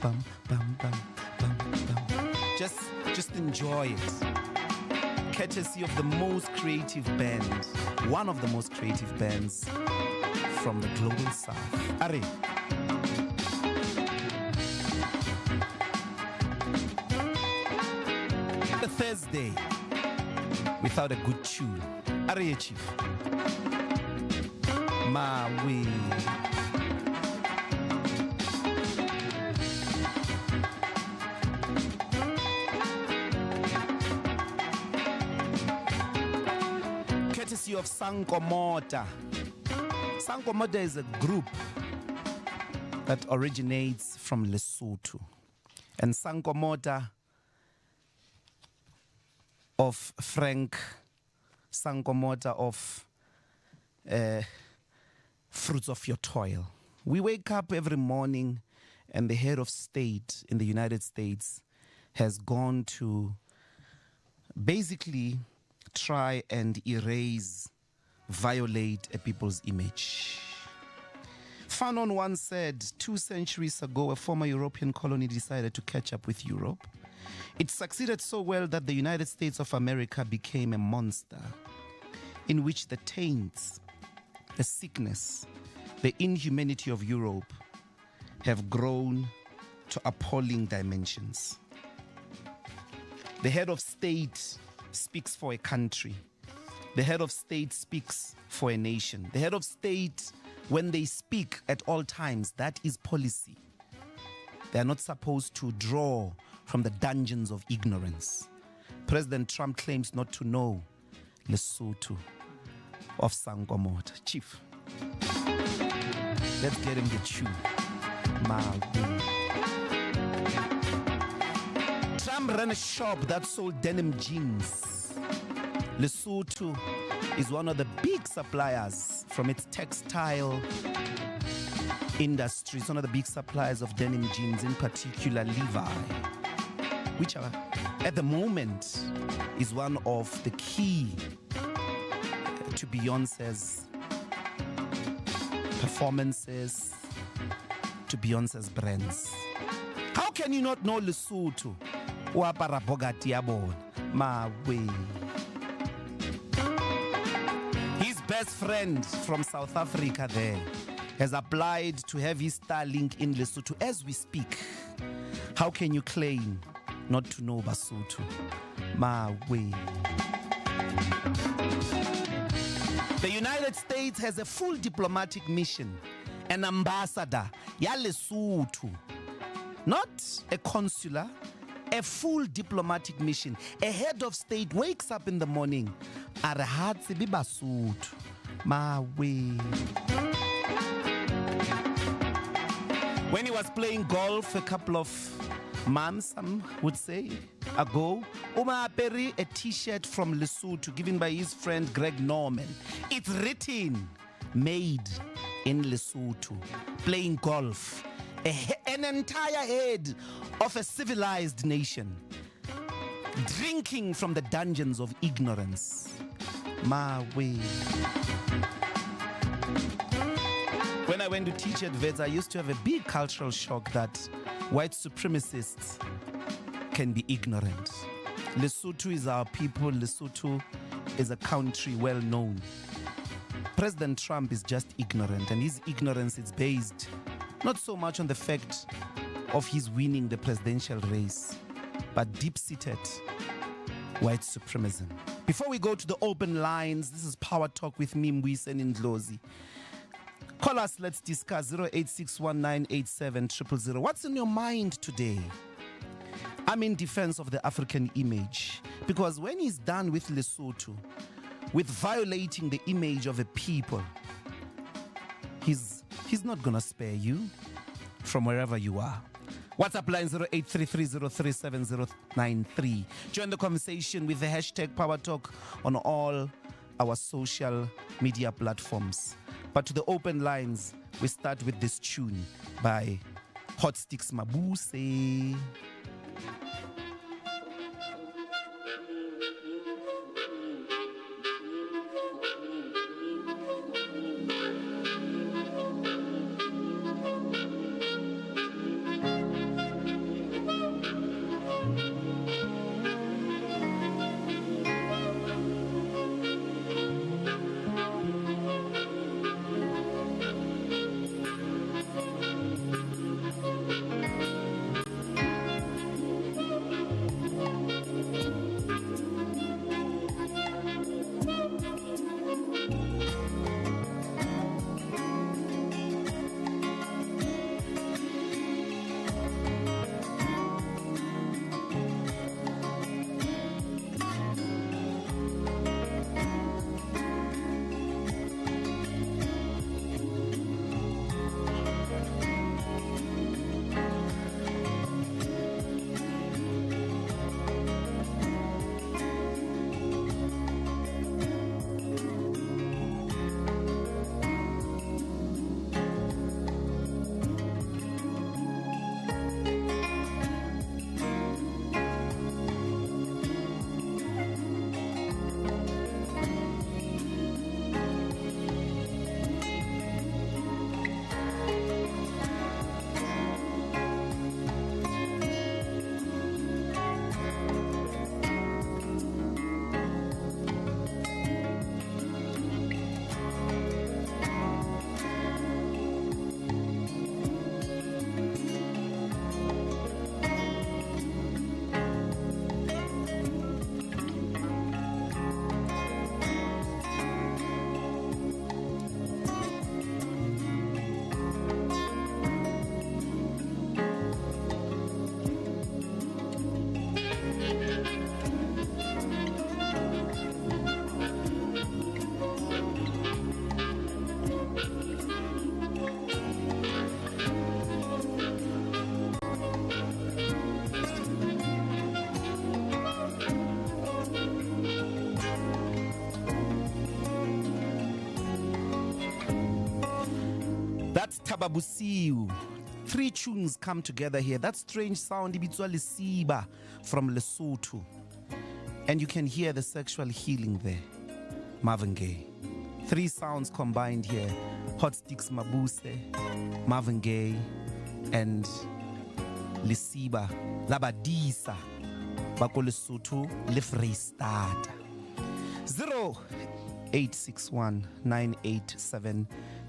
bum, bum, bum, bum, bum. Just enjoy it. Courtesy of the most creative band, one of the most creative bands from the global south. Are. A Thursday without a good tune. Are, Chief? Maui. Courtesy of Sankomota. Sankomota is a group that originates from Lesotho. And Sankomota of Frank Sankomota of Fruits of Your Toil. We wake up every morning and the head of state in the United States has gone to basically try and erase, violate a people's image. Fanon once said, 2 centuries ago, a former European colony decided to catch up with Europe. It succeeded so well that the United States of America became a monster in which the taints, the sickness, the inhumanity of Europe have grown to appalling dimensions. The head of state speaks for a country. The head of state speaks for a nation. The head of state, when they speak at all times, that is policy. They are not supposed to draw from the dungeons of ignorance. President Trump claims not to know Lesotho of Sankomota. Chief, let's get him the tune. Trump ran a shop that sold denim jeans. Lesotho is one of the big suppliers from its textile industry. It's one of the big suppliers of denim jeans, in particular Levi, which are, at the moment, is one of the key to Beyonce's performances, to Beyonce's brands. How can you not know Lesotho? Uapara bogati yabona. Mawe. His best friend from South Africa there has applied to have his Starlink in Lesotho as we speak. How can you claim not to know Basotho? Mawe. The United States has a full diplomatic mission, an ambassador, ya Lesotho, not a consular, a full diplomatic mission. A head of state wakes up in the morning, arahatsi bi Basotho, mawe. When he was playing golf a couple of months, some would say, ago, Uma Aperi a t-shirt from Lesotho given by his friend Greg Norman. It's written, made in Lesotho, playing golf. An entire head of a civilized nation, drinking from the dungeons of ignorance. My way. When I went to teach at Vets, I used to have a big cultural shock that white supremacists can be ignorant. Lesotho is our people. Lesotho is a country well known. President Trump is just ignorant, and his ignorance is based not so much on the fact of his winning the presidential race, but deep-seated white supremacism. Before we go to the open lines, this is Power Talk with me, Mbuyiseni Ndlozi. Call us, let's discuss 0861987000. What's in your mind today? I'm in defense of the African image, because when he's done with Lesotho, with violating the image of a people, he's not gonna spare you from wherever you are. WhatsApp line 0833037093. Join the conversation with the hashtag Power Talk on all our social media platforms. But to the open lines, we start with this tune by Hot Sticks Mabuse. That's Tababusiu. 3 tunes come together here. That strange sound, ibitswa lesiba from Lesotho. And you can hear the sexual healing there. Marvin Gaye. 3 sounds combined here. Hot Sticks Mabuse, Marvin Gaye, and Lesiba, Labadisa, Bako Lesotho, Le Freistata. 0861 987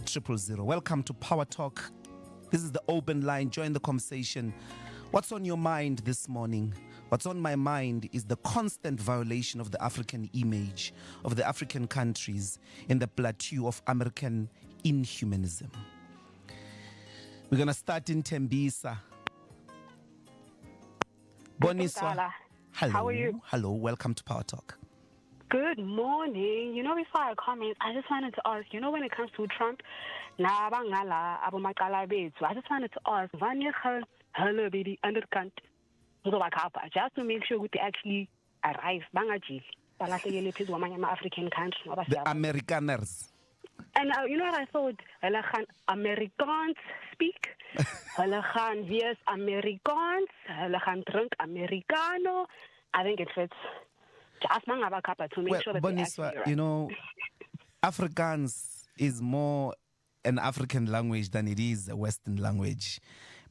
000. Welcome to Power Talk. This is the open line. Join the conversation. What's on your mind this morning? What's on my mind is the constant violation of the African image of the African countries in the plateau of American inhumanism. We're going to start in Tembisa. Boniswa. Hello. How are you? Hello. Welcome to Power Talk. Good morning. Before I comment, I just wanted to ask, when it comes to Trump, I just wanted to ask, hello, baby, underkant, just to make sure we actually arrive, African country. The Americaners. And you know what I thought? Americans speak. Yes, Americans. Drink Americano. I think it fits. Just to make sure that Boniswa, right. Afrikaans is more an African language than it is a Western language.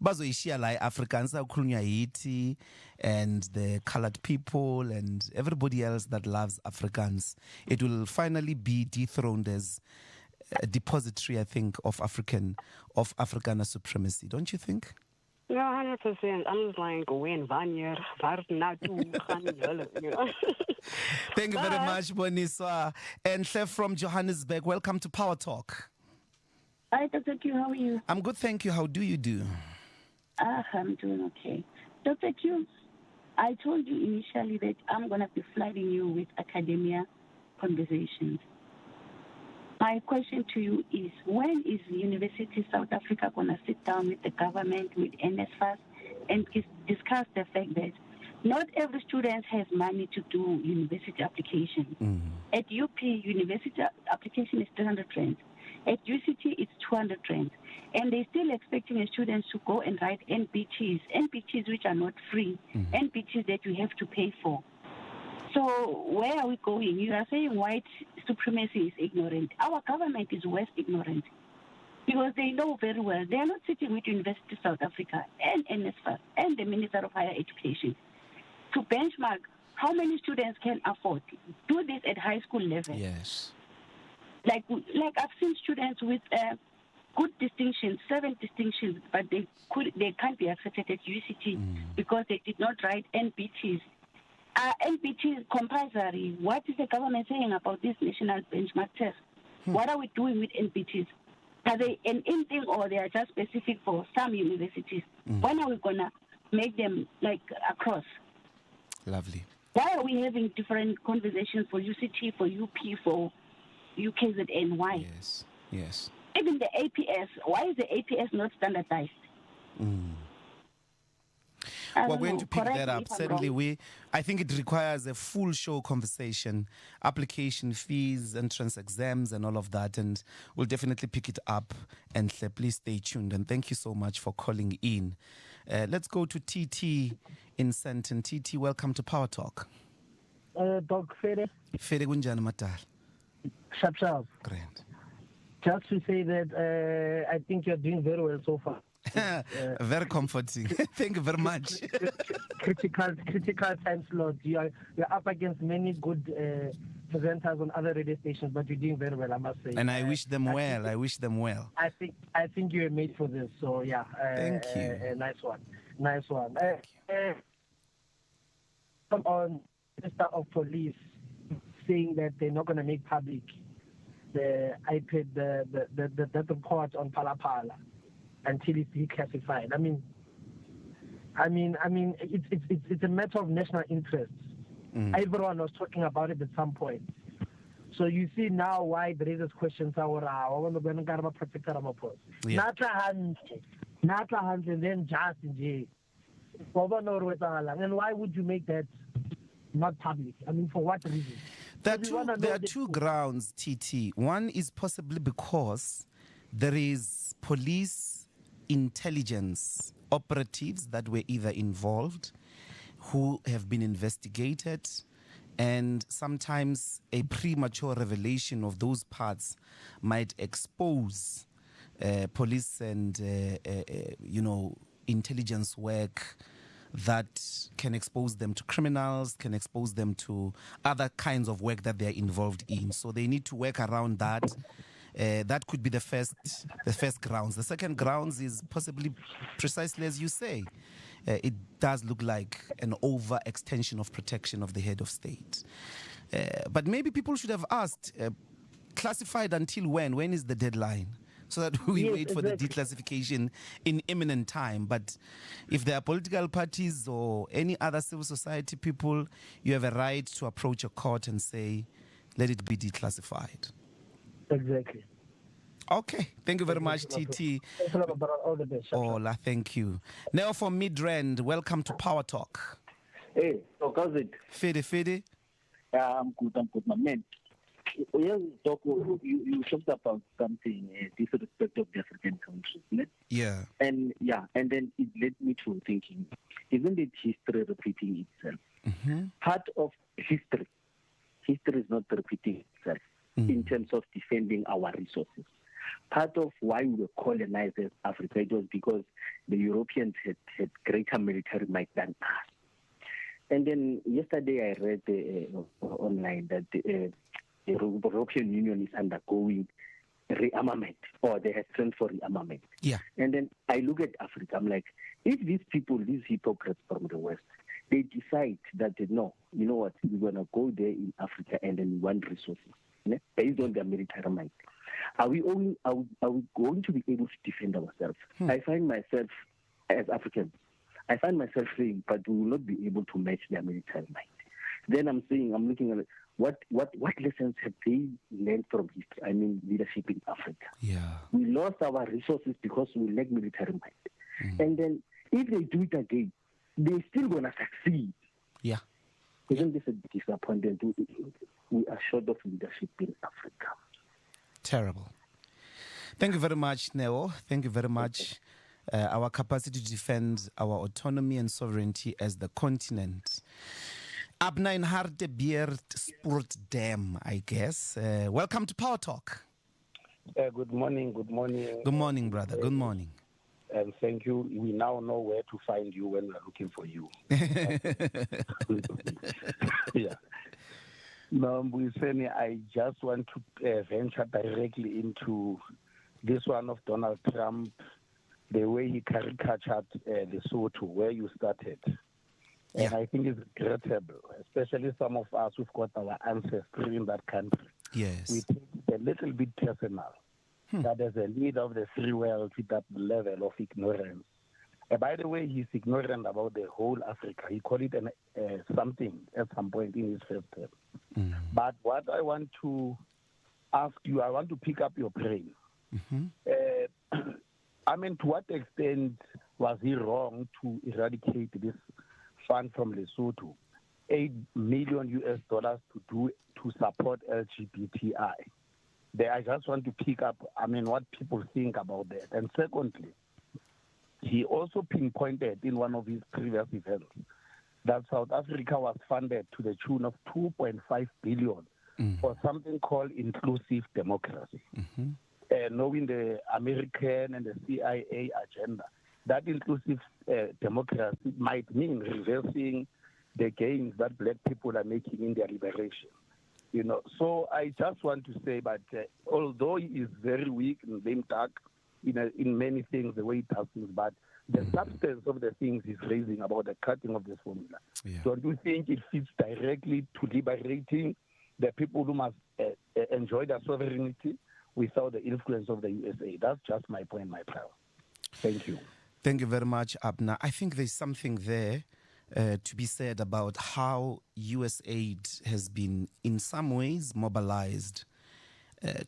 Bazoishia like Afrikaans Haiti and the colored people and everybody else that loves Afrikaans. It will finally be dethroned as a depository, I think, of Afrikaner supremacy. Don't you think? No, 100%. I'm just like, when Vanya, Thank you very much, Boniswa. And Chef from Johannesburg, welcome to Power Talk. Hi, Dr. Q, how are you? I'm good, thank you. How do you do? I'm doing okay. Dr. Q, I told you initially that I'm going to be flooding you with academia conversations. My question to you is, when is University South Africa going to sit down with the government, with NSFAS, and discuss the fact that not every student has money to do university application. At UP, university application is 300 rands. At UCT, it's 200 rands. And they're still expecting the students to go and write NPTs which are not free, NPTs that you have to pay for. So where are we going? You are saying white supremacy is ignorant. Our government is West ignorant because they know very well. They are not sitting with University of South Africa and NSFAS and the Minister of Higher Education to benchmark how many students can afford. Do this at high school level. Yes. Like I've seen students with good distinctions, 7 distinctions, but they can't be accepted at UCT because they did not write NPTs. NPT is compulsory. What is the government saying about this national benchmark test? What are we doing with NPTs? Are they an in thing or they are just specific for some universities? When are we going to make them like across? Lovely. Why are we having different conversations for UCT, for UP, for UKZN? Why? Yes. Even the APS, why is the APS not standardized? We're going to pick that up. Certainly, I think it requires a full show conversation, application fees, entrance exams, and all of that. And we'll definitely pick it up. And please stay tuned. And thank you so much for calling in. Let's go to TT in Senton. TT, welcome to Power Talk. Doc Fede. Fede Gunjan Matal. Sharp. Grand. Just to say that I think you're doing very well so far. Very comforting. Thank you very much. critical time slot. You're up against many good presenters on other radio stations, but you're doing very well, I must say. And I wish them well. I think you were made for this. So yeah. Thank you. Nice one. On Minister of Police saying that they're not going to make public the iPad, the report on Palapala until it's declassified. I mean, it's a matter of national interest. Everyone was talking about it at some point. So you see now why there is this question. Not and then just in jail. And why would you make that not public? I mean, for what reason? There are two grounds, TT. One is possibly because there is police intelligence operatives that were either involved, who have been investigated, and sometimes a premature revelation of those parts might expose police and intelligence work that can expose them to criminals, can expose them to other kinds of work that they're involved in. So they need to work around that. That could be the first grounds. The second grounds is possibly precisely as you say. It does look like an overextension of protection of the head of state. But maybe people should have asked, classified until when? When is the deadline? So that we wait for the declassification in imminent time. But if there are political parties or any other civil society people, you have a right to approach a court and say, let it be declassified. Exactly. Okay. Thank you very much, TT. All the best. Ola, thank you. Now for Midrand, welcome to Power Talk. Hey, so how's it? Fede. I'm good, my man. You talked about something, disrespect of the African countries, right? Yeah. And then it led me to thinking, isn't it history repeating itself? Mm-hmm. Part of history is not repeating itself in terms of defending our resources. Part of why we were colonized as Africa, it was because the Europeans had greater military might than us. And then yesterday I read online that the European Union is undergoing rearmament, or they have sent for rearmament. Yeah. And then I look at Africa, I'm like, if these people, these hypocrites from the West, they decide that, no, you know what, we're going to go there in Africa and then we want resources, based on their military might. Are we going to be able to defend ourselves? I find myself, as Africans, saying, but we will not be able to match their military might. Then I'm looking at what lessons have they learned from history? I mean, leadership in Africa. Yeah. We lost our resources because we lack military might. And then if they do it again, they're still going to succeed. Yeah. Isn't this a disappointment? We are short of leadership in Africa. Terrible. Thank you very much, Neo. Thank you very much. Our capacity to defend our autonomy and sovereignty as the continent. Abna in Hartebeerd Sport Dam, I guess. Welcome to Power Talk. Good morning. Good morning, brother. Good morning. And thank you. We now know where to find you when we're looking for you. Yeah. Now, Mbuyiseni, I just want to venture directly into this one of Donald Trump, the way he caricatured Lesotho, where you started. And I think it's regrettable, especially some of us who've got our ancestry in that country. Yes. We take it a little bit personal. That as a leader of the free world with that level of ignorance. By the way, he's ignorant about the whole Africa. He called it something at some point in his first term. But what I want to ask you, I want to pick up your brain. I mean, to what extent was he wrong to eradicate this fund from Lesotho, $8 million to support LGBTI? I just want to pick up, what people think about that. And secondly, he also pinpointed in one of his previous events that South Africa was funded to the tune of $2.5 billion for something called inclusive democracy. Knowing the American and the CIA agenda, that inclusive democracy might mean reversing the gains that black people are making in their liberation. So I just want to say that although he is very weak and very dark in many things, the way he does things, but the substance of the things he's raising about the cutting of this formula, don't you think it fits directly to liberating the people who must enjoy their sovereignty without the influence of the USA? That's just my point, my pal. Thank you. Thank you very much, Abna. I think there's something there to be said about how US aid has been in some ways mobilized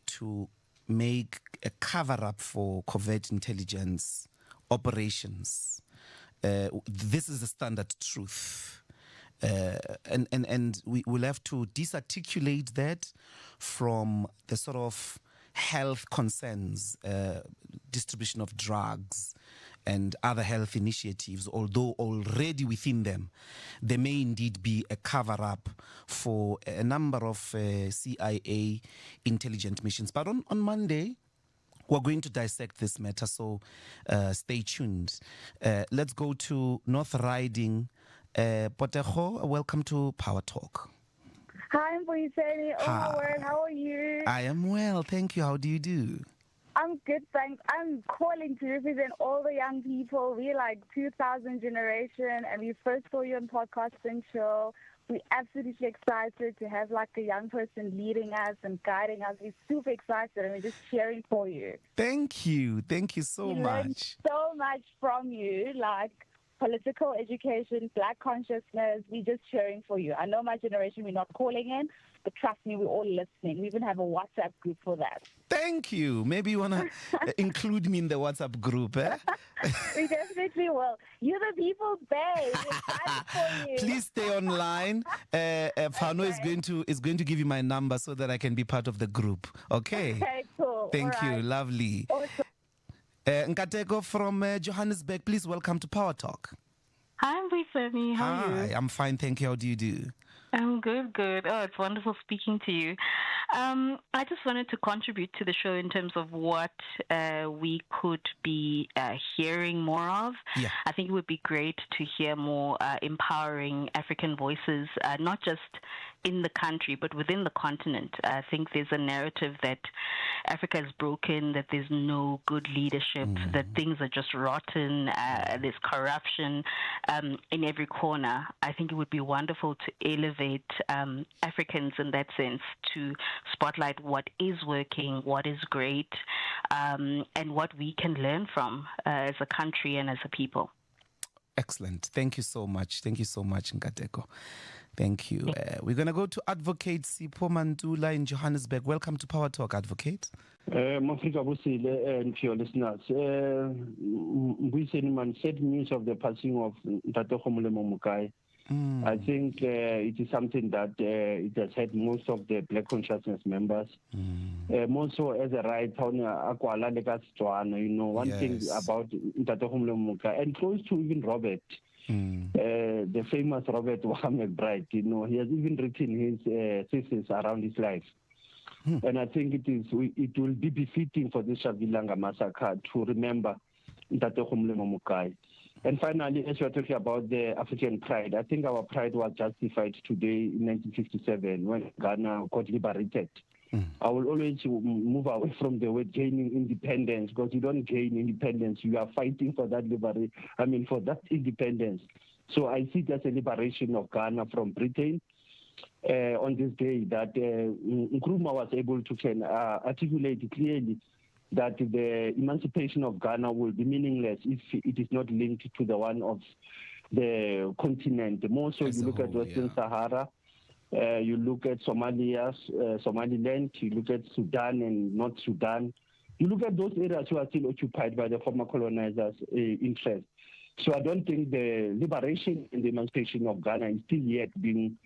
to make a cover-up for covert intelligence operations. This is the standard truth. And we will have to disarticulate that from the sort of health concerns, distribution of drugs, and other health initiatives, although already within them, there may indeed be a cover-up for a number of CIA intelligent missions. But on Monday, we're going to dissect this matter, so stay tuned. Let's go to North Riding. Potejo, welcome to Power Talk. Hi, Mbuyiseni. Oh, my word. How are you? I am well, thank you. How do you do? I'm good, thanks. I'm calling to represent all the young people. We're like 2000 generation, and we first saw you on Podcast Central. We're absolutely excited to have like a young person leading us and guiding us. We're super excited, and we're just cheering for you. Thank you. Thank you so we much. Learned so much from you, like political education, Black consciousness. We're just cheering for you. I know my generation, we're not calling in, but trust me, we're all listening. We even have a WhatsApp group for that. Thank you. Maybe you want to include me in the WhatsApp group, eh? We definitely will. You're the people's babe. We're excited for you. Please stay online. Fano is going to give you my number so that I can be part of the group. Okay. Okay, cool. Thank you. Lovely. Awesome. Nkateko from Johannesburg, please welcome to Power Talk. Hi, Mbuyiseni. How are you? Hi, I'm fine, thank you. How do you do? I'm good. Oh, it's wonderful speaking to you. I just wanted to contribute to the show in terms of what we could be hearing more of. Yeah. I think it would be great to hear more empowering African voices, not just in the country, but within the continent. I think there's a narrative that Africa is broken, that there's no good leadership, that things are just rotten, there's corruption in every corner. I think it would be wonderful to elevate Africans in that sense, to spotlight what is working, what is great, and what we can learn from as a country and as a people. Excellent. Thank you so much. Thank you so much, Nkateko. Thank you. We're going to go to Advocate Sipho Mandula in Johannesburg. Welcome to Power Talk, Advocate. Mafrika Busile and to your listeners. Mbuyiseni man, sad news of the passing of Ntate Khomolemo Mukai. I think it is something that it has had most of the Black consciousness members. More so as a right, one thing about Ntate Khomolemo Mukai, and close to even Robert. The famous Robert McBride, he has even written his thesis around his life. And I think it will be befitting for this Shavilanga massacre to remember Ntate Khomolemo Mukai. And finally, as we are talking about the African pride, I think our pride was justified today in 1957 when Ghana got liberated. I will always move away from the word gaining independence, because you don't gain independence, you are fighting for that for that independence. So I see it as a liberation of Ghana from Britain on this day that Nkrumah was able to articulate clearly that the emancipation of Ghana will be meaningless if it is not linked to the one of the continent. More so, you look at Western Sahara. You look at Somaliland, you look at Sudan and North Sudan. You look at those areas who are still occupied by the former colonizers' interests. So I don't think the liberation and the emancipation of Ghana is still yet being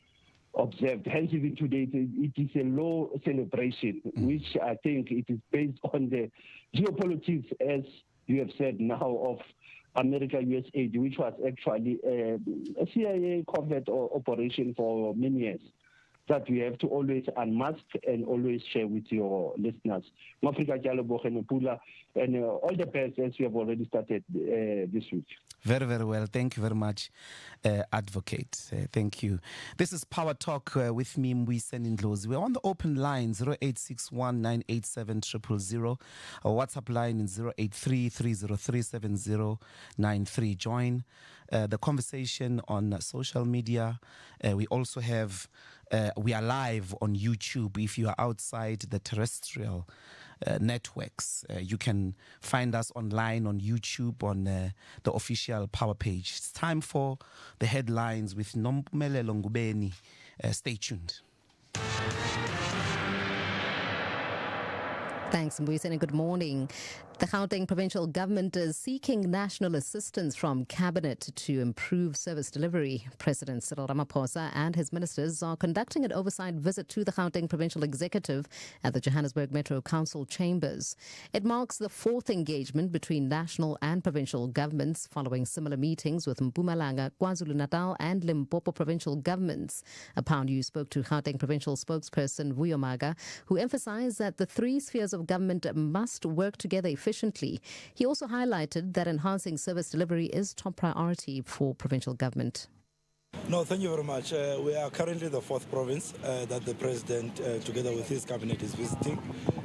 observed. Hence, even today, it is a low celebration, which I think it is based on the geopolitics, as you have said now, of America-US aid, which was actually a CIA covert operation for many years, that we have to always unmask and always share with your listeners. Mafrika and all the best, as we have already started this week. Very, very well. Thank you very much, Advocate. Thank you. This is Power Talk with me, Mbuyiseni Ndlozi. We're on the open line, 0861 987 000. Our WhatsApp line is 083 303 7093. Join the conversation on social media. We also have, we are live on YouTube. If you are outside the terrestrial networks, you can find us online on YouTube on the official Power page. It's time for the headlines with Nompumelelo Ngubeni. Stay tuned. Thanks, Mbuyiseni. Good morning. The Gauteng provincial government is seeking national assistance from cabinet to improve service delivery. President Cyril Ramaphosa and his ministers are conducting an oversight visit to the Gauteng provincial executive at the Johannesburg Metro Council chambers. It marks the fourth engagement between national and provincial governments following similar meetings with Mpumalanga, KwaZulu-Natal and Limpopo provincial governments. A Pound News spoke to Gauteng provincial spokesperson Vuyomaga, who emphasized that the three spheres of government must work together efficiently. He also highlighted that enhancing service delivery is top priority for provincial government. No, thank you very much. We are currently the fourth province that the president, together with his cabinet, is visiting.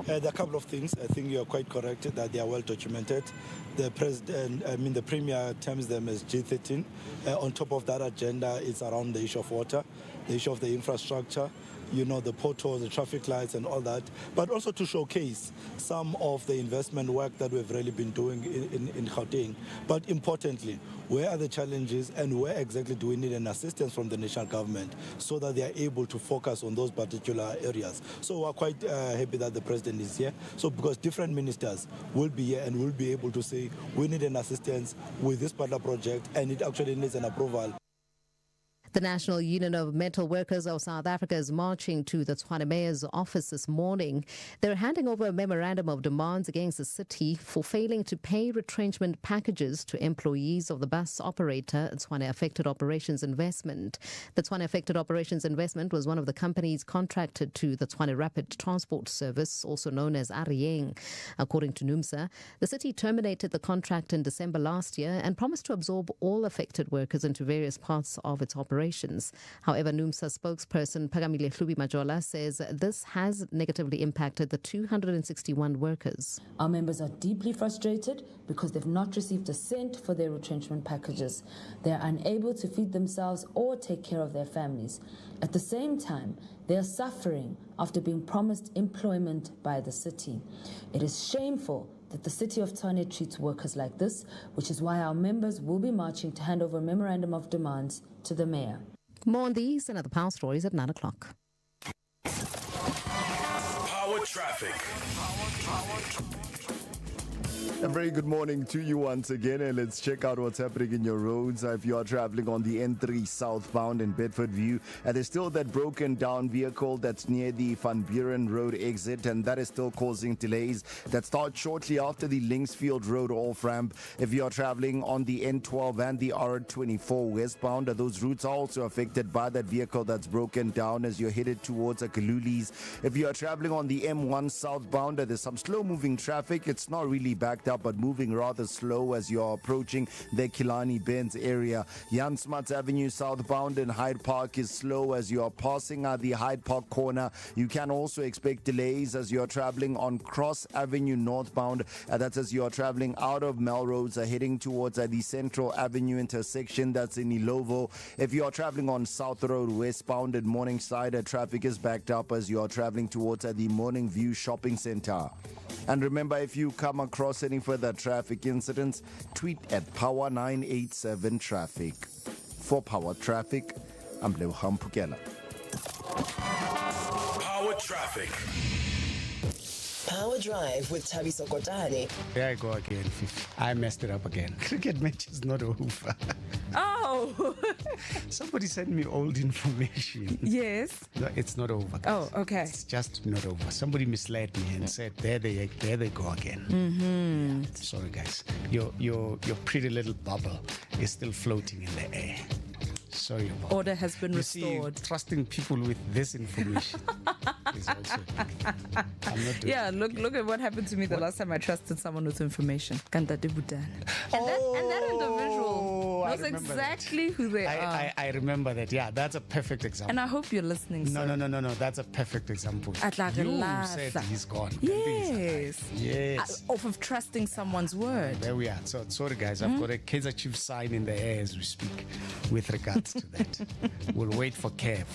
There are a couple of things. I think you are quite correct that they are well documented. The president, the premier terms them as G13. On top of that agenda, it's around the issue of water, the issue of the infrastructure, the potholes, the traffic lights and all that, but also to showcase some of the investment work that we've really been doing in Gauteng. But importantly, where are the challenges and where exactly do we need an assistance from the national government so that they are able to focus on those particular areas? So we're quite happy that the president is here. So because different ministers will be here and will be able to say, we need an assistance with this particular project and it actually needs an approval. The National Union of Metal Workers of South Africa is marching to the Tshwane Mayor's office this morning. They're handing over a memorandum of demands against the city for failing to pay retrenchment packages to employees of the bus operator Tshwane Affected Operations Investment. The Tshwane Affected Operations Investment was one of the companies contracted to the Tshwane Rapid Transport Service, also known as Arieng. According to NUMSA, the city terminated the contract in December last year and promised to absorb all affected workers into various parts of its operations. However, NUMSA spokesperson Pagamile Hlubi Majola says this has negatively impacted the 261 workers. Our members are deeply frustrated because they've not received a cent for their retrenchment packages. They are unable to feed themselves or take care of their families. At the same time, they are suffering after being promised employment by the city. It is shameful that the city of Tshwane treats workers like this, which is why our members will be marching to hand over a memorandum of demands to the mayor. More on these and other power stories at 9 o'clock. Power traffic. A very good morning to you once again, and let's check out what's happening in your roads. If you are traveling on the N3 southbound in Bedfordview, there's still that broken down vehicle that's near the Van Buren Road exit, and that is still causing delays that start shortly after the Linksfield Road off-ramp. If you are traveling on the N12 and the R24 westbound, those routes are also affected by that vehicle that's broken down as you're headed towards Akalulis. If you are traveling on the M1 southbound, there's some slow-moving traffic. It's not really backed up, but moving rather slow as you're approaching the Kilani Benz area. Jan Smuts Avenue southbound in Hyde Park is slow as you are passing the Hyde Park corner. You can also expect delays as you're traveling on Cross Avenue northbound. That's as you're traveling out of Melrose, heading towards the Central Avenue intersection. That's in Ilovo. If you are traveling on South Road westbound in Morningside, traffic is backed up as you are traveling towards the Morning View Shopping Center. And remember, if you come across any further traffic incidents, tweet at Power987 Traffic. For Power Traffic, I'm Lebogang Phukela. Power traffic. Power Drive with Thabiso Kotane. There I go again. I messed it up again. Cricket match is not over. Oh! Somebody sent me old information. Yes. No, it's not over, guys. Oh, okay. It's just not over. Somebody misled me and said, there they go again. Mm-hmm. Yeah, sorry, guys. Your pretty little bubble is still floating in the air. Sorry about that. Order has been restored. See, trusting people with this information is also I'm not doing look at what happened to me the last time I trusted someone with information. Kandate Budana. And that individual knows exactly who they are. I remember that. Yeah, that's a perfect example. And I hope you're listening. No. That's a perfect example. You said he's gone. Yes. Yes. Off of trusting someone's word. There we are. So sorry, guys. I've got a Kaizer Chiefs sign in the air as we speak with regards to that. We'll wait for Kev.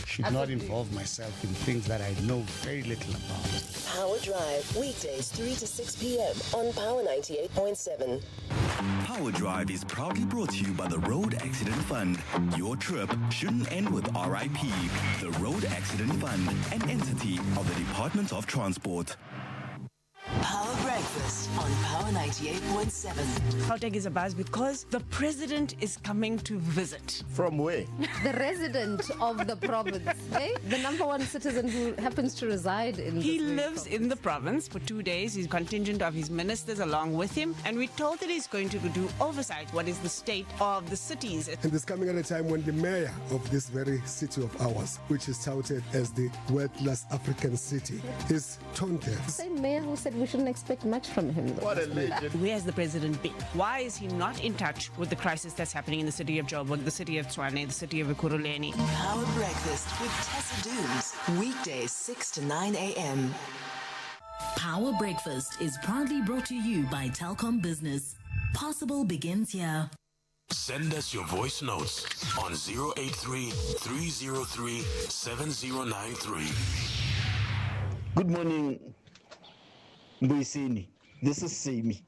Should not involve myself in things that I know very little about. Power Drive, weekdays 3 to 6 p.m. on Power 98.7. Power Drive is proudly brought to you by the Road Accident Fund. Your trip shouldn't end with RIP. The Road Accident Fund, an entity of the Department of Transport. Power Breakfast. Breakfast on Power 98.7. Gauteng is a buzz because the president is coming to visit. From where? The resident of the province, eh? The number one citizen who happens to reside in He lives in the province for 2 days. He's contingent of his ministers along with him. And we're told that he's going to do oversight. What is the state of the cities? And this coming at a time when the mayor of this very city of ours, which is touted as the world-class African city, is tone deaf. The same mayor who said we shouldn't expect much from him. Though. What a legend. Where has the president been? Why is he not in touch with the crisis that's happening in the city of Joburg, the city of Tshwane, the city of Ekurhuleni? Power Breakfast with Tessa Dooms. Weekdays 6 to 9 a.m. Power Breakfast is proudly brought to you by Telkom Business. Possible begins here. Send us your voice notes on 083-303-7093. Good morning, Mbuyiseni. This is Semi.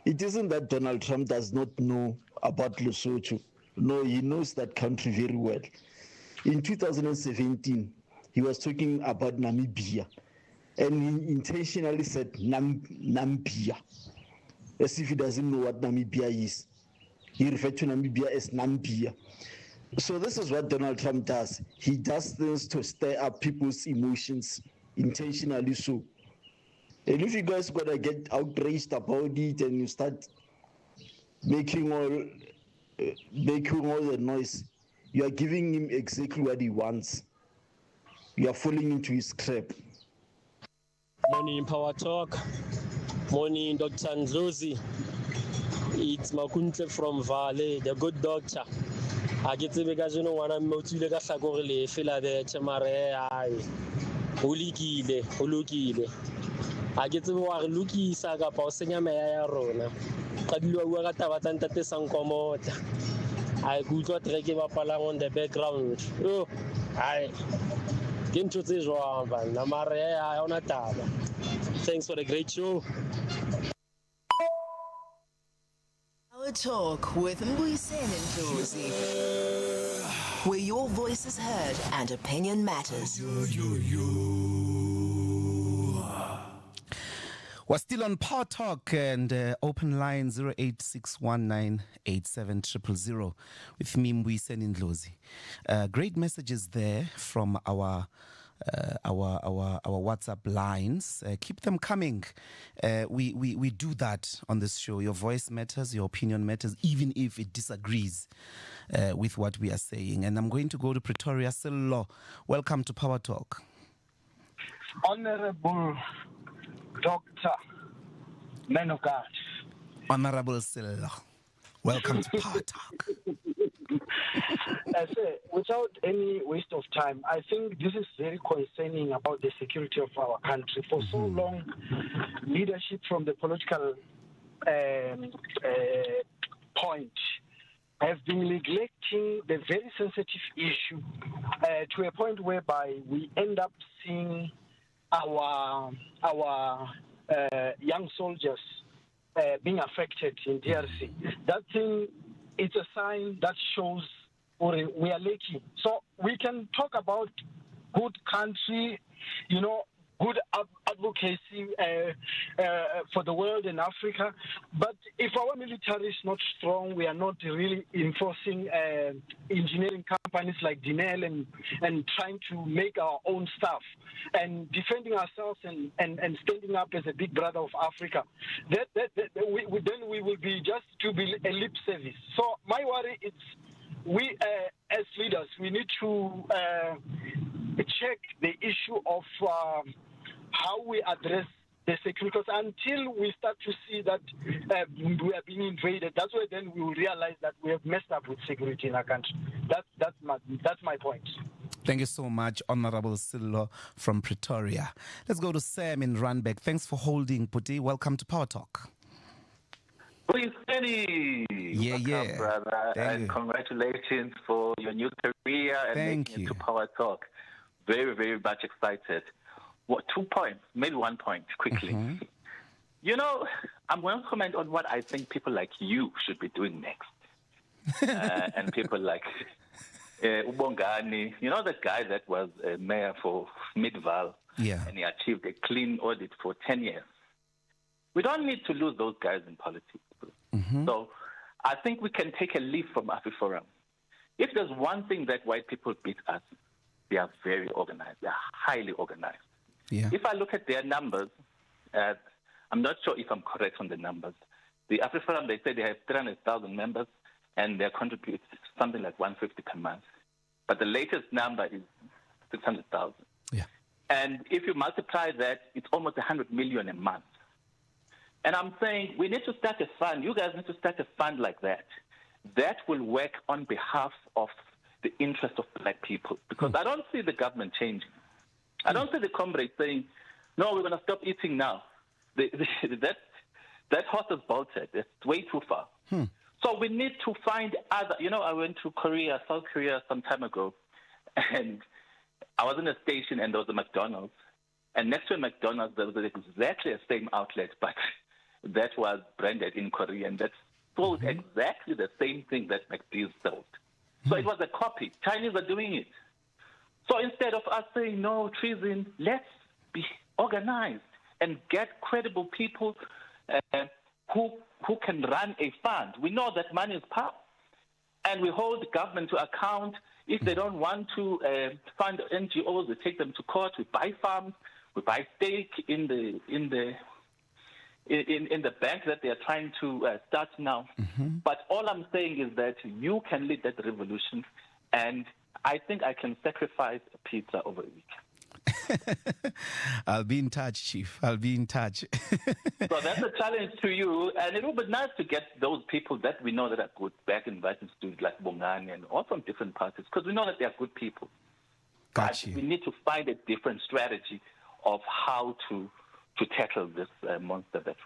It isn't that Donald Trump does not know about Lesotho. No, he knows that country very well. In 2017, he was talking about Namibia, and he intentionally said Nambia, as if he doesn't know what Namibia is. He referred to Namibia as Nambia. So this is what Donald Trump does. He does things to stir up people's emotions, intentionally so. And if you guys gotta get outraged about it and you start making all the noise, you are giving him exactly what he wants. You are falling into his trap. Morning, Power Talk. Morning, Dr. Ndlozi. It's Makuntle from Vale, the good doctor. I get to make a journal when I'm not to the Sagorle, Philadelphia, Mare, Ulukile. I get to war Luki Saga, Pausenia Maya Rona. Kadua Wagatavatan Sankomota. I could not reggae Pala on the background. Oh, I came to this one, Namare, on a tab. Thanks for the great show. Power Talk with Mbuyiseni Ndlozi, where your voice is heard and opinion matters. We're still on Power Talk and open line 0861987000 with me, Mbuyiseni Ndlozi. Great messages there from our WhatsApp lines. Keep them coming. We do that on this show. Your voice matters, your opinion matters, even if it disagrees with what we are saying. And I'm going to go to Pretoria. Sello, welcome to Power Talk. Honorable Dr. Man of God. Honorable Sello, welcome to Power Talk. Without any waste of time, I think this is very concerning about the security of our country. For so long, leadership from the political point have been neglecting the very sensitive issue to a point whereby we end up seeing our young soldiers being affected in DRC. That thing, it's a sign that shows we are lacking. So we can talk about good country, good advocacy for the world and Africa. But if our military is not strong, we are not really enforcing engineering companies like Dinel and trying to make our own stuff and defending ourselves and standing up as a big brother of Africa, then we will be just to be a lip service. So my worry is we as leaders, we need to check the issue of how we address the security, because until we start to see that we are being invaded, that's where then we will realize that we have messed up with security in our country. That's my point. Thank you so much, Honorable Sillo from Pretoria. Let's go to Sam in Randburg. Thanks for holding, Puti. Welcome to Power Talk. Welcome, brother. And congratulations for your new career and making it to Power Talk. Very, very much excited. 2 points, maybe 1 point, quickly. I'm going to comment on what I think people like you should be doing next. And people like Ubongani, the guy that was mayor for Midval, and he achieved a clean audit for 10 years. We don't need to lose those guys in politics. So I think we can take a leaf from AfriForum. If there's one thing that white people beat us, they are very organized. They are highly organized. Yeah. If I look at their numbers, I'm not sure if I'm correct on the numbers. The AfriForum, they say they have 300,000 members, and they contribute something like 150 per month. But the latest number is 600,000. Yeah. And if you multiply that, it's almost 100 million a month. And I'm saying we need to start a fund. You guys need to start a fund like that. That will work on behalf of the interest of black people. Because I don't see the government changing. I don't see the comrades saying, no, we're going to stop eating now. That horse is bolted. It's way too far. So we need to find other... I went to Korea, South Korea some time ago, and I was in a station and there was a McDonald's. And next to a McDonald's, there was exactly the same outlet, but that was branded in Korean. That sold exactly the same thing that McDonald's sold. So it was a copy. Chinese are doing it. So instead of us saying, no, treason, let's be organized and get credible people who can run a fund. We know that money is power. And we hold the government to account. If they don't want to fund NGOs, we take them to court. We buy farms. We buy stake in the bank that they are trying to start now. But all I'm saying is that you can lead that revolution, and I think I can sacrifice a pizza over a week. I'll be in touch, Chief. I'll be in touch. So that's a challenge to you, and it will be nice to get those people that we know that are good back in Vice Institute, like Bongani and all from different parties, because we know that they are good people. But we need to find a different strategy of how to tackle this monster that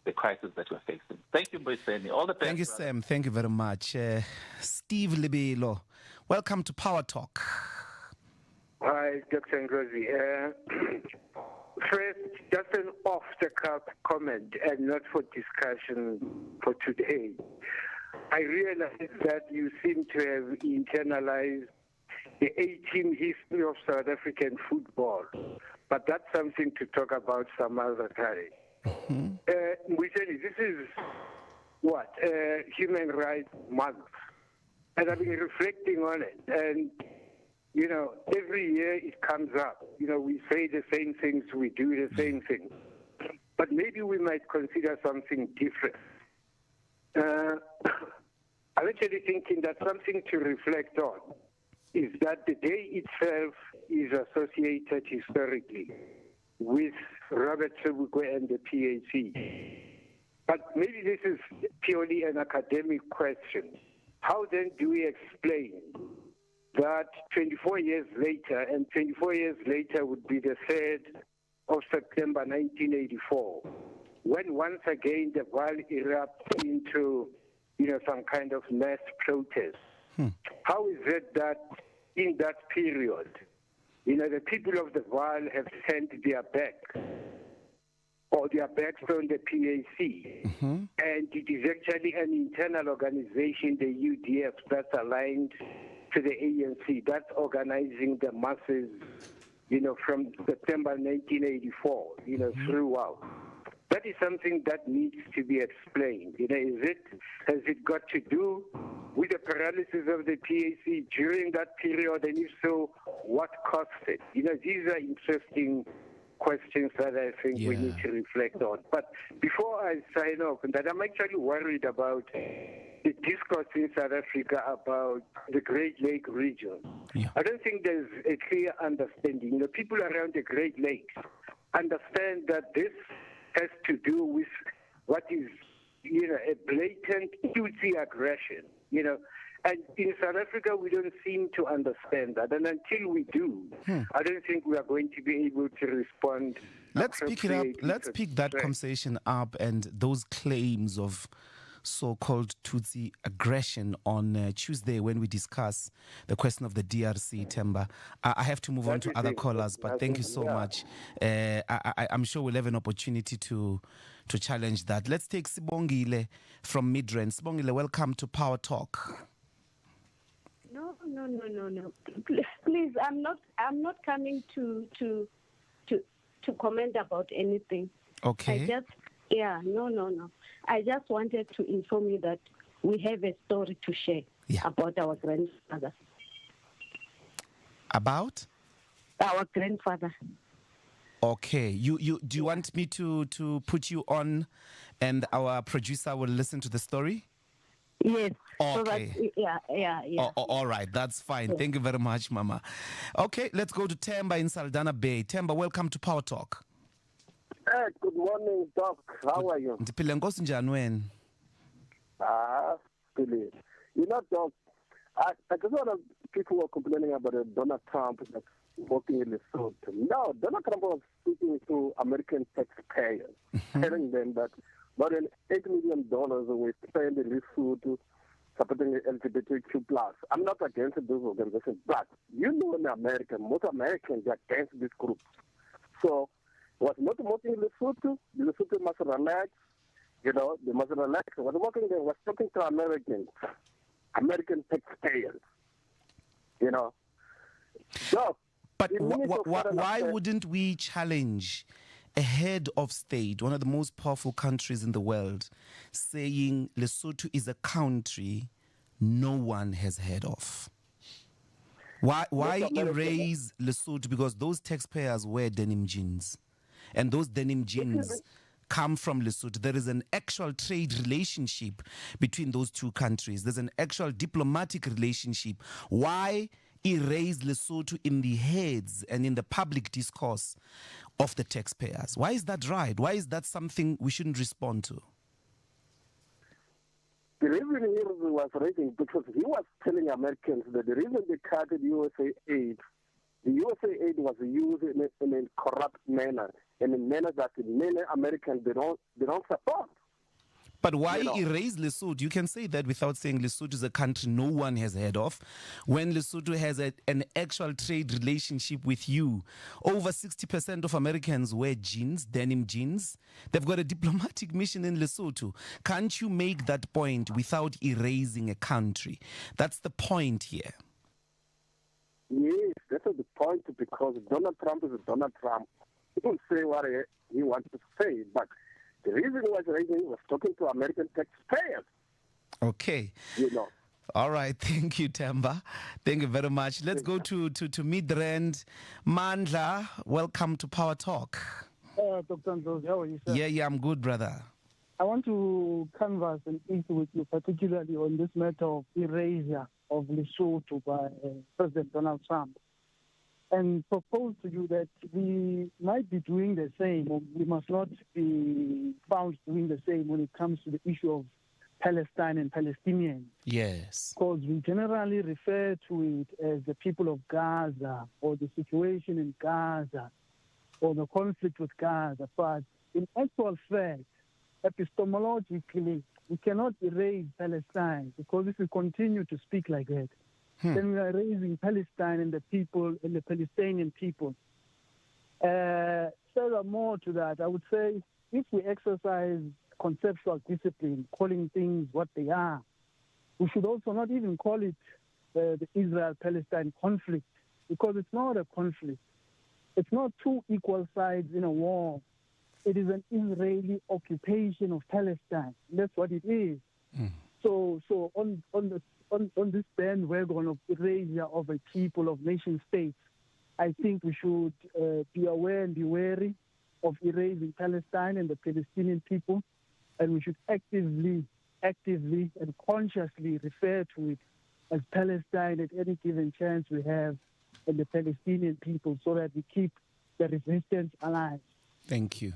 the crisis that we're facing. Thank you, Mbuyiseni. All the best. Thank you, Sam. Thank you very much. Steve Libelo, welcome to Power Talk. Hi, Dr. Ndlozi. First, just an off-the-cuff comment and not for discussion for today. I realize that you seem to have internalized the 18 history of South African football, but that's something to talk about some other time. Mbuyiseni, this is what? Human Rights Month. And I've been reflecting on it. And every year it comes up. We say the same things, we do the same things. But maybe we might consider something different. I'm actually thinking that something to reflect on is that the day itself is associated historically with Robert Sobukwe and the PAC. But maybe this is purely an academic question. How then do we explain that 24 years later, and 24 years later would be the 3rd of September 1984, when once again the VAL erupts into, some kind of mass protest? How is it that in that period, the people of the VAL have turned their back, or their backs on the PAC, and it is actually an internal organization, the UDF, that's aligned to the ANC, that's organizing the masses, from September 1984, throughout. That is something that needs to be explained. Has it got to do with the paralysis of the PAC during that period, and if so, what caused it? These are interesting questions that I think we need to reflect on. But before I sign off, that I'm actually worried about the discourse in South Africa about the Great Lake region. I don't think there's a clear understanding. People around the Great Lakes understand that this has to do with what is, a blatant Tutsi aggression, And in South Africa, we don't seem to understand that. And until we do, I don't think we are going to be able to respond. Let's pick it up. Let's pick that conversation up and those claims of so-called Tutsi aggression on Tuesday when we discuss the question of the DRC, Temba. I have to move on to other callers, but thank you so much. I'm sure we'll have an opportunity to challenge that. Let's take Sibongile from Midrand. Sibongile, welcome to Power Talk. No. Please, I'm not coming to comment about anything. Okay. Yeah, no. I just wanted to inform you that we have a story to share about our grandfather. About? Our grandfather. Okay. You do you want me to put you on and our producer will listen to the story? Yes. Okay. So that, yeah. All right. That's fine. Thank you very much, Mama. Okay, let's go to Temba in Saldanha Bay. Temba, welcome to Power Talk. Good morning, Doc. How are you? Ndiphile nkosi njani wena? Brilliant. You know, Doc, I just want to, people were complaining about Donald Trump that's working in Lesotho. No, Donald Trump was speaking to American taxpayers, telling them that more than $8 million we spend in Lesotho supporting the LGBTQ+. I'm not against those organizations, but you know in America, most Americans are against this group. So, was not working in Lesotho. Lesotho must relax. You know, they must relax. Was working there, was talking to American taxpayers. You know. So, but why wouldn't we challenge a head of state, one of the most powerful countries in the world, saying Lesotho is a country no one has heard of? Why erase Lesotho? Because those taxpayers wear denim jeans. And those denim jeans come from Lesotho. There is an actual trade relationship between those two countries. There's an actual diplomatic relationship. Why erase Lesotho in the heads and in the public discourse of the taxpayers? Why is that right? Why is that something we shouldn't respond to? The reason he was raising, because he was telling Americans that the reason they cut the USA aid, the USA aid was used in a corrupt manner, in a manner that many Americans they don't support. But why erase Lesotho? You can say that without saying Lesotho is a country no one has heard of, when Lesotho has an actual trade relationship with you. Over 60% of Americans wear jeans, denim jeans. They've got a diplomatic mission in Lesotho. Can't you make that point without erasing a country? That's the point here. Yes, that's the point, because Donald Trump is Donald Trump. He will say what he wants to say, but the reason he was raising was talking to American taxpayers. Okay. You know. All right. Thank you, Temba. Thank you very much. Let's go to Midrand. Mandla, welcome to Power Talk. Dr. Ndlozi, how are you, sir? Yeah, I'm good, brother. I want to canvass an issue with you, particularly on this matter of erasure of Lesotho by President Donald Trump, and propose to you that we might be doing the same, or we must not be found doing the same when it comes to the issue of Palestine and Palestinians. Yes. Because we generally refer to it as the people of Gaza, or the situation in Gaza, or the conflict with Gaza. But in actual fact, epistemologically, we cannot erase Palestine, because if we continue to speak like that, then we are raising Palestine and the people and the Palestinian people. Furthermore to that, I would say if we exercise conceptual discipline, calling things what they are, we should also not even call it the Israel-Palestine conflict, because it's not a conflict. It's not two equal sides in a war. It is an Israeli occupation of Palestine. That's what it is. So on this bandwagon of erasure of a people, of nation states, I think we should be aware and be wary of erasing Palestine and the Palestinian people, and we should actively and consciously refer to it as Palestine at any given chance we have, and the Palestinian people, so that we keep the resistance alive. Thank you.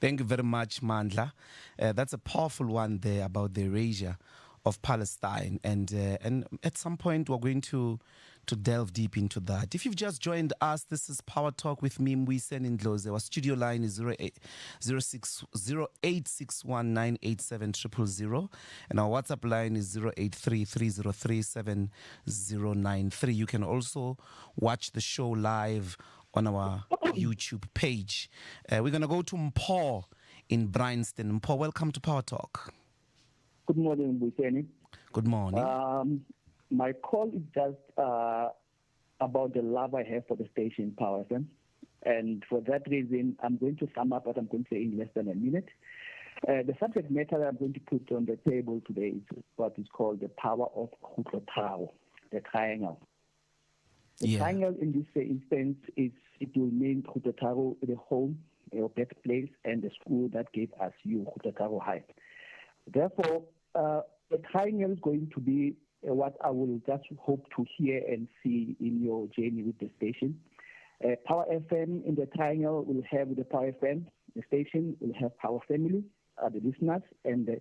Thank you very much, Mandla. That's a powerful one there about the erasure of Palestine, and at some point we're going to delve deep into that. If you've just joined us, this is Power Talk with me, Mbuyiseni Ndlozi. Our studio line is 0861987000, and our WhatsApp line is 0833037093. You can also watch the show live on our YouTube page. We're going to go to Mpho in Bryanston. Mpho, welcome to Power Talk. Good morning, Mbuyiseni. Good morning. My call is just about the love I have for the station, Power FM. And for that reason, I'm going to sum up what I'm going to say in less than a minute. The subject matter that I'm going to put on the table today is what is called the power of Khutlo, the triangle. The triangle in this instance it will mean Khutlo, the home, your birthplace, and the school that gave us you, Khutlo High. Therefore, the triangle is going to be what I will just hope to hear and see in your journey with the station. Power FM in the triangle will have the Power FM. The station will have Power Family, the listeners, and the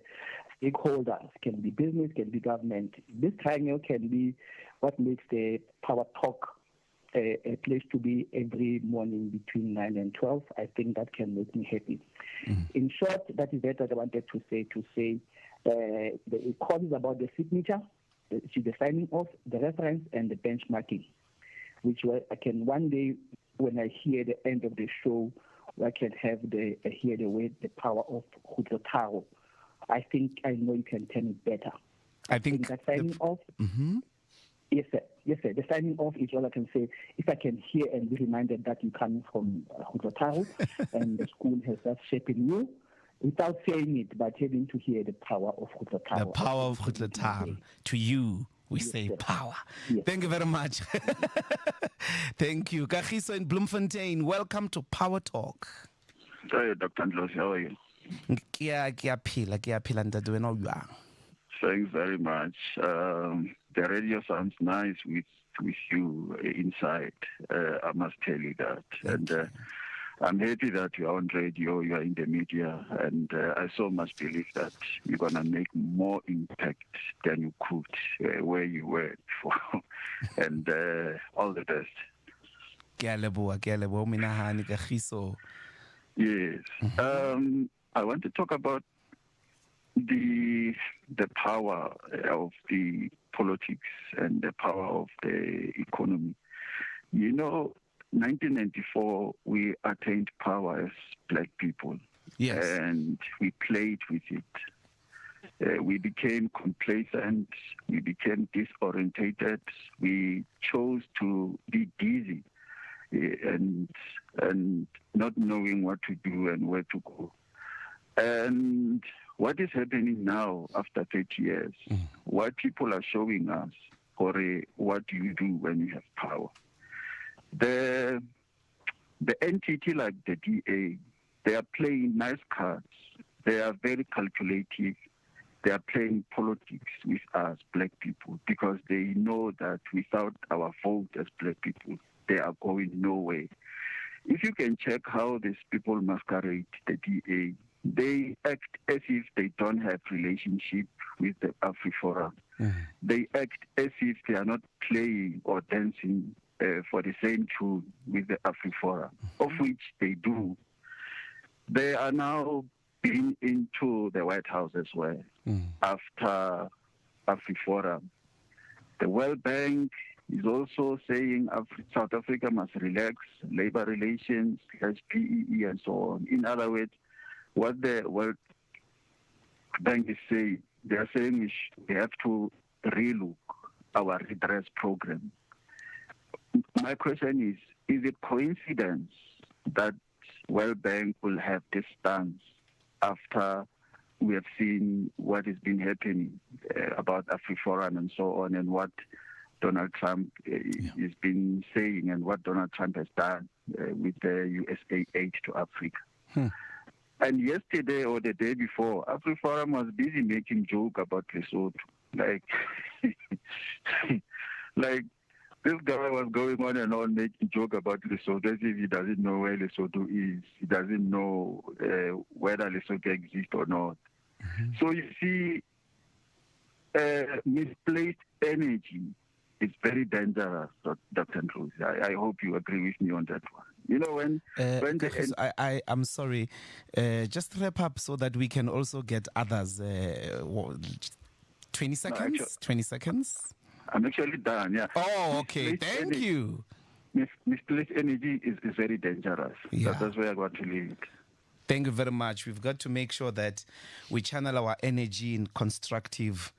stakeholders. Can be business, can be government. This triangle can be what makes the Power Talk a place to be every morning between 9 and 12. I think that can make me happy. In short, that is what I wanted to say. The call is about the signature, the signing off, the reference, and the benchmarking, which I can one day, when I hear the end of the show, I can hear the word, the power of Khutlo. I think I know you can turn it better. I think that signing off. Yes, sir. Yes, sir. The signing off is all I can say. If I can hear and be reminded that you come from Khutlo and the school has that shape in you, without saying it, but having to hear the power of Khutlo. The power of Khutlo. To you, we say power. Yes. Thank you very much. Thank you. Kagiso in Bloemfontein, welcome to Power Talk. Hi, Dr. Ndlozi, how are you? Thanks very much. The radio sounds nice with you inside. I must tell you that. And I'm happy that you are on radio, you are in the media, and I so much believe that you're going to make more impact than you could where you were before. And all the best. Yes. I want to talk about the power of the politics and the power of the economy. You know, 1994, we attained power as black people. Yes. And we played with it. We became complacent. We became disorientated. We chose to be dizzy and not knowing what to do and where to go. And what is happening now after 30 years, what people are showing us, or what do you do when you have power? The entity like the DA, they are playing nice cards. They are very calculative. They are playing politics with us, black people, because they know that without our vote as black people, they are going nowhere. If you can check how these people masquerade the DA, they act as if they don't have relationship with the AfriForum. They act as if they are not playing or dancing for the same tune with the AfriForum, of which they do. They are now being into the White House as well after AfriForum. The World Bank is also saying South Africa must relax labor relations, PEE, and so on. In other words, what the World Bank is saying, they are saying we have to relook our redress program. My question is it coincidence that World Bank will have this stance after we have seen what has been happening about AfriForum and so on, and what Donald Trump has been saying and what Donald Trump has done with the USA aid to Africa? And yesterday or the day before, AfriForum was busy making joke about Lesotho. Like this guy was going on and on making joke about Lesotho as if he doesn't know where Lesotho is. He doesn't know whether Lesotho exists or not. So you see, misplaced energy is very dangerous, Dr. Ndlozi. I hope you agree with me on that one. You know, when I'm sorry, just wrap up so that we can also get others. 20 seconds? No, 20 seconds? I'm actually done, yeah. Oh, okay. Thank you. Misplaced energy is very dangerous. Yeah. That's where I want to leave it. Thank you very much. We've got to make sure that we channel our energy in constructive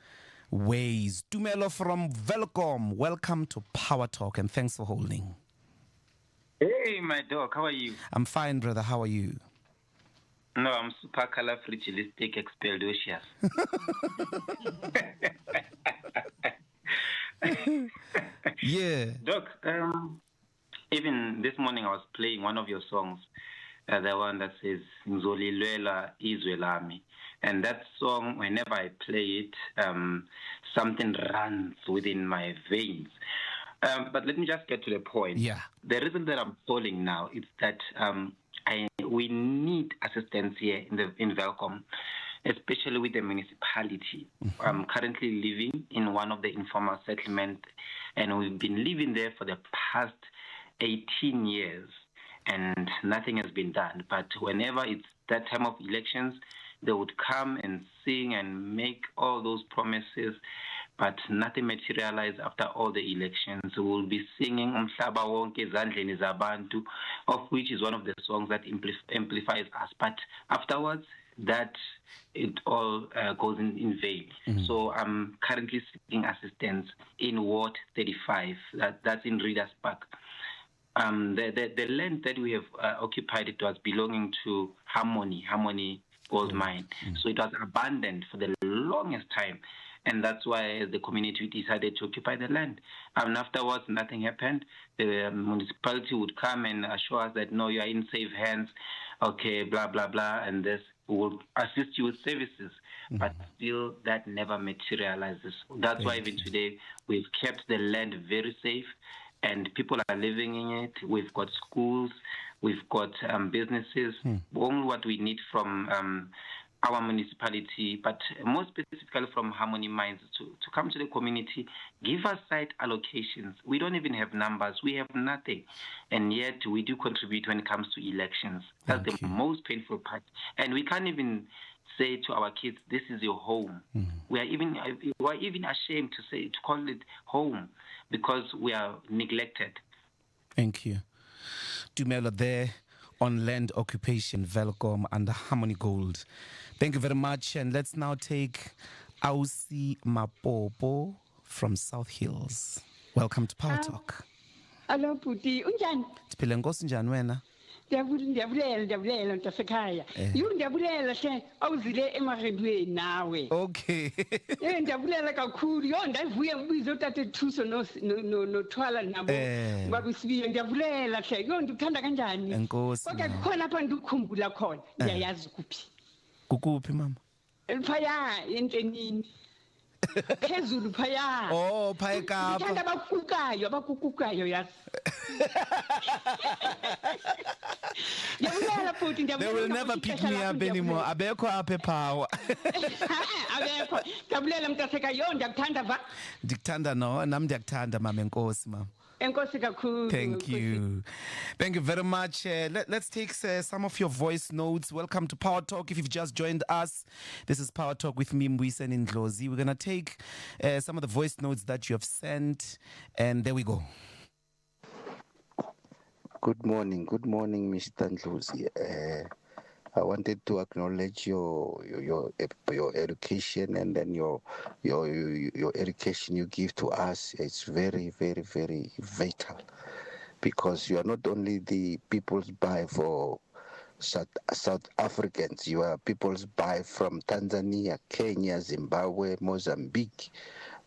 ways. Tumelo from Velcom, welcome to Power Talk, and thanks for holding. Hey, my dog, how are you? I'm fine, brother. How are you? No, I'm super califragilistic expialidocious. Yeah. Doc, even this morning I was playing one of your songs, the one that says Ngizolilwela izwe lami. And that song, whenever I play it, something runs within my veins. But let me just get to the point. Yeah. The reason that I'm calling now is that we need assistance here in Welcome, especially with the municipality. Mm-hmm. I'm currently living in one of the informal settlements, and we've been living there for the past 18 years, and nothing has been done. But whenever it's that time of elections, they would come and sing and make all those promises, but nothing materialized after all the elections. We'll be singing Umhlaba Wonke Ezandleni Zabantu, of which is one of the songs that amplifies us. But afterwards, that it all goes in vain. Mm-hmm. So I'm currently seeking assistance in Ward 35. That's in Reader's Park. The land that we have occupied, it was belonging to Harmony Gold Mine. Mm-hmm. So it was abandoned for the longest time. And that's why the community decided to occupy the land. And afterwards, nothing happened. The municipality would come and assure us that, no, you are in safe hands, okay, blah, blah, blah, and this will assist you with services. Mm-hmm. But still, that never materializes. That's why even today, we've kept the land very safe, and people are living in it. We've got schools, we've got businesses. Only what we need from our municipality, but more specifically from Harmony Mines, to come to the community, give us site allocations. We don't even have numbers. We have nothing. And yet we do contribute when it comes to elections. That's the most painful part. And we can't even say to our kids, this is your home. We are even ashamed to call it home, because we are neglected. Thank you. Dumelo there on land occupation, Welcome under Harmony Gold. Thank you very much. And let's now take Ausi Mapopo from South Hills. Welcome to Power Talk. Hello, Puti. Unjani? Siphile nkosi njani wena? Ndiyabulela ntasekhaya. Ndiyabulela hle awuzile emarhedweni nawe. Okay. Ndiyabulela kakhulu. Ndavuya ubizo utate Thuso nothwala nabo. Babisibiyo ndiyabulela hle. Ndikuthanda kanjani? Enkosi. Kodwa khona apha ndikukhumbula khona. Ndiyayazi kuphi. Kukuphi mama? Phaya entlenini. Phezulu phaya. Oh, phaya eKapa. Ngithanda abakukukayo yazi. They will never pick me up anymore. Abekho apha ePower. Abekho. Ndiyabulela mntasekhaya. Ndiyakuthanda va. Ndikuthanda no, nami ndiyakuthanda mama enkosi mama. Thank you. Thank you very much. Let's take some of your voice notes. Welcome to Power Talk. If you've just joined us, this is Power Talk with me, Mbuyiseni Ndlozi. We're going to take some of the voice notes that you have sent, and there we go. Good morning, Mr. Ndlozi. I wanted to acknowledge your education, and then your education you give to us. It's very, very, very vital, because you are not only the people's buy for South Africans, you are people's buy from Tanzania, Kenya, Zimbabwe, Mozambique,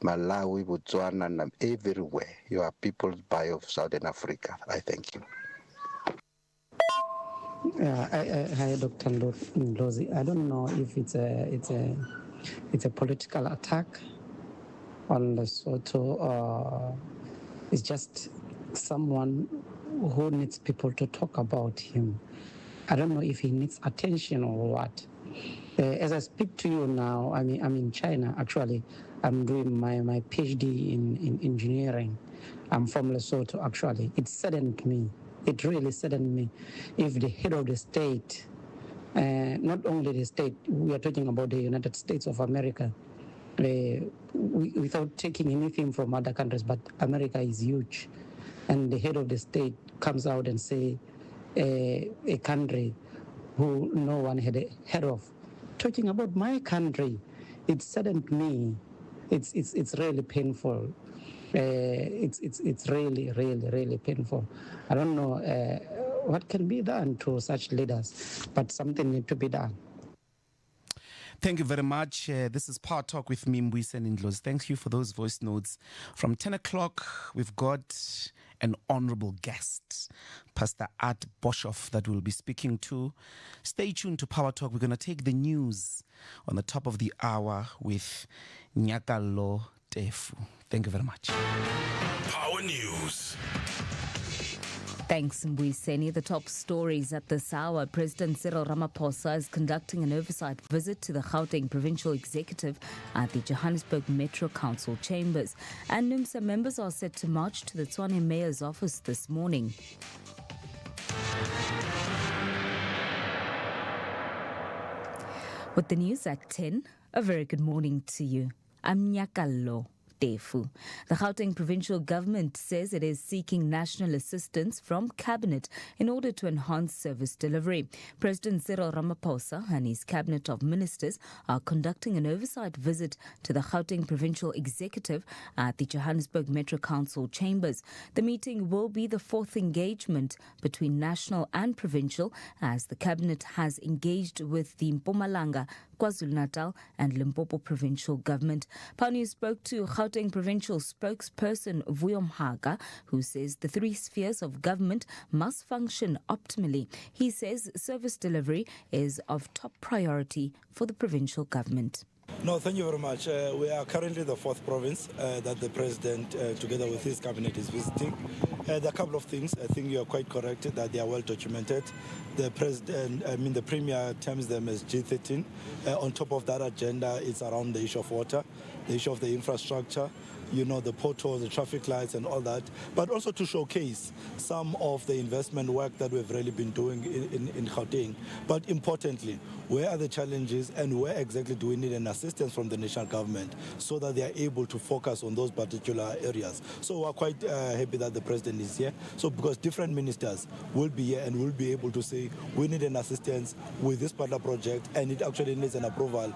Malawi, Botswana, and everywhere. You are people's buy of Southern Africa. I thank you. Hi, Dr. Ndlozi. I don't know if it's a political attack on Lesotho, or it's just someone who needs people to talk about him. I don't know if he needs attention or what. As I speak to you now, I'm in China. Actually, I'm doing my PhD in engineering. I'm from Lesotho. Actually, it saddened me. It really saddened me if the head of the state, not only the state, we are talking about the United States of America, without taking anything from other countries, but America is huge. And the head of the state comes out and say a country who no one had heard of. Talking about my country, it saddened me. It's really painful. It's really, really, really painful. I don't know what can be done to such leaders, but something needs to be done. Thank you very much. This is Power Talk with me, Mbuyiseni Ndlozi. Thank you for those voice notes. From 10 o'clock, we've got an honorable guest, Pastor Art Boshoff, that we'll be speaking to. Stay tuned to Power Talk. We're going to take the news on the top of the hour with Nyakalo Tefu. Thank you very much. Power News. Thanks, Mbuyiseni. The top stories at this hour. President Cyril Ramaphosa is conducting an oversight visit to the Gauteng Provincial Executive at the Johannesburg Metro Council chambers. And NUMSA members are set to march to the Tshwane Mayor's office this morning. With the news at 10, a very good morning to you. I'm Nyakalo Tefu. The Gauteng provincial government says it is seeking national assistance from cabinet in order to enhance service delivery. President Cyril Ramaphosa and his cabinet of ministers are conducting an oversight visit to the Gauteng provincial executive at the Johannesburg Metro Council chambers. The meeting will be the fourth engagement between national and provincial, as the cabinet has engaged with the Mpumalanga, KwaZulu-Natal and Limpopo provincial government. Power News spoke to Gauteng provincial spokesperson Vuyomhaga, who says the three spheres of government must function optimally. He says service delivery is of top priority for the provincial government. No, thank you very much. We are currently the fourth province that the president, together with his cabinet, is visiting. There are a couple of things. I think you are quite correct that they are well documented. The president, the premier terms them as G13. On top of that agenda, it's around the issue of water, the issue of the infrastructure, the potholes, the traffic lights and all that, but also to showcase some of the investment work that we've really been doing in Gauteng. But importantly, where are the challenges and where exactly do we need an assistance from the national government so that they are able to focus on those particular areas? So we're quite happy that the president is here. So because different ministers will be here and will be able to say, we need an assistance with this particular project and it actually needs an approval.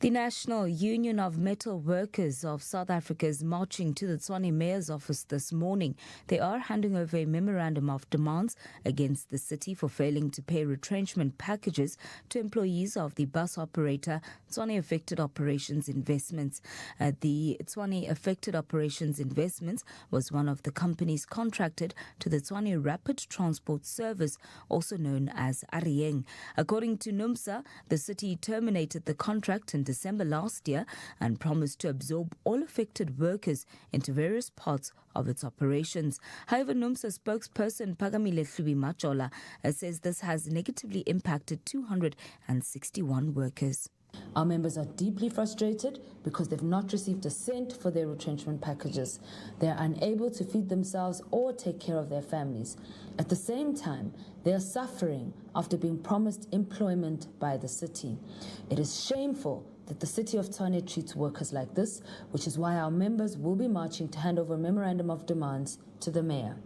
The National Union of Metal Workers of South Africa is marching to the Tshwane Mayor's office this morning. They are handing over a memorandum of demands against the city for failing to pay retrenchment packages to employees of the bus operator Tshwane Affected Operations Investments. The Tshwane Affected Operations Investments was one of the companies contracted to the Tshwane Rapid Transport Service, also known as Arieng. According to NUMSA, the city terminated the contract in December last year and promised to absorb all affected workers into various parts of its operations. However, NUMSA spokesperson Pagamile Hlubi-Majola says this has negatively impacted 261 workers. Our members are deeply frustrated because they've not received a cent for their retrenchment packages. They are unable to feed themselves or take care of their families. At the same time, they are suffering after being promised employment by the city. It is shameful that the city of Tshwane treats workers like this, which is why our members will be marching to hand over a memorandum of demands to the mayor.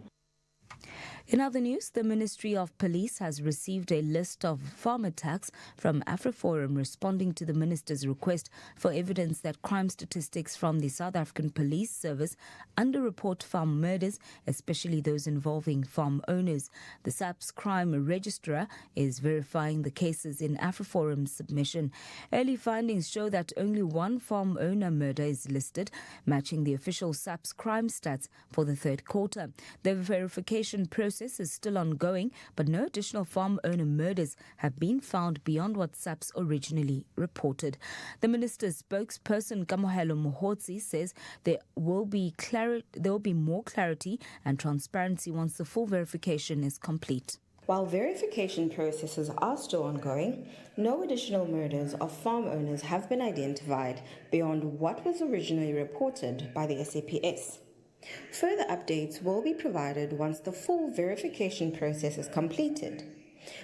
In other news, the Ministry of Police has received a list of farm attacks from AfriForum, responding to the minister's request for evidence that crime statistics from the South African Police Service underreport farm murders, especially those involving farm owners. The SAPS crime registrar is verifying the cases in AfriForum's submission. Early findings show that only one farm owner murder is listed, matching the official SAPS crime stats for the third quarter. The verification process is still ongoing, but no additional farm owner murders have been found beyond what SAPS originally reported. The minister's spokesperson Kamohelo Mohotsi says there will be more clarity and transparency once the full verification is complete. While verification processes are still ongoing, no additional murders of farm owners have been identified beyond what was originally reported by the SAPS. Further updates will be provided once the full verification process is completed.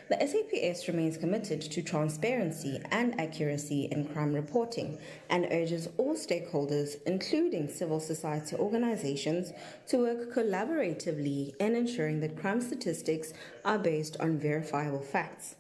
The SAPS remains committed to transparency and accuracy in crime reporting and urges all stakeholders, including civil society organizations, to work collaboratively in ensuring that crime statistics are based on verifiable facts.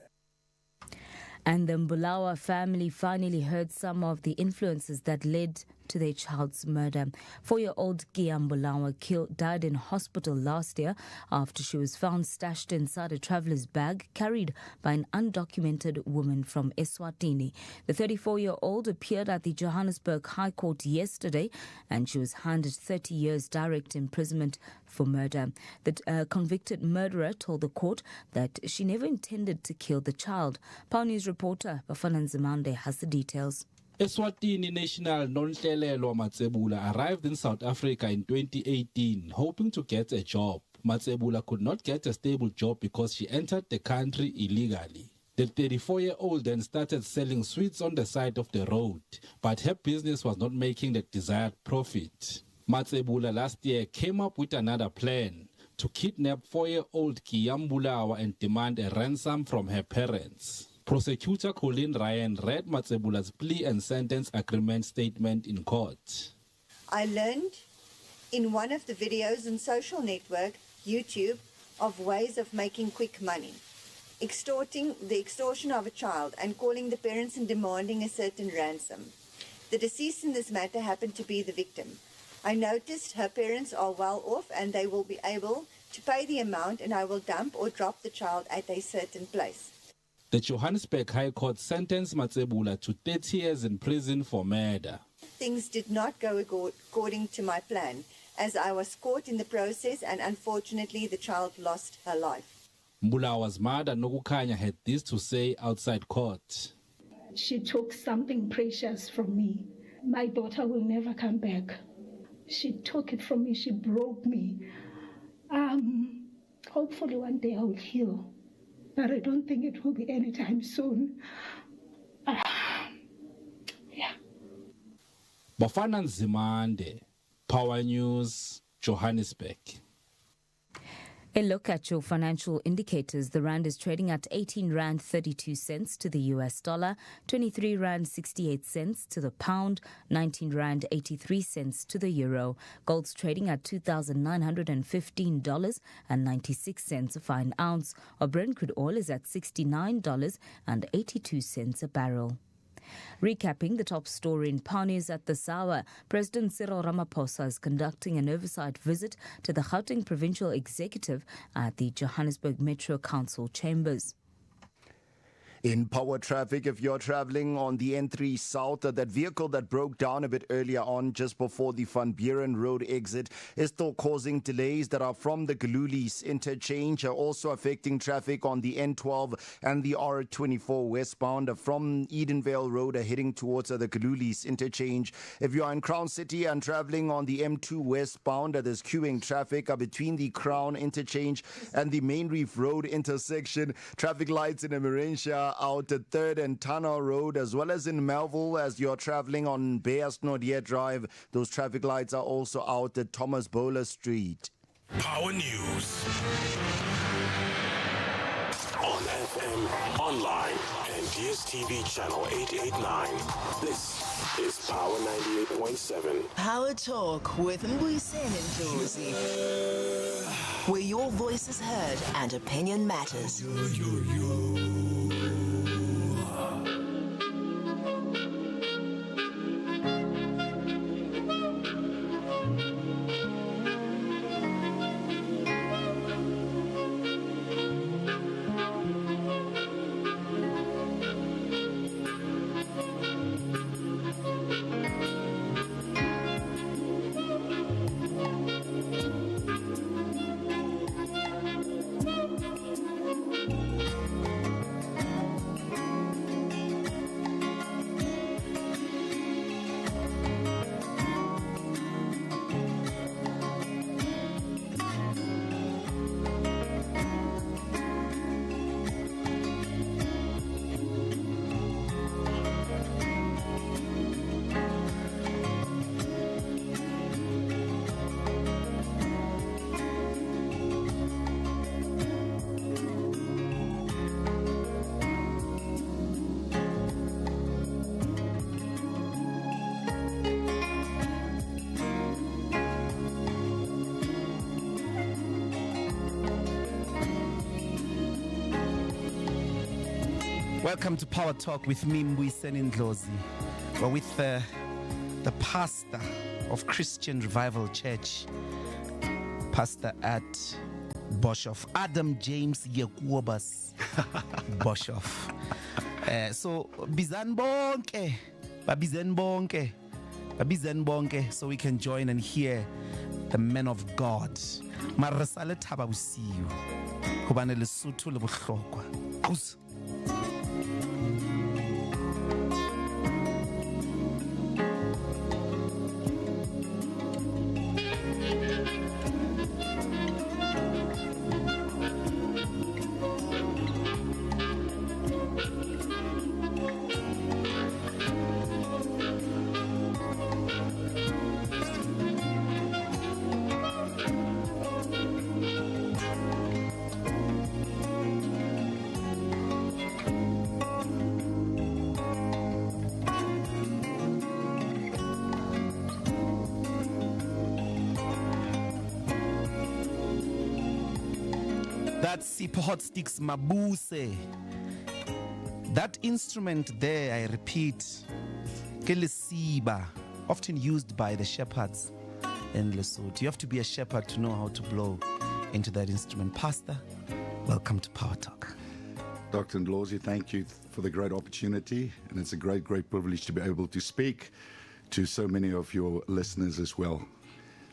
And the Mbulawa family finally heard some of the influences that led to their child's murder. 4-year-old Mbuyiseni died in hospital last year after she was found stashed inside a traveller's bag carried by an undocumented woman from Eswatini. The 34-year-old appeared at the Johannesburg High Court yesterday and she was handed 30 years direct imprisonment for murder. The convicted murderer told the court that she never intended to kill the child. Power News reporter Bafana Nzimande has the details. Eswatini national Nonhlelelwa Matsebula arrived in South Africa in 2018, hoping to get a job. Matsebula could not get a stable job because she entered the country illegally. The 34-year-old then started selling sweets on the side of the road, but her business was not making the desired profit. Matsebula last year came up with another plan to kidnap 4-year-old Mbuyiseni and demand a ransom from her parents. Prosecutor Colin Ryan read Matsebula's plea and sentence agreement statement in court. I learned in one of the videos on social network, YouTube, of ways of making quick money. The extortion of a child and calling the parents and demanding a certain ransom. The deceased in this matter happened to be the victim. I noticed her parents are well off and they will be able to pay the amount and I will dump or drop the child at a certain place. The Johannesburg High Court sentenced Matsebula to 30 years in prison for murder. Things did not go according to my plan as I was caught in the process and unfortunately the child lost her life. Mbuyiseni's mother Nokukanya had this to say outside court. She took something precious from me. My daughter will never come back. She took it from me, she broke me. Hopefully one day I will heal, but I don't think it will be anytime soon. Bafana Nzimande, Power News, Johannesburg. A look at your financial indicators. The rand is trading at 18 rand 32 cents to the US dollar, 23 rand 68 cents to the pound, 19 rand 83 cents to the euro. Gold's trading at $2,915.96 a fine ounce. Or Brent crude oil is at $69.82 a barrel. Recapping the top story in Power News at this hour, President Cyril Ramaphosa is conducting an oversight visit to the Gauteng Provincial Executive at the Johannesburg Metro Council chambers. In power traffic, if you're traveling on the N3 South, that vehicle that broke down a bit earlier on just before the Van Buren Road exit is still causing delays that are from the Galulis interchange, also affecting traffic on the N12 and the R24 westbound from Edenvale Road heading towards the Galulis interchange. If you are in Crown City and traveling on the M2 westbound, there's queuing traffic between the Crown interchange and the Main Reef Road intersection. Traffic lights in Emerentia out at 3rd and Tunnel Road, as well as in Melville as you're traveling on Beas Nordier Drive. Those traffic lights are also out at Thomas Bowler Street. Power News. On FM, online, and DSTV channel 889. This is Power 98.7. Power Talk with Mbuyiseni Ndlozi. Where your voice is heard and opinion matters. Welcome to Power Talk with me, Mbuyiseni Ndlozi. Well, with the pastor of Christian Revival Church, pastor at Boshoff, Adam James Yekuobas Boshoff. So bizan bonke, so we can join and hear the men of God. Marasale thaba bosiu hobane Lesotho le bohlokwa. Aus. That's hot sticks mabuse. That instrument there, I repeat, kelesiba, often used by the shepherds in Lesotho. You have to be a shepherd to know how to blow into that instrument. Pastor, welcome to Power Talk. Dr. Ndlozi, thank you for the great opportunity, and it's a great privilege to be able to speak to so many of your listeners as well.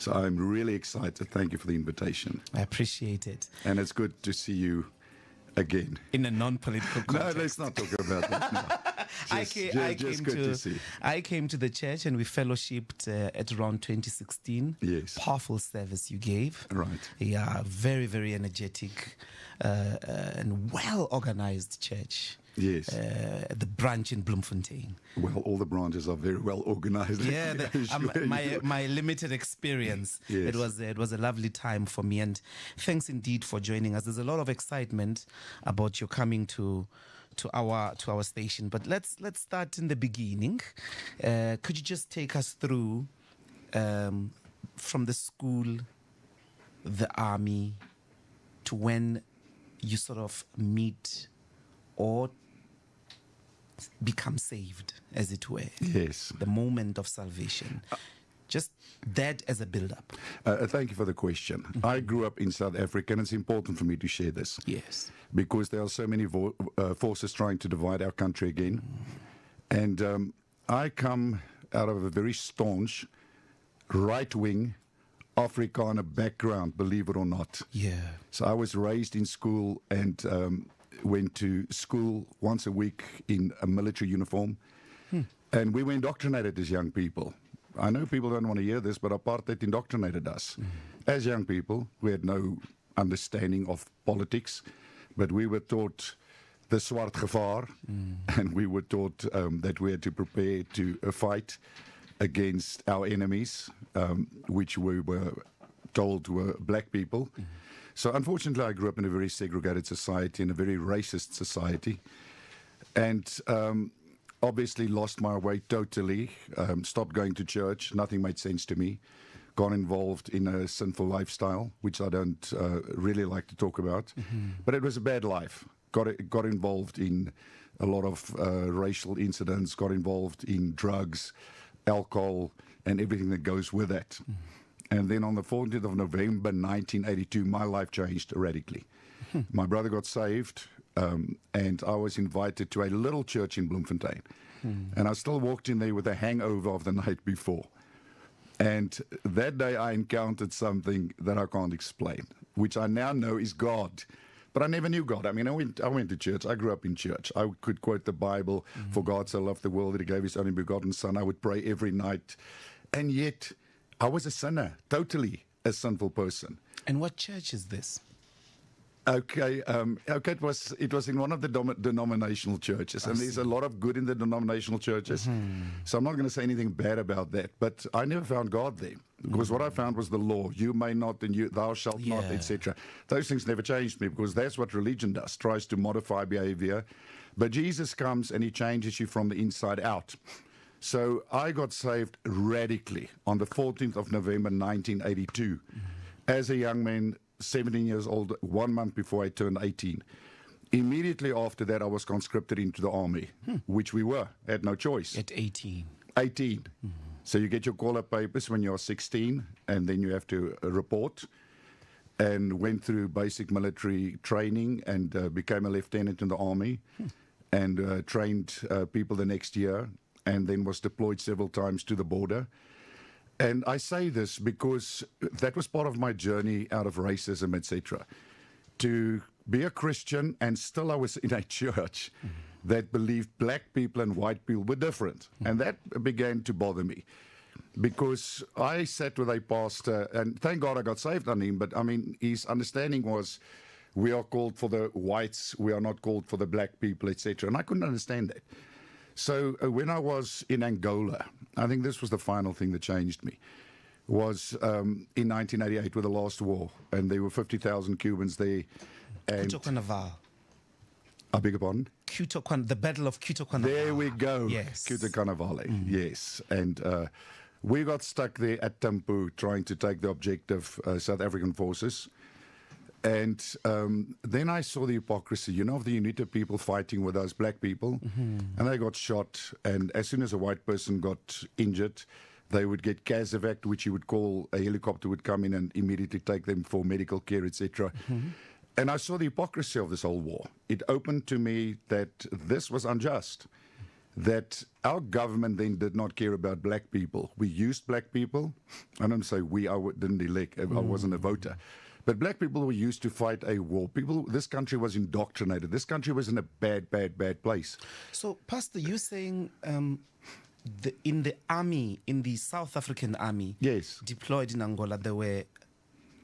So I'm really excited. Thank you for the invitation. I appreciate it. And it's good to see you again. In a non-political context. No, let's not talk about that. No. Just good to see. I came to the church and we fellowshipped at around 2016. Yes. Powerful service you gave. Right. Yeah, very, very energetic and well-organized church. Yes. The branch in Bloemfontein. Well, all the branches are very well organized. Yeah, my limited experience. Yes. It was a lovely time for me, and thanks indeed for joining us. There's a lot of excitement about your coming to our station, but let's start in the beginning. Could you just take us through from the school, the army, to when you sort of meet or become saved, as it were? Yes. The moment of salvation. Just that as a build-up. Thank you for the question. Mm-hmm. I grew up in South Africa, and it's important for me to share this. Yes. Because there are so many forces trying to divide our country again. And I come out of a very staunch, right-wing, Afrikaner background, believe it or not. Yeah. So I was raised in school and went to school once a week in a military uniform. And we were indoctrinated as young people. I know people don't want to hear this, but apartheid indoctrinated us. As young people, we had no understanding of politics, but we were taught the swart gevaar, and we were taught that we had to prepare to fight against our enemies, which we were told were black people. So unfortunately, I grew up in a very segregated society, in a very racist society, and obviously lost my way totally, stopped going to church, nothing made sense to me, got involved in a sinful lifestyle, which I don't really like to talk about, but it was a bad life. Got involved in a lot of racial incidents, got involved in drugs, alcohol, and everything that goes with that. And then on the 14th of November 1982, my life changed radically. My brother got saved, and I was invited to a little church in Bloemfontein. And I still walked in there with a hangover of the night before. And that day I encountered something that I can't explain, which I now know is God. But I never knew God. I mean, I went to church. I grew up in church. I could quote the Bible, for God so loved the world that he gave his only begotten son. I would pray every night. And yet, I was a sinner, totally a sinful person. And what church is this? Okay, it was in one of the denominational churches, and there's a lot of good in the denominational churches. So I'm not going to say anything bad about that, but I never found God there, because what I found was the law: you may not, and thou shalt not, etc. Those things never changed me, because that's what religion does, tries to modify behavior. But Jesus comes and he changes you from the inside out. So I got saved radically on the 14th of November 1982 as a young man, 17 years old, 1 month before I turned 18. Immediately after that, I was conscripted into the army, which we were. I had no choice. At 18? 18. So you get your call-up papers when you're 16, and then you have to report, and went through basic military training and became a lieutenant in the army, and trained people the next year, and then was deployed several times to the border. And I say this because that was part of my journey out of racism, etc. To be a Christian, and still I was in a church that believed black people and white people were different. And that began to bother me, because I sat with a pastor, and thank God I got saved on him, but I mean, his understanding was, we are called for the whites, we are not called for the black people, etc. And I couldn't understand that. So when I was in Angola, I think this was the final thing that changed me, was in 1988 with the last war, and there were 50,000 Cubans there. And I beg your pardon? The Battle of Cuto Carnaval. There we go. Yes. Cuto Carnaval, yes. And we got stuck there at Tampu trying to take the objective South African forces. And then I saw the hypocrisy, you know, of the UNITA people fighting with those black people. And they got shot. And as soon as a white person got injured, they would get CASEVAC, which you would call, a helicopter would come in and immediately take them for medical care, etc. And I saw the hypocrisy of this whole war. It opened to me that this was unjust, that our government then did not care about black people. We used black people. I don't say we, I didn't elect, I wasn't a voter. But black people were used to fight a war. This country was indoctrinated. This country was in a bad, bad, bad place. So, Pastor, you're saying in the army, in the South African army, yes, deployed in Angola, there were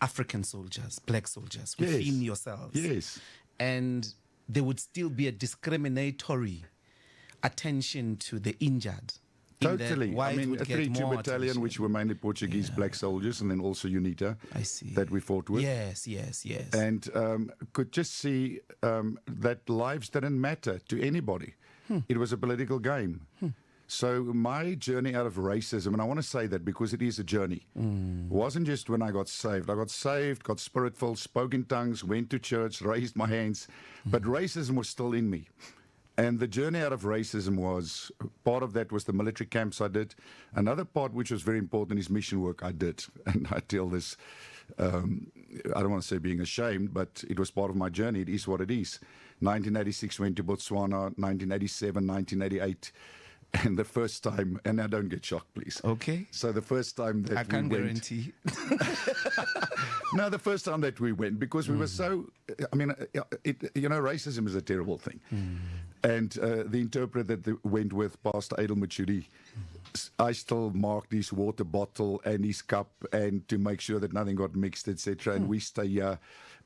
African soldiers, black soldiers, within yourselves. Yes. And there would still be a discriminatory attention to the injured. Totally. I mean, a 3-2 battalion, which were mainly Portuguese black soldiers, and then also UNITA that we fought with. Yes, yes, yes. And could just see that lives didn't matter to anybody. It was a political game. So my journey out of racism, and I want to say that because it is a journey, wasn't just when I got saved. I got saved, got spirit-filled, spoke in tongues, went to church, raised my hands, but racism was still in me. And the journey out of racism was, part of that was the military camps I did. Another part which was very important is mission work I did. And I tell this, I don't want to say being ashamed, but it was part of my journey. It is what it is. 1986 went to Botswana, 1987, 1988. And the first time, and now don't get shocked, please. Okay. So the first time that I can't guarantee. No, the first time that we went, because we were so, I mean, you know, racism is a terrible thing. And the interpreter that went with Pastor Adel Machudi, I still marked his water bottle and his cup, and to make sure that nothing got mixed, etc. And we stay here,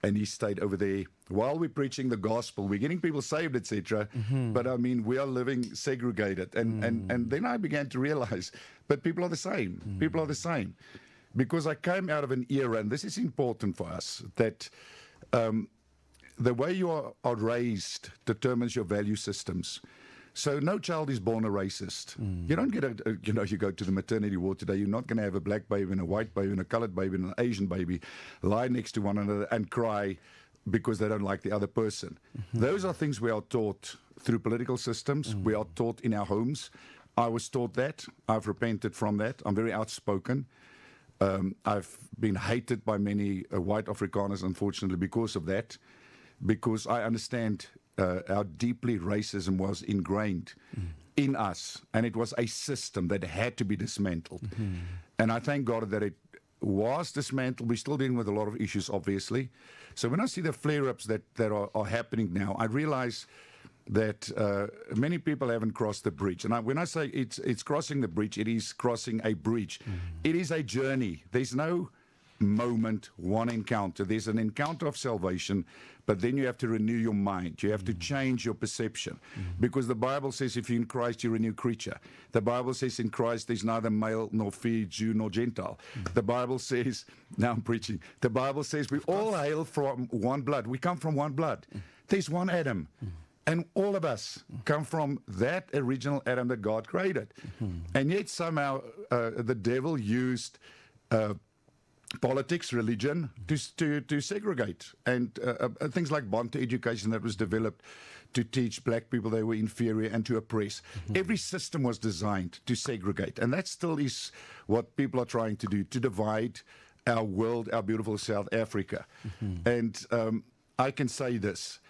and he stayed over there while we're preaching the gospel. We're getting people saved, etc. But I mean, we are living segregated, and then I began to realize, but people are the same. People are the same, because I came out of an era, and this is important for us, that the way you are raised determines your value systems. So no child is born a racist. You don't get you go to the maternity ward today, you're not going to have a black baby and a white baby and a colored baby and an Asian baby lie next to one another and cry because they don't like the other person. Those are things we are taught through political systems. We are taught in our homes. I was taught that. I've repented from that. I'm very outspoken. I've been hated by many white Afrikaners, unfortunately, because of that, because I understand how deeply racism was ingrained in us, and it was a system that had to be dismantled. And I thank God that it was dismantled. We're still dealing with a lot of issues, obviously. So when I see the flare-ups that are happening now, I realize that many people haven't crossed the bridge. And when I say it's crossing the bridge, it is crossing a bridge. It is a journey. There's no moment, one encounter. There's an encounter of salvation, but then you have to renew your mind. You have to change your perception, because the Bible says if you're in Christ, you're a new creature. The Bible says in Christ there's neither male nor female, Jew nor Gentile. The Bible says, now I'm preaching, the Bible says we all hail from one blood. We come from one blood. There's one Adam. And all of us come from that original Adam that God created. And yet somehow the devil used politics, religion, to segregate. And things like Bantu education that was developed to teach black people they were inferior and to oppress. Every system was designed to segregate. And that still is what people are trying to do, to divide our world, our beautiful South Africa. And I can say this,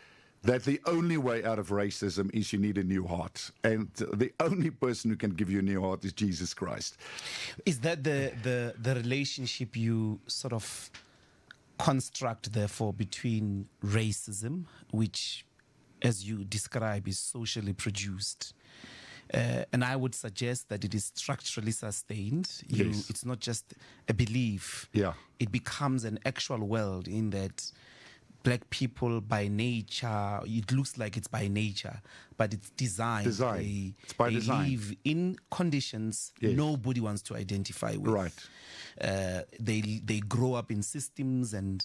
that the only way out of racism is you need a new heart. And the only person who can give you a new heart is Jesus Christ. Is that the relationship you sort of construct, therefore, between racism, which, as you describe, is socially produced, and I would suggest that it is structurally sustained. Yes. It's not just a belief. Yeah. It becomes an actual world in that black people by nature, it looks like it's by nature, but it's designed. It's by design. Live in conditions nobody wants to identify with. Right. They grow up in systems and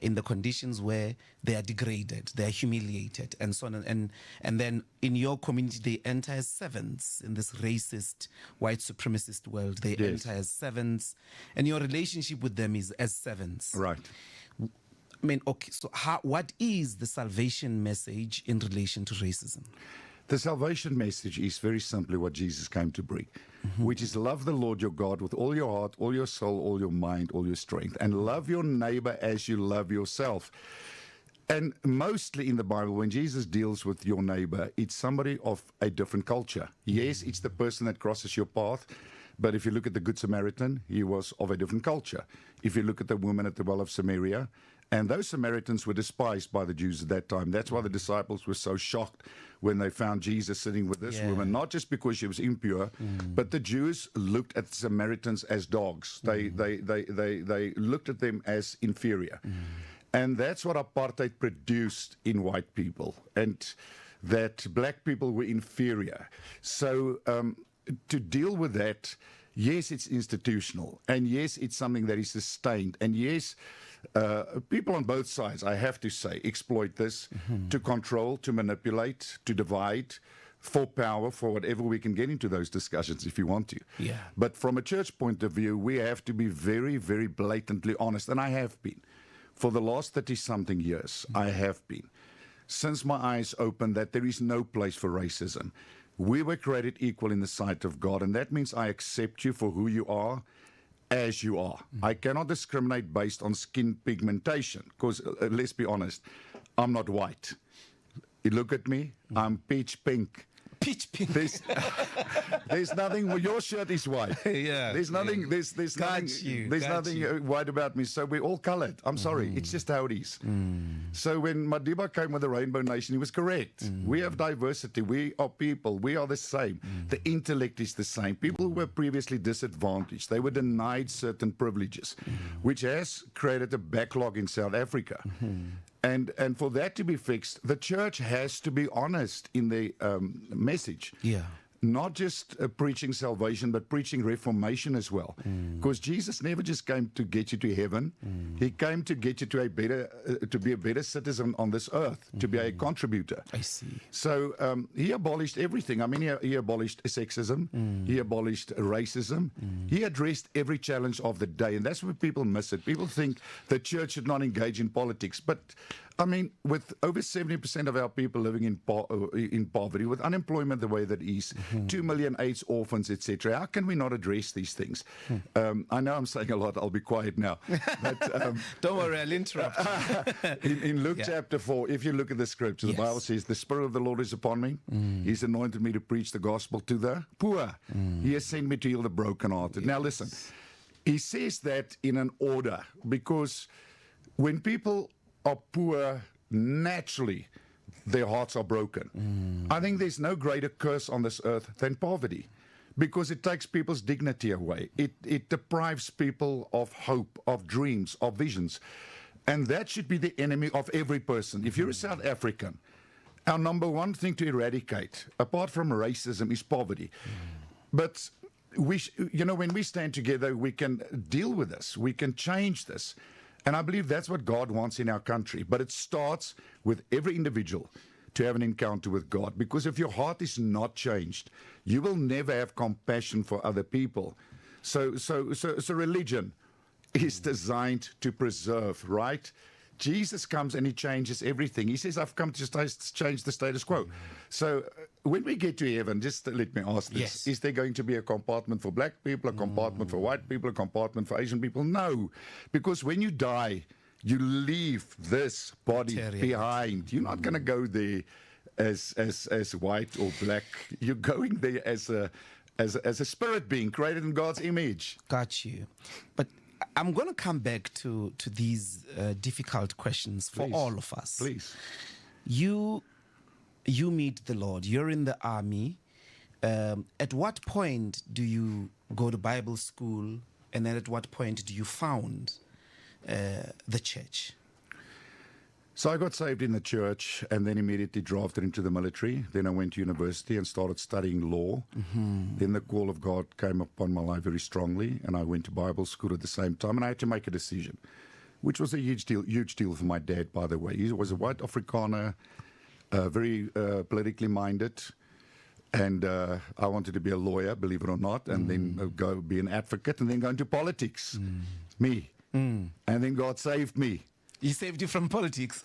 in the conditions where they are degraded, they are humiliated, and so on. And then in your community, they enter as servants in this racist, white supremacist world. They enter as servants, and your relationship with them is as servants. Right. I mean, okay, so what is the salvation message in relation to racism? The salvation message is very simply what Jesus came to bring, which is love the Lord your God with all your heart, all your soul, all your mind, all your strength, and love your neighbor as you love yourself. And mostly in the Bible, when Jesus deals with your neighbor, it's somebody of a different culture. Yes, it's the person that crosses your path. But if you look at the Good Samaritan, he was of a different culture. If you look at the woman at the well of Samaria, and those Samaritans were despised by the Jews at that time. That's why the disciples were so shocked when they found Jesus sitting with this woman, not just because she was impure, but the Jews looked at the Samaritans as dogs. They looked at them as inferior. And that's what apartheid produced in white people, and that black people were inferior. So to deal with that, yes, it's institutional, and yes, it's something that is sustained, and yes, people on both sides, I have to say, exploit this to control, to manipulate, to divide, for power, for whatever. We can get into those discussions if you want to. Yeah. But from a church point of view, we have to be very, very blatantly honest, and I have been. For the last 30-something years, I have been. Since my eyes opened that there is no place for racism. We were created equal in the sight of God, and that means I accept you for who you are, as you are. I cannot discriminate based on skin pigmentation, because let's be honest, I'm not white. You look at me, I'm peach pink. Peach pink. There's nothing. Well, your shirt is white. Yeah. There's nothing. There's nothing white about me. So we're all coloured. I'm sorry. It's just how it is. So when Madiba came with the Rainbow Nation, he was correct. We have diversity. We are people. We are the same. The intellect is the same. People who were previously disadvantaged, they were denied certain privileges, which has created a backlog in South Africa. And for that to be fixed, the church has to be honest in the message. Yeah. Not just preaching salvation, but preaching reformation as well. Because Jesus never just came to get you to heaven. He came to get you to to be a better citizen on this earth, to be a contributor. I see. So he abolished everything. I mean, he abolished sexism. He abolished racism. He addressed every challenge of the day. And that's where people miss it. People think the church should not engage in politics. But I mean, with over 70% of our people living in poverty, with unemployment the way that is, 2 million AIDS orphans, etc., how can we not address these things? I know I'm saying a lot. I'll be quiet now. But, don't worry, I'll interrupt. in Luke chapter 4, if you look at the scripture, the Bible says, the Spirit of the Lord is upon me. He's anointed me to preach the gospel to the poor. He has sent me to heal the brokenhearted. Now listen, he says that in an order, because when people are poor, naturally their hearts are broken. I think there's no greater curse on this earth than poverty, because it takes people's dignity away. It deprives people of hope, of dreams, of visions. And that should be the enemy of every person. If you're a South African, our number one thing to eradicate, apart from racism, is poverty. But when we stand together, we can deal with this. We can change this. And I believe that's what God wants in our country. But it starts with every individual to have an encounter with God. Because if your heart is not changed, you will never have compassion for other people. So religion is designed to preserve, right? Jesus comes and he changes everything. He says, I've come to change the status quo. So when we get to heaven, just let me ask this. Yes. Is there going to be a compartment for black people, a compartment for white people, a compartment for Asian people? No. Because when you die, you leave this body behind. You're not going to go there as white or black. You're going there as a spirit being created in God's image. Got you. But I'm going to come back to these difficult questions for all of us. Please. You meet the Lord. You're in the army. At what point do you go to Bible school? And then at what point do you found the church? So I got saved in the church and then immediately drafted into the military. Then I went to university and started studying law. Then the call of God came upon my life very strongly, and I went to Bible school at the same time, and I had to make a decision, which was a huge deal for my dad, by the way. He was a white Afrikaner, very politically minded, and I wanted to be a lawyer, believe it or not, and then go be an advocate, and then go into politics. Me. And then God saved me. He saved you from politics.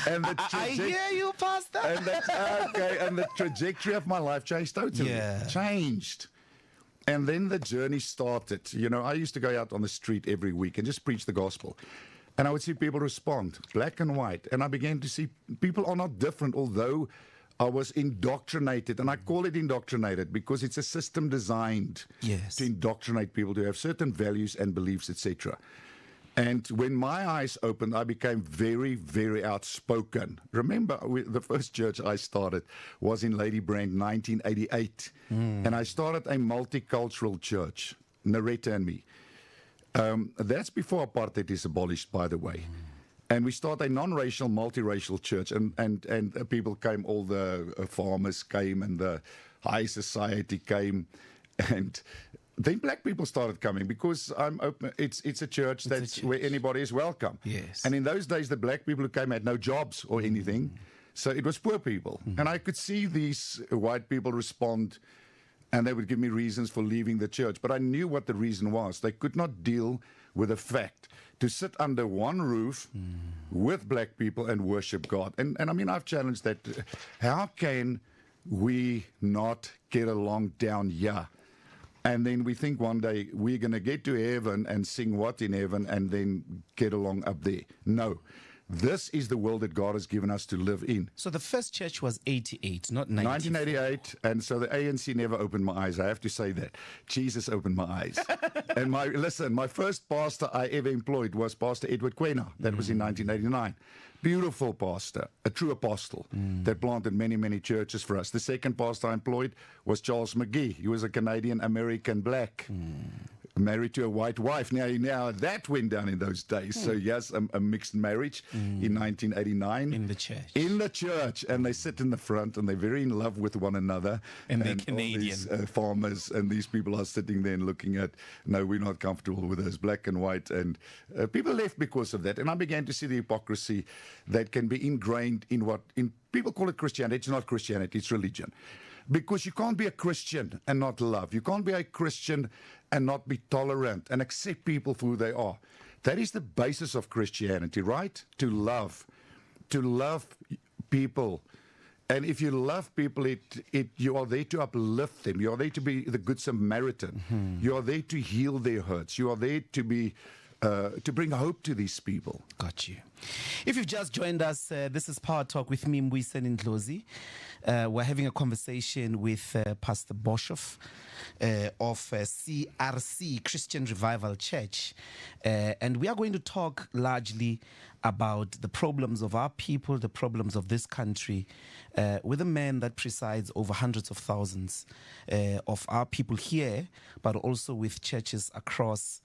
And I hear you, Pastor. And and the trajectory of my life changed totally. Yeah. Changed. And then the journey started. You know, I used to go out on the street every week and just preach the gospel. And I would see people respond, black and white. And I began to see people are not different, although I was indoctrinated. And I call it indoctrinated because it's a system designed to indoctrinate people to have certain values and beliefs, etc. And when my eyes opened, I became very, very outspoken. Remember, the first church I started was in Lady Brand, 1988. And I started a multicultural church, Naretta and me. That's before apartheid is abolished, by the way. And we started a non-racial, multiracial church. And people came, all the farmers came, and the high society came. And then black people started coming because I'm open. It's a church where anybody is welcome. Yes. And in those days, the black people who came had no jobs or anything. So it was poor people. And I could see these white people respond, and they would give me reasons for leaving the church. But I knew what the reason was. They could not deal with the fact to sit under one roof with black people and worship God. And I mean, I've challenged that. How can we not get along down here? And then we think one day we're going to get to heaven and sing what in heaven and then get along up there. No. This is the world that God has given us to live in. So the first church was 88, not 94. 1988, and so the ANC never opened my eyes. I have to say that. Jesus opened my eyes. And my first pastor I ever employed was Pastor Edward Kwena. That was in 1989. Beautiful pastor, a true apostle that planted many, many churches for us. The second pastor I employed was Charles McGee. He was a Canadian-American black, married to a white wife. Now that went down in those days. So yes, a mixed marriage in 1989. In the church. In the church. And they sit in the front and they're very in love with one another. And they're Canadian. All these, farmers and these people are sitting there and looking at, no, we're not comfortable with this, black and white. And people left because of that. And I began to see the hypocrisy that can be ingrained in people call it Christianity. It's not Christianity, it's religion. Because you can't be a Christian and not love. You can't be a Christian and not be tolerant and accept people for who they are. That is the basis of Christianity, right? To love people. And if you love people, you are there to uplift them. You are there to be the good Samaritan. You are there to heal their hurts. You are there to be to bring hope to these people. Got you. If you've just joined us, this is Power Talk with me, Mbuyiseni Ndlozi. We're having a conversation with Pastor Boshoff of CRC, Christian Revival Church. And we are going to talk largely about the problems of our people, the problems of this country, with a man that presides over hundreds of thousands of our people here, but also with churches across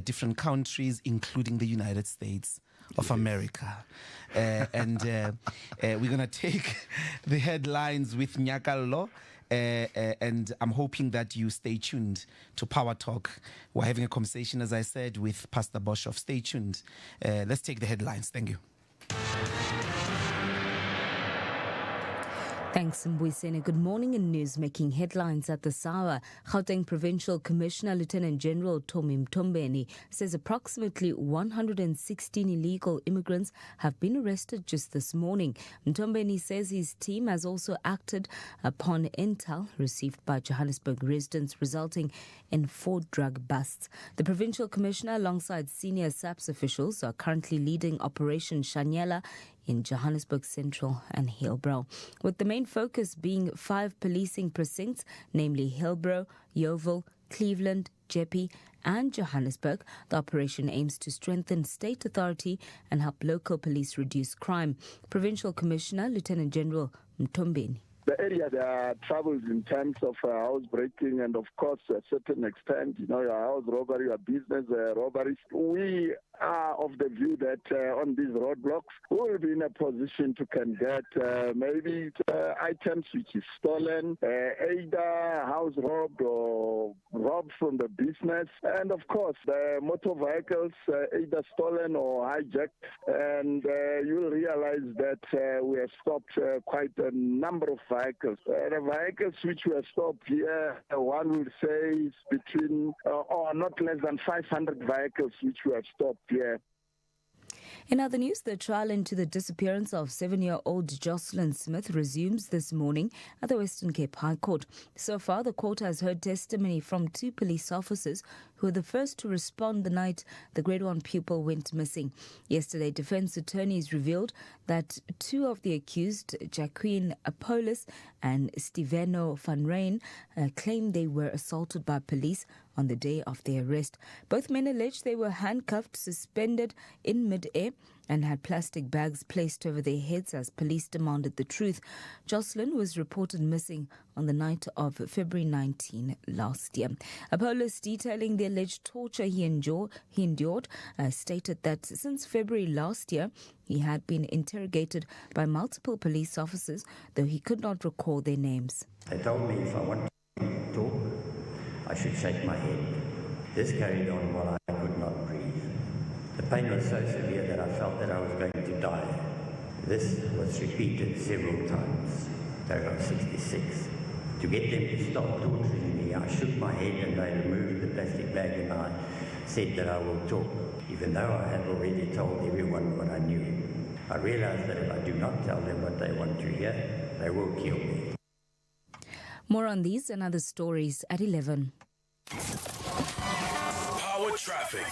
different countries, including the United States of America. And we're going to take the headlines with Nyakallo. And I'm hoping that you stay tuned to Power Talk. We're having a conversation, as I said, with Pastor Boshoff. Stay tuned. Let's take the headlines. Thank you. Thanks, Mbuyiseni. Good morning. In news making headlines at this hour, Gauteng Provincial Commissioner Lieutenant General Tommy Mtombeni says approximately 116 illegal immigrants have been arrested just this morning. Mtombeni says his team has also acted upon intel received by Johannesburg residents, resulting in 4 drug busts. The Provincial Commissioner, alongside senior SAPS officials, are currently leading Operation Shanyela in Johannesburg Central and Hillbrow, with the main focus being 5 policing precincts, namely Hillbrow, Yeoville, Cleveland, Jeppe and Johannesburg. The operation aims to strengthen state authority and help local police reduce crime. Provincial Commissioner Lieutenant General Mtombeni. The area there are troubles in terms of housebreaking and, of course, to a certain extent, your house robbery, your business robberies. We are of the view that on these roadblocks, we will be in a position to can get maybe items which is stolen, either house robbed or robbed from the business. And, of course, the motor vehicles either stolen or hijacked. And you'll realize that we have stopped quite a number of vehicles. The vehicles which were stopped here, one will say is between or not less than 500 vehicles which were stopped here. In other news, the trial into the disappearance of 7-year-old Jocelyn Smith resumes this morning at the Western Cape High Court. So far, the court has heard testimony from 2 police officers who were the first to respond the night the grade 1 pupil went missing. Yesterday, defense attorneys revealed that 2 of the accused, Jacqueline Apollos and Steveno van Rijn, claimed they were assaulted by police on the day of their arrest. Both men alleged they were handcuffed, suspended in mid-air and had plastic bags placed over their heads as police demanded the truth. Jocelyn was reported missing on the night of February 19 last year. Apollos, detailing the alleged torture he endured, stated that since February last year, he had been interrogated by multiple police officers, though he could not recall their names. They told me if I wanted to talk, I should shake my head. This carried on while I could not breathe. The pain was so severe that I felt that I was going to die. This was repeated several times. Paragraph 66. To get them to stop torturing me, I shook my head and I removed the plastic bag and I said that I will talk, even though I had already told everyone what I knew. I realized that if I do not tell them what they want to hear, they will kill me. More on these and other stories at 11. Power traffic.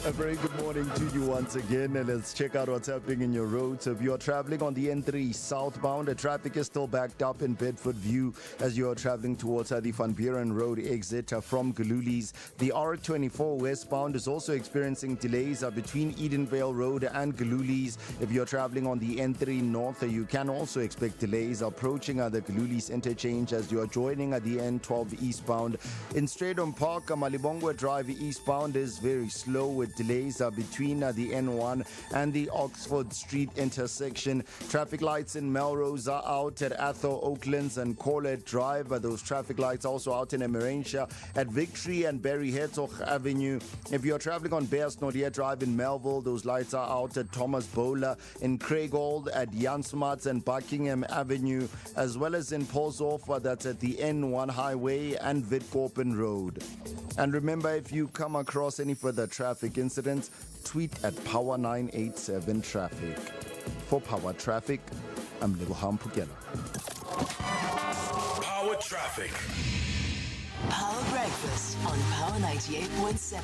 A very good morning to you once again, and let's check out what's happening in your roads. If you're traveling on the N3 southbound, the traffic is still backed up in Bedford View as you are traveling towards the Van Buren Road exit from Gululis. The R24 westbound is also experiencing delays between Edenvale Road and Gululis. If you're traveling on the N3 north, you can also expect delays approaching the Gululis interchange as you are joining the N12 eastbound. In Stradom Park, Malibongwe Drive eastbound is very slow with delays between the N1 and the Oxford Street intersection. Traffic lights in Melrose are out at Atho, Oaklands and Corlett Drive. Those traffic lights also out in Emerentia at Victory and Barry Hertog Avenue. If you're traveling on Bears Nordier Drive in Melville, those lights are out at Thomas Bowler, in Craigold, at Jansmarts and Buckingham Avenue, as well as in Polshof, that's at the N1 Highway and Witkoppen Road. And remember, if you come across any further traffic incidents, tweet at Power987 Traffic. For Power Traffic, I'm Lebohang Pukela. Power traffic. Power Breakfast on Power 98.7.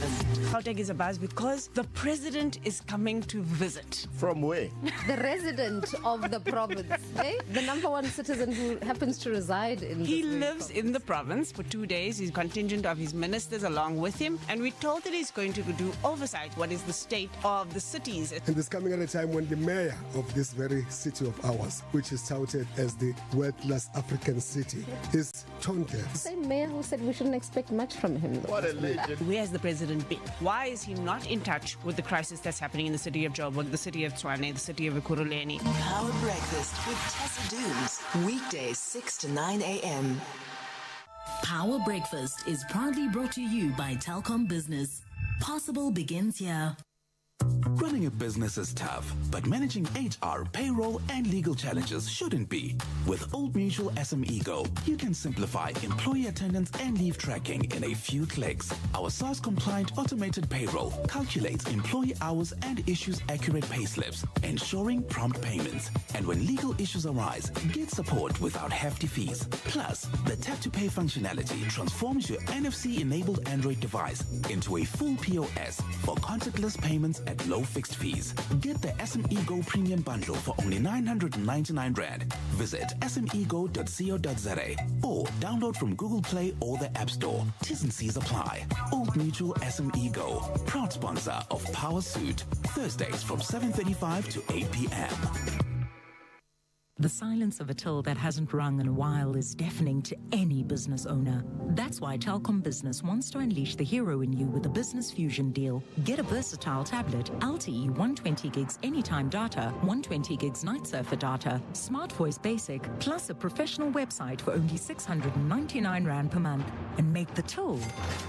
Gauteng is abuzz because the president is coming to visit. From where? The resident of the province, eh? The number 1 citizen who happens to reside in He lives in the province for 2 days. He's contingent of his ministers along with him. And we're told that he's going to do oversight. What is the state of the cities? And it's coming at a time when the mayor of this very city of ours, which is touted as the world-class African city, is tone deaf. The same mayor who said we shouldn't expect much from him. What a legend. Where has the president been? Why is he not in touch with the crisis that's happening in the city of Joburg, the city of Tshwane, the city of Ekurhuleni? Power Breakfast with Tessa Dooms. Weekdays 6 to 9 a.m. Power Breakfast is proudly brought to you by Telkom Business. Possible begins here. Running a business is tough, but managing HR, payroll, and legal challenges shouldn't be. With Old Mutual SME Go, you can simplify employee attendance and leave tracking in a few clicks. Our SARS-compliant automated payroll calculates employee hours and issues accurate payslips, ensuring prompt payments. And when legal issues arise, get support without hefty fees. Plus, the tap-to-pay functionality transforms your NFC-enabled Android device into a full POS for contactless payments at low fixed fees. Get the SME Go Premium Bundle for only 999 Rand. Visit smego.co.za or download from Google Play or the App Store. T's and C's apply. Old Mutual SME Go, proud sponsor of Power Suit. Thursdays from 7:35 to 8 p.m. The silence of a till that hasn't rung in a while is deafening to any business owner. That's why Telkom Business wants to unleash the hero in you with a Business Fusion deal. Get a versatile tablet, LTE 120 gigs anytime data, 120 gigs night surfer data, Smart Voice Basic, plus a professional website for only 699 Rand per month. And make the till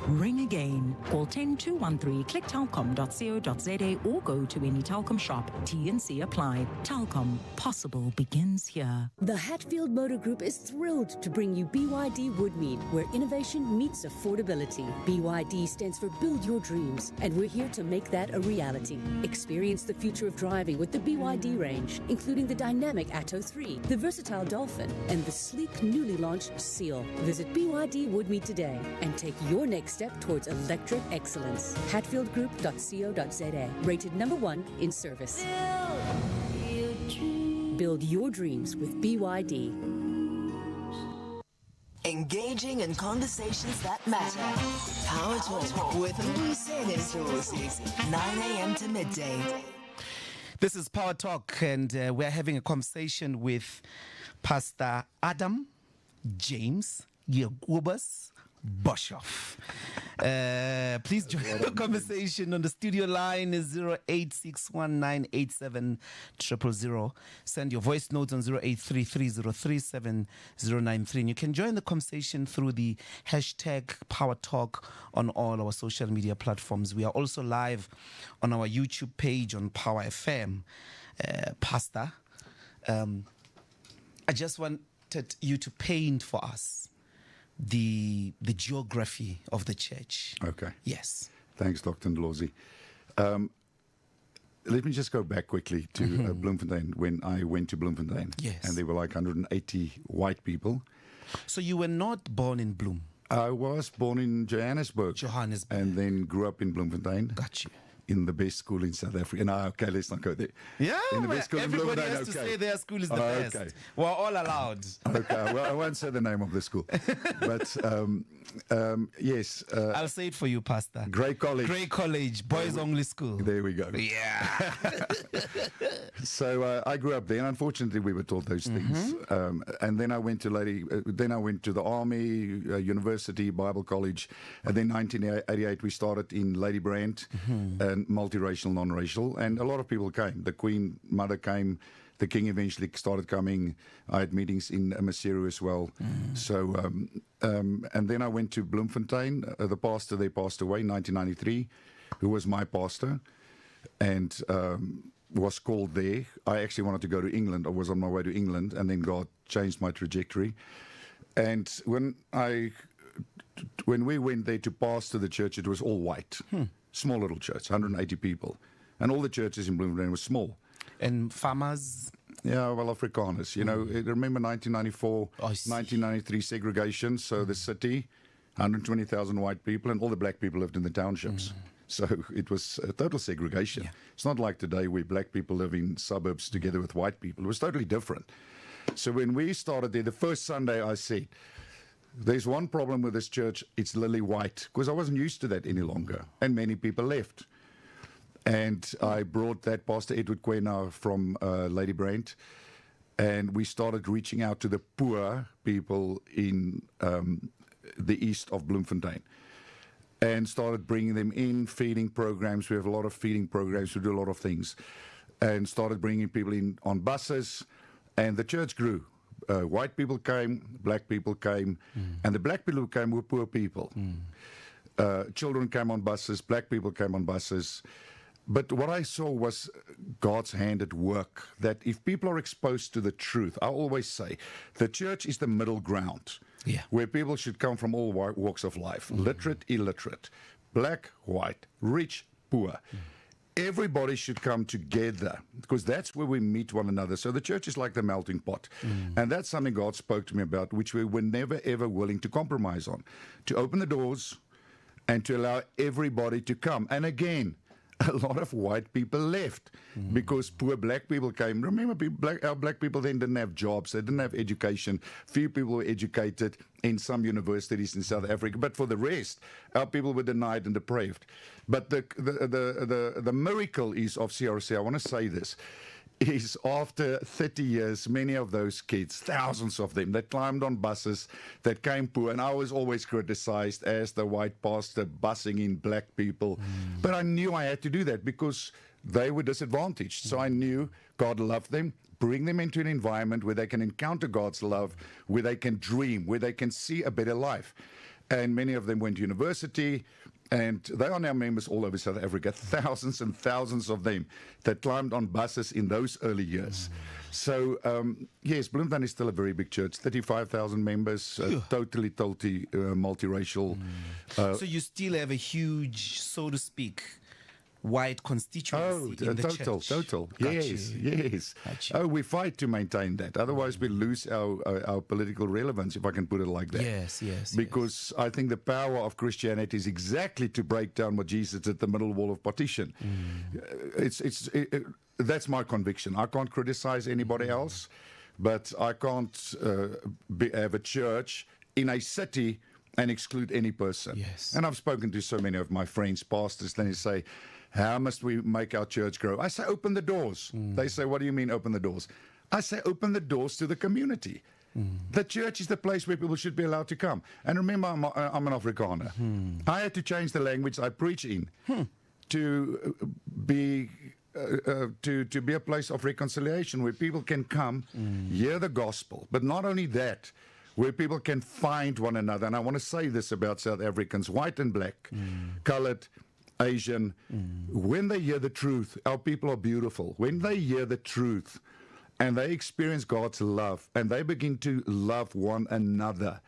ring again. Call 10213, click telkom.co.za or go to any Telkom shop. T&C apply. Telkom, possible begins here. The Hatfield Motor Group is thrilled to bring you BYD Woodmead, where innovation meets affordability. BYD stands for Build Your Dreams, and we're here to make that a reality. Experience the future of driving with the BYD range, including the dynamic Atto 3, the versatile Dolphin, and the sleek newly launched Seal. Visit BYD Woodmead today and take your next step towards electric excellence. Hatfieldgroup.co.za, rated #1 in service. Build your dreams with BYD. Engaging in conversations that matter. Power Talk with Mbuyiseni Ndlozi, 9 a.m. to midday. This is Power Talk, and we're having a conversation with Pastor Adam James Yegubas Boshoff. Please join the conversation on the studio line is 0861987000. Send your voice notes on 0833037093. And you can join the conversation through the hashtag Power Talk on all our social media platforms. We are also live on our YouTube page on Power FM. Pastor, I just wanted you to paint for us the geography of the church. Okay. Yes. Thanks, Dr. Ndlozi. Let me just go back quickly to Bloemfontein, when I went to Bloemfontein. Yes. And there were like 180 white people. So you were not born in Bloem? I was born in Johannesburg. And then grew up in Bloemfontein. Got you. In the best school in South Africa. No, okay, let's not go there. Yeah, in the best school everybody in has to say their school is the best. Okay. We're all allowed. Okay, well, I won't say the name of the school. But, yes. I'll say it for you, Pastor. Grey College. Grey College, boys only school. There we go. Yeah. So I grew up there, and unfortunately we were taught those things. And then I went to the Army, University, Bible College. And then 1988 we started in Lady Brand. And multiracial, non-racial, and a lot of people came. The Queen Mother came, the King eventually started coming. I had meetings in Maseru as well. So, and then I went to Bloemfontein. The pastor there passed away in 1993, who was my pastor, and was called there. I actually wanted to go to England. I was on my way to England, and then God changed my trajectory. And when we went there to pastor the church, it was all white. Small little church, 180 people. And all the churches in Bloemfontein were small. And farmers? Yeah, well, Afrikaners. You know, remember 1994, 1993 segregation. So the city, 120,000 white people, and all the black people lived in the townships. So it was a total segregation. It's not like today where black people live in suburbs together with white people. It was totally different. So when we started there, the first Sunday I said, there's one problem with this church, it's lily white, because I wasn't used to that any longer, and many people left. And I brought that Pastor Edward Kwena from Lady Brand, and we started reaching out to the poor people in the east of Bloemfontein, and started bringing them in, feeding programs. We have a lot of feeding programs, we do a lot of things, and started bringing people in on buses, and the church grew. White people came, black people came, and the black people who came were poor people. Children came on buses, black people came on buses, But what I saw was God's hand at work, that if people are exposed to the truth, I always say the church is the middle ground, where people should come from all walks of life, literate, illiterate, black, white, rich, poor. Everybody should come together, because that's where we meet one another. So the church is like the melting pot. And that's something God spoke to me about, which we were never, ever willing to compromise on, to open the doors and to allow everybody to come. And again, a lot of white people left because poor black people came. Remember, our black people then didn't have jobs, they didn't have education. Few people were educated in some universities in South Africa, but for the rest, our people were denied and depraved. But the miracle is of CRC, I want to say this, is after 30 years, many of those kids, thousands of them, that climbed on buses, that came poor, and I was always criticized as the white pastor busing in black people. But I knew I had to do that because they were disadvantaged. So I knew God loved them, bring them into an environment where they can encounter God's love, where they can dream, where they can see a better life. And many of them went to university, and they are now members all over South Africa, thousands and thousands of them that climbed on buses in those early years. So, yes, Bloemfontein is still a very big church, 35,000 members, totally multiracial. So you still have a huge, so to speak, white constituency in the church. Total. Yes. Oh, we fight to maintain that. Otherwise, we lose our political relevance, if I can put it like that. Yes. Because I think the power of Christianity is exactly to break down what Jesus did, the middle wall of partition. That's my conviction. I can't criticize anybody else, but I can't have a church in a city and exclude any person. Yes. And I've spoken to so many of my friends, pastors, then they say, how must we make our church grow? I say, open the doors. They say, what do you mean open the doors? I say, open the doors to the community. The church is the place where people should be allowed to come. And remember, I'm an Afrikaner. I had to change the language I preach in to be a place of reconciliation where people can come, hear the gospel. But not only that, where people can find one another. And I want to say this about South Africans, white and black, colored, Asian. When they hear the truth, our people are beautiful. When they hear the truth and they experience God's love and they begin to love one another,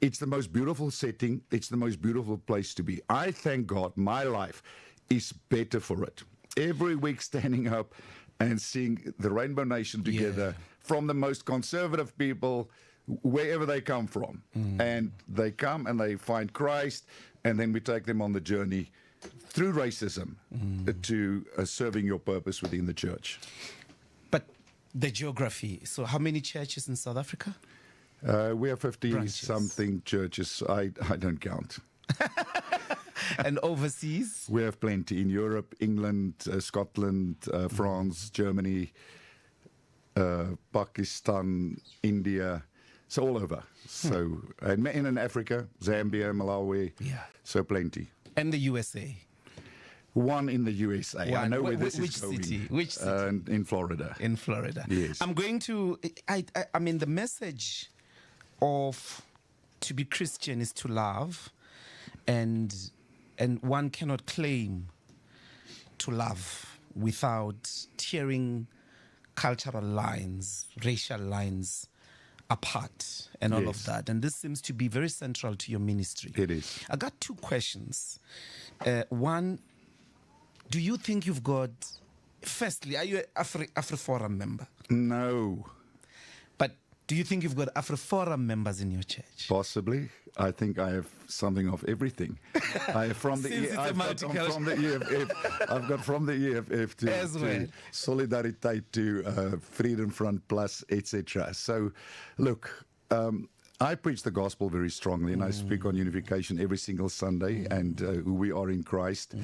it's the most beautiful setting. It's the most beautiful place to be. I thank God my life is better for it. Every week standing up and seeing the Rainbow Nation together, from the most conservative people, wherever they come from. And they come and they find Christ, and then we take them on the journey through racism to serving your purpose within the church. But the geography, so how many churches in South Africa? We have 50-something churches. I don't count. And overseas? We have plenty in Europe, England, Scotland, France, Germany, Pakistan, India. So all over. So, and in Africa, Zambia, Malawi. So plenty. And the USA? One in the USA. I know where this is going. Which city? In Florida. In Florida. Yes. I'm going to, I mean, the message of to be Christian is to love, and one cannot claim to love without tearing cultural lines, racial lines apart and all of that. And this seems to be very central to your ministry. It is. I got two questions. One, do you think you've got, firstly, are you an AfriForum member? No. But do you think you've got AfriForum members in your church? Possibly. I think I have something of everything. I have from the I've got from the EFF to Solidariteit to Freedom Front Plus, etc. So, look, I preach the gospel very strongly, and I speak on unification every single Sunday, and who we are in Christ,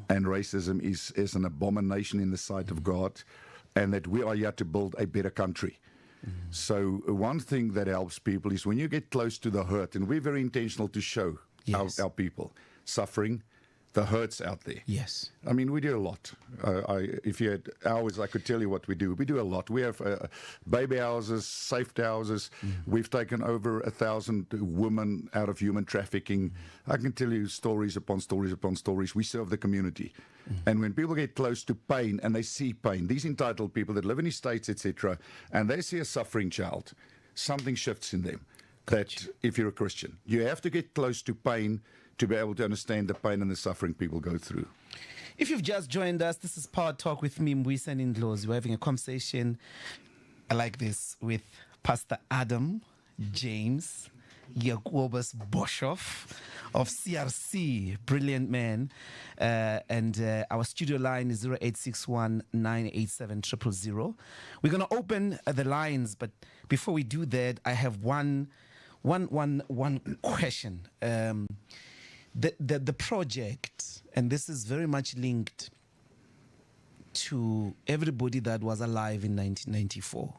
and racism is an abomination in the sight of God, and that we are here to build a better country. So one thing that helps people is when you get close to the hurt, and we're very intentional to show our people suffering, the hurts out there. Yes. I mean, we do a lot. If you had hours, I could tell you what we do. We do a lot. We have baby houses, safe houses. We've taken over 1,000 women out of human trafficking. I can tell you stories upon stories upon stories. We serve the community. And when people get close to pain and they see pain, these entitled people that live in estates, etc., and they see a suffering child, something shifts in them. That if you're a Christian, you have to get close to pain to be able to understand the pain and the suffering people go through. If you've just joined us, this is Power Talk with me, Mbuyiseni Ndlozi. We're having a conversation like this with Pastor Adam James Jacobus Boshoff of CRC, brilliant man. And our studio line is 0861 987 000. We're going to open the lines, but before we do that, I have one question. The project, and this is very much linked to everybody that was alive in 1994.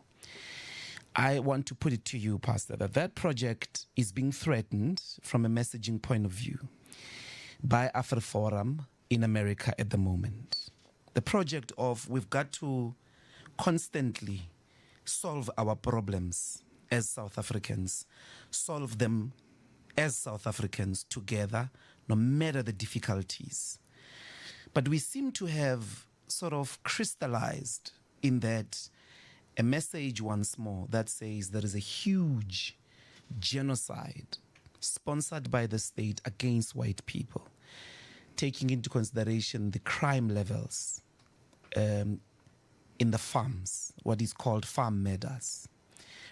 I want to put it to you, Pastor, that project is being threatened from a messaging point of view by AfriForum in America at the moment. The project of we've got to constantly solve our problems as South Africans, solve them as South Africans together, no matter the difficulties. But we seem to have sort of crystallized in that a message once more that says there is a huge genocide sponsored by the state against white people, taking into consideration the crime levels in the farms, what is called farm murders,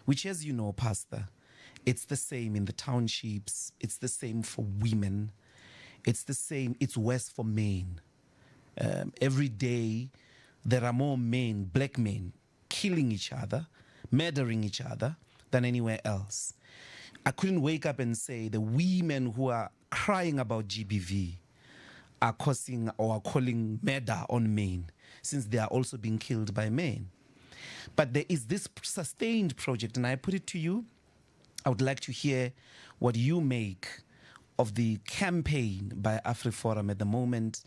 which, as you know, Pastor, it's the same in the townships, it's the same for women, it's the same, it's worse for men. Every day there are more men, black men, killing each other, murdering each other than anywhere else. I couldn't wake up and say the women who are crying about GBV are causing or are calling murder on men, since they are also being killed by men. But there is this sustained project, and I put it to you, I would like to hear what you make of the campaign by AfriForum at the moment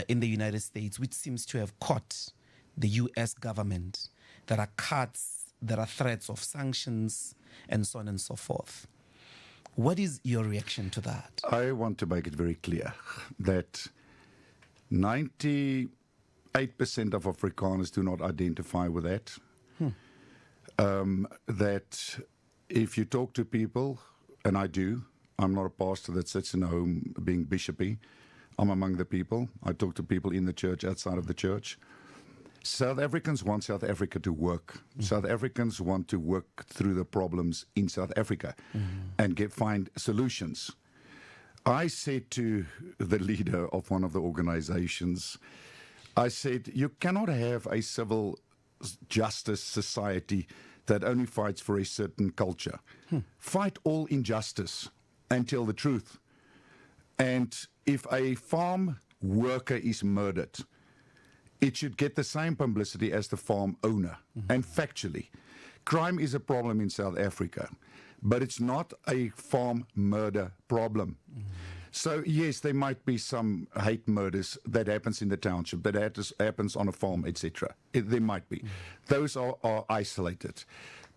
in the United States, which seems to have caught the U.S. government. There are cuts, there are threats of sanctions, and so on and so forth. What is your reaction to that? I want to make it very clear that 98% of Afrikaners do not identify with that. That if you talk to people, and I do, I'm not a pastor that sits in a home being bishopy. I'm among the people. I talk to people in the church, outside of the church. South Africans want South Africa to work. South Africans want to work through the problems in South Africa and find solutions. I said to the leader of one of the organizations, I said, you cannot have a civil justice society that only fights for a certain culture. Fight all injustice and tell the truth. And if a farm worker is murdered, it should get the same publicity as the farm owner. And factually, crime is a problem in South Africa, but it's not a farm murder problem. So yes, there might be some hate murders that happens in the township, that happens on a farm, etc. There might be. Those are isolated.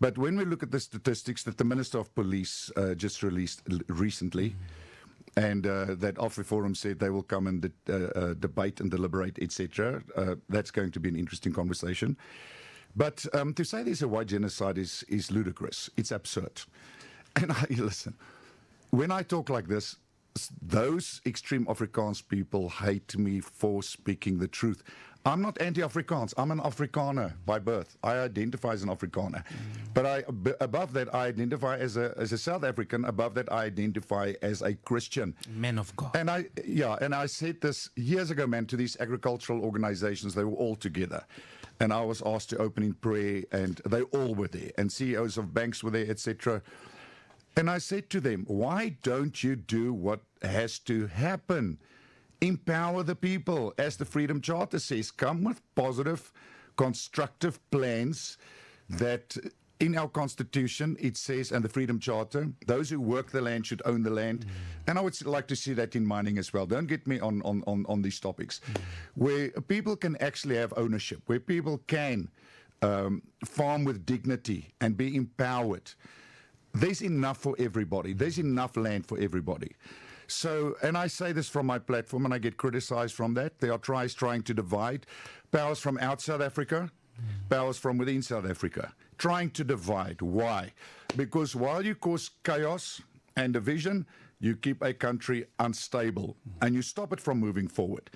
But when we look at the statistics that the Minister of Police just released recently, and that AfriForum said they will come and debate and deliberate, etc. That's going to be an interesting conversation. But to say there's a white genocide is ludicrous. It's absurd. And listen, when I talk like this, those extreme Afrikaans people hate me for speaking the truth. I'm not anti-Afrikaans. I'm an Afrikaner by birth. I identify as an Afrikaner. But above that, I identify as a South African. Above that, I identify as a Christian. Man of God. And I said this years ago, man, to these agricultural organizations. They were all together. And I was asked to open in prayer, and they all were there. And CEOs of banks were there, etc. And I said to them, why don't you do what has to happen? Empower the people, as the Freedom Charter says. Come with positive, constructive plans that in our constitution, it says, and the Freedom Charter, those who work the land should own the land. And I would like to see that in mining as well. Don't get me on these topics. Where people can actually have ownership, where people can farm with dignity and be empowered. There's enough for everybody. There's enough land for everybody. So, and I say this from my platform, and I get criticized from that. There are trying to divide powers from outside South Africa, powers from within South Africa, trying to divide. Why? Because while you cause chaos and division, you keep a country unstable, and you stop it from moving forward.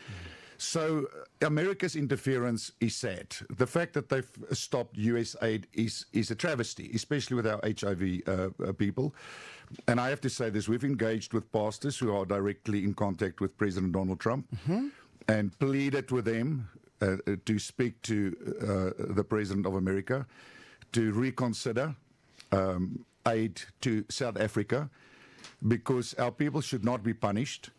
So America's interference is sad. The fact that they've stopped US aid is a travesty, especially with our HIV people. And I have to say this, we've engaged with pastors who are directly in contact with President Donald Trump and pleaded with them to speak to the President of America to reconsider aid to South Africa, because our people should not be punished.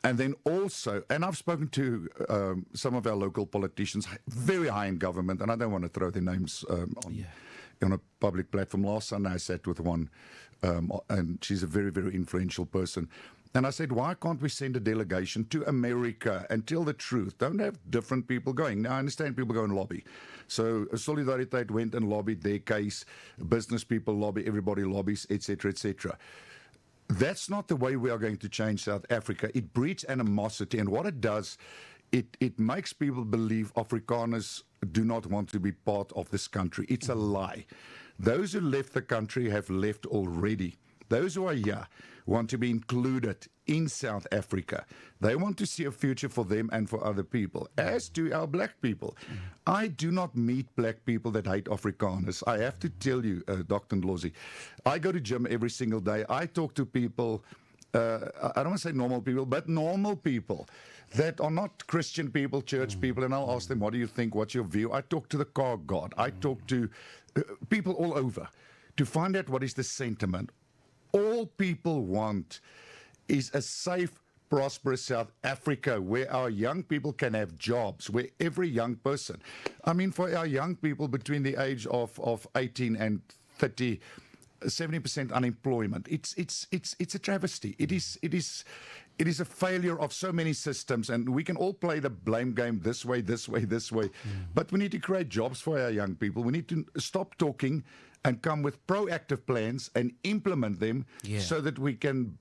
And then also, and I've spoken to some of our local politicians, very high in government, and I don't want to throw their names on a public platform. Last Sunday I sat with one, and she's a very, very influential person. And I said, why can't we send a delegation to America and tell the truth? Don't have different people going. Now, I understand people go and lobby. So Solidariteit went and lobbied their case. Business people lobby, everybody lobbies, etc., etc. That's not the way we are going to change South Africa. It breeds animosity, and what it does, it makes people believe Afrikaners do not want to be part of this country. It's a lie. Those who left the country have left already. Those who are here want to be included in South Africa. They want to see a future for them and for other people, as do our black people. I do not meet black people that hate Afrikaners. I have to tell you, Dr. Ndlozi, I go to gym every single day. I talk to people, I don't want to say normal people, but normal people that are not Christian people, church people, and I'll ask them, what do you think? What's your view? I talk to the car god. I talk to people all over to find out what is the sentiment. All people want is a safe, prosperous South Africa where our young people can have jobs, where every young person, I mean, for our young people between the age of 18 and 30, 70% unemployment. It's a travesty. It is a failure of so many systems, and we can all play the blame game this way, this way, this way. But we need to create jobs for our young people. We need to stop talking and come with proactive plans and implement them so that we can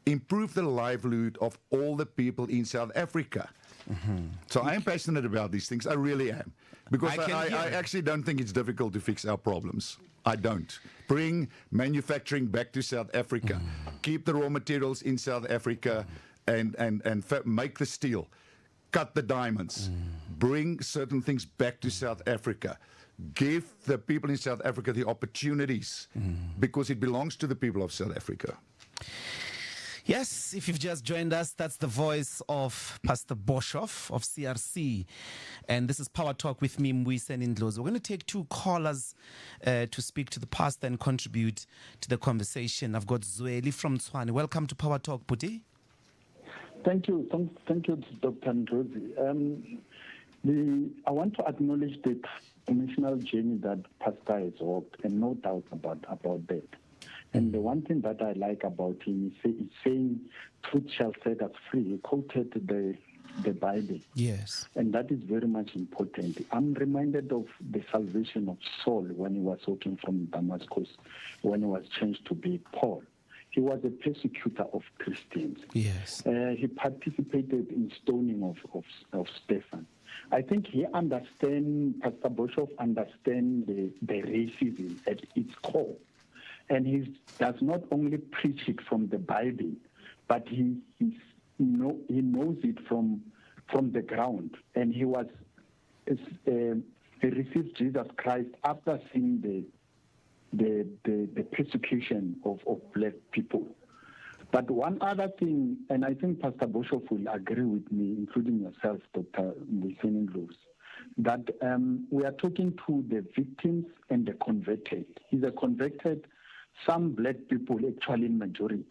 improve the livelihood of all the people in South Africa. So I am passionate about these things. I really am. Because I actually don't think it's difficult to fix our problems. I don't. Bring manufacturing back to South Africa. Keep the raw materials in South Africa and make the steel. Cut the diamonds. Bring certain things back to South Africa. Give the people in South Africa the opportunities because it belongs to the people of South Africa. Yes, if you've just joined us, that's the voice of Pastor Boshoff of CRC. And this is Power Talk with me, Mbuyiseni Ndlozi. We're going to take two callers to speak to the pastor and contribute to the conversation. I've got Zweli from Tshwane. Welcome to Power Talk, Buti. Thank you. Thank you, Dr. Ndlozi. I want to acknowledge the emotional journey that Pastor has walked, and no doubt about that. And the one thing that I like about him is saying, truth shall set us free. He quoted the Bible. Yes. And that is very much important. I'm reminded of the salvation of Saul when he was walking from Damascus, when he was changed to be Paul. He was a persecutor of Christians. Yes. He participated in stoning of Stephen. I think he understands, Pastor Boshoff understands the racism at its core. And he does not only preach it from the Bible, but he knows it from the ground. And he received Jesus Christ after seeing the persecution of black people. But one other thing, and I think Pastor Boshoff will agree with me, including yourself, Dr. Mbuyiseni Ndlozi, that we are talking to the victims and the converted. He's a converted. Some black people, actually in majority,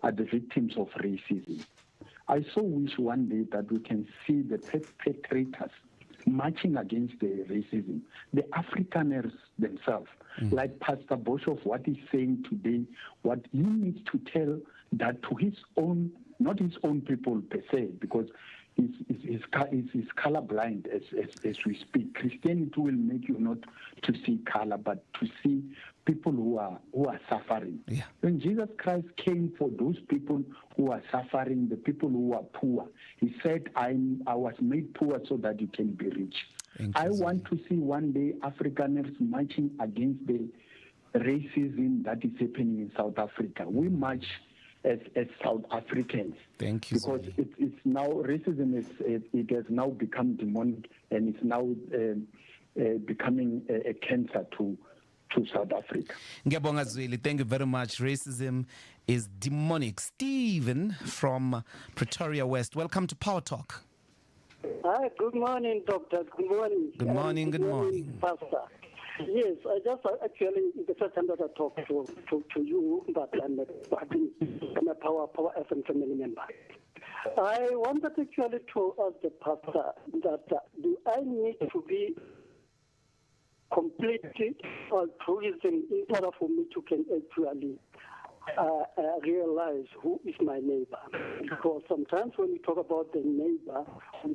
are the victims of racism. I so wish one day that we can see the perpetrators marching against the racism. The Afrikaners themselves, like Pastor Boshoff, what he's saying today, what he needs to tell that to his own, not his own people per se, because he's colorblind as we speak. Christianity will make you not to see color, but to see people who are suffering. Yeah. When Jesus Christ came for those people who are suffering, the people who are poor, he said, I was made poor so that you can be rich. I want to see one day Afrikaners marching against the racism that is happening in South Africa. We march as South Africans. Thank you. Because it's now, racism it has now become demonic, and it's now becoming a cancer to South Africa. Ngiyabonga Zweli, thank you very much. Racism is demonic. Stephen from Pretoria West, welcome to Power Talk. Hi, good morning, Doctor. Good morning. Good morning, good morning. Pastor. Yes, I just actually, it's the first time that I talk to you, but I'm a Power FM family member. I wanted actually to ask the pastor that do I need to be completely altruism in order for me to can actually realize who is my neighbor? Because sometimes when we talk about the neighbor, we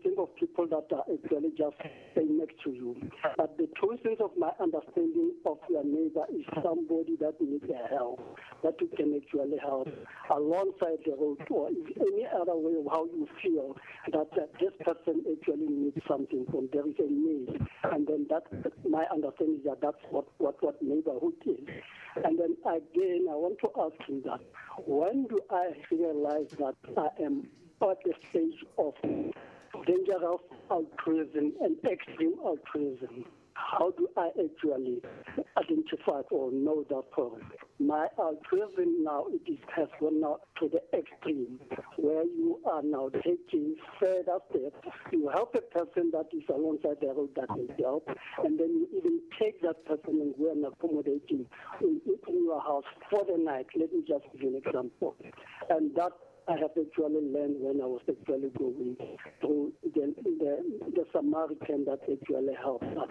think of people that are actually just staying next to you. But the true sense of my understanding of your neighbor is somebody that needs help, that you can actually help alongside the road, or any other way of how you feel that this person actually needs something from, there is a need. And then that, my understanding is that that's what neighborhood is. And then again, I want to ask you that when do I realize that I am at the stage of dangerous altruism and extreme altruism? How do I actually identify or know that problem? My altruism now, has gone now to the extreme, where you are now taking further steps. You help a person that is alongside the road that needs help, and then you even take that person and go and accommodate him in your house for the night. Let me just give you an example. And that I have actually learned when I was actually going through the Samaritan that actually helped us.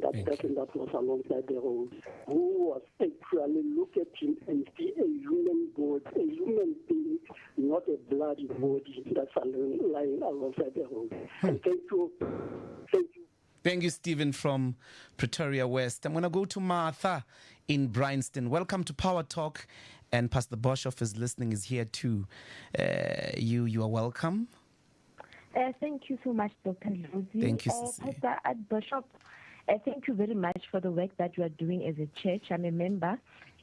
That person that was alongside the road, who was actually look at him and see a human body, a human being, not a bloody body that's lying alongside the road. And thank you. Thank you, Stephen from Pretoria West. I'm going to go to Martha in Bryanston. Welcome to Power Talk. And Pastor Boshoff is listening, is here too. You are welcome. Thank you so much, Dr. Ndlozi. Thank you, Pastor Boshoff, thank you very much for the work that you are doing as a church. I'm a member.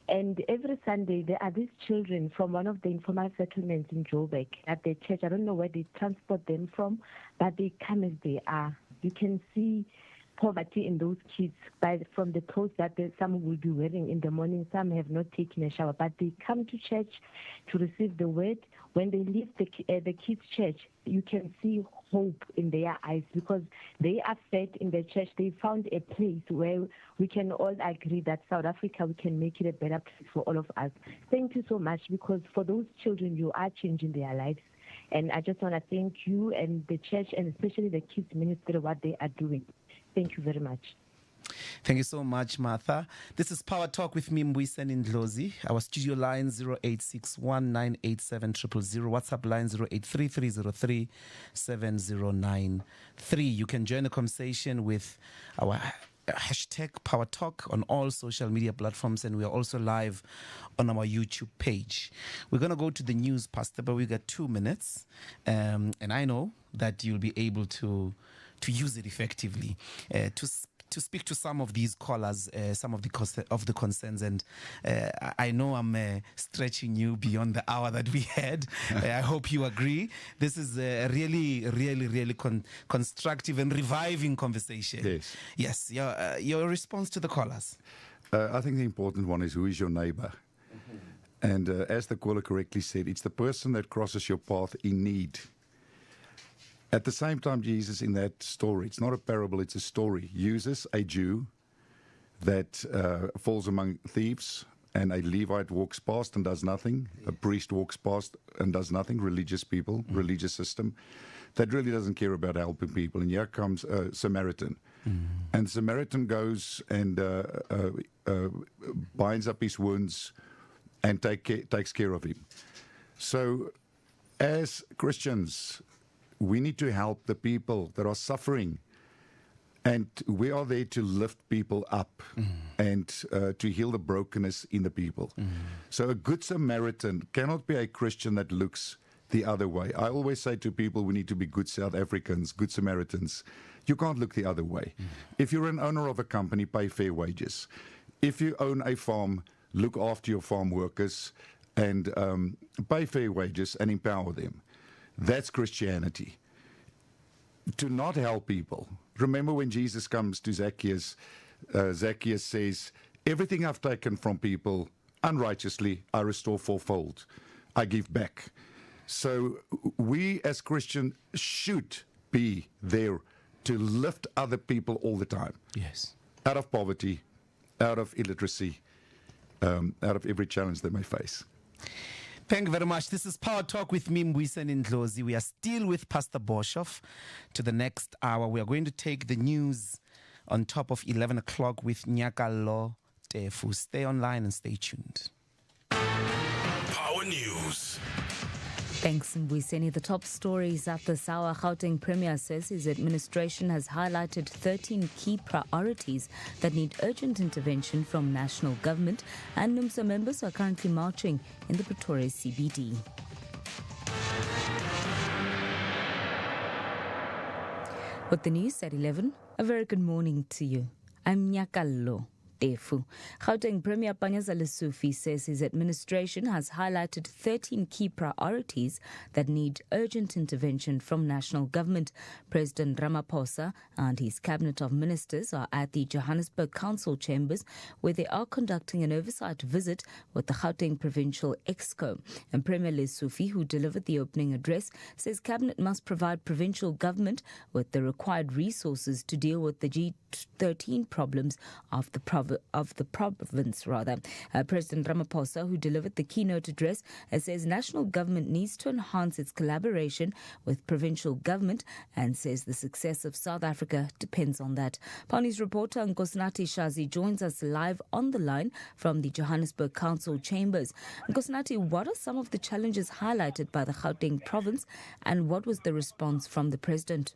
And every Sunday, there are these children from one of the informal settlements in Joburg at the church. I don't know where they transport them from, but they come as they are. You can see poverty in those kids from the clothes that some will be wearing in the morning. Some have not taken a shower, but they come to church to receive the word. When they leave the kids' church, you can see hope in their eyes because they are fed in the church. They found a place where we can all agree that South Africa, we can make it a better place for all of us. Thank you so much, because for those children, you are changing their lives. And I just want to thank you and the church, and especially the kids ministry, what they are doing. Thank you very much. Thank you so much, Martha. This is Power Talk with me, Mbuyiseni Ndlozi. Our studio line 0861987000. WhatsApp line 0833037093. You can join the conversation with our hashtag Power Talk on all social media platforms, and we are also live on our YouTube page. We're going to go to the news, Pastor, but we got 2 minutes, and I know that you'll be able to use it effectively to speak to some of these callers, some of the concerns, and I know I'm stretching you beyond the hour that we had. I hope you agree. This is a really constructive and reviving conversation. Yes. Your response to the callers. I think the important one is, who is your neighbor? And as the caller correctly said, it's the person that crosses your path in need. At the same time, Jesus, in that story, it's not a parable, it's a story, uses a Jew that falls among thieves, and a Levite walks past and does nothing, a priest walks past and does nothing, religious people, religious system, that really doesn't care about helping people. And here comes a Samaritan. And Samaritan goes and binds up his wounds and takes care of him. So as Christians, we need to help the people that are suffering. And we are there to lift people up and to heal the brokenness in the people. So a good Samaritan cannot be a Christian that looks the other way. I always say to people, we need to be good South Africans, good Samaritans. You can't look the other way. If you're an owner of a company, pay fair wages. If you own a farm, look after your farm workers and pay fair wages and empower them. That's Christianity. To not help people. Remember when Jesus comes to Zacchaeus, Zacchaeus says, everything I've taken from people unrighteously, I restore fourfold. I give back. So we as Christians should be there to lift other people all the time. Yes. Out of poverty, out of illiteracy, out of every challenge they may face. Thank you very much. This is Power Talk with me, Mbuyiseni Ndlozi. We are still with Pastor Boshoff. To the next hour, we are going to take the news on top of 11 o'clock with Nyakalo Tefu. Stay online and stay tuned. Power News. Thanks, Mbuyiseni. The top stories at this hour. Gauteng Premier says his administration has highlighted 13 key priorities that need urgent intervention from national government, and NUMSA members are currently marching in the Pretoria CBD. With the news at 11, a very good morning to you. I'm Nyakalo Tefu. Gauteng Premier Panyaza Lesufi says his administration has highlighted 13 key priorities that need urgent intervention from national government. President Ramaphosa and his cabinet of ministers are at the Johannesburg Council chambers, where they are conducting an oversight visit with the Gauteng Provincial Exco. And Premier Lesufi, who delivered the opening address, says cabinet must provide provincial government with the required resources to deal with the G13 problems of the province. President Ramaphosa, who delivered the keynote address, says national government needs to enhance its collaboration with provincial government and says the success of South Africa depends on that. Pani's reporter Nkosnati Shazi joins us live on the line from the Johannesburg Council chambers. Nkosnati, what are some of the challenges highlighted by the Gauteng province and what was the response from the president?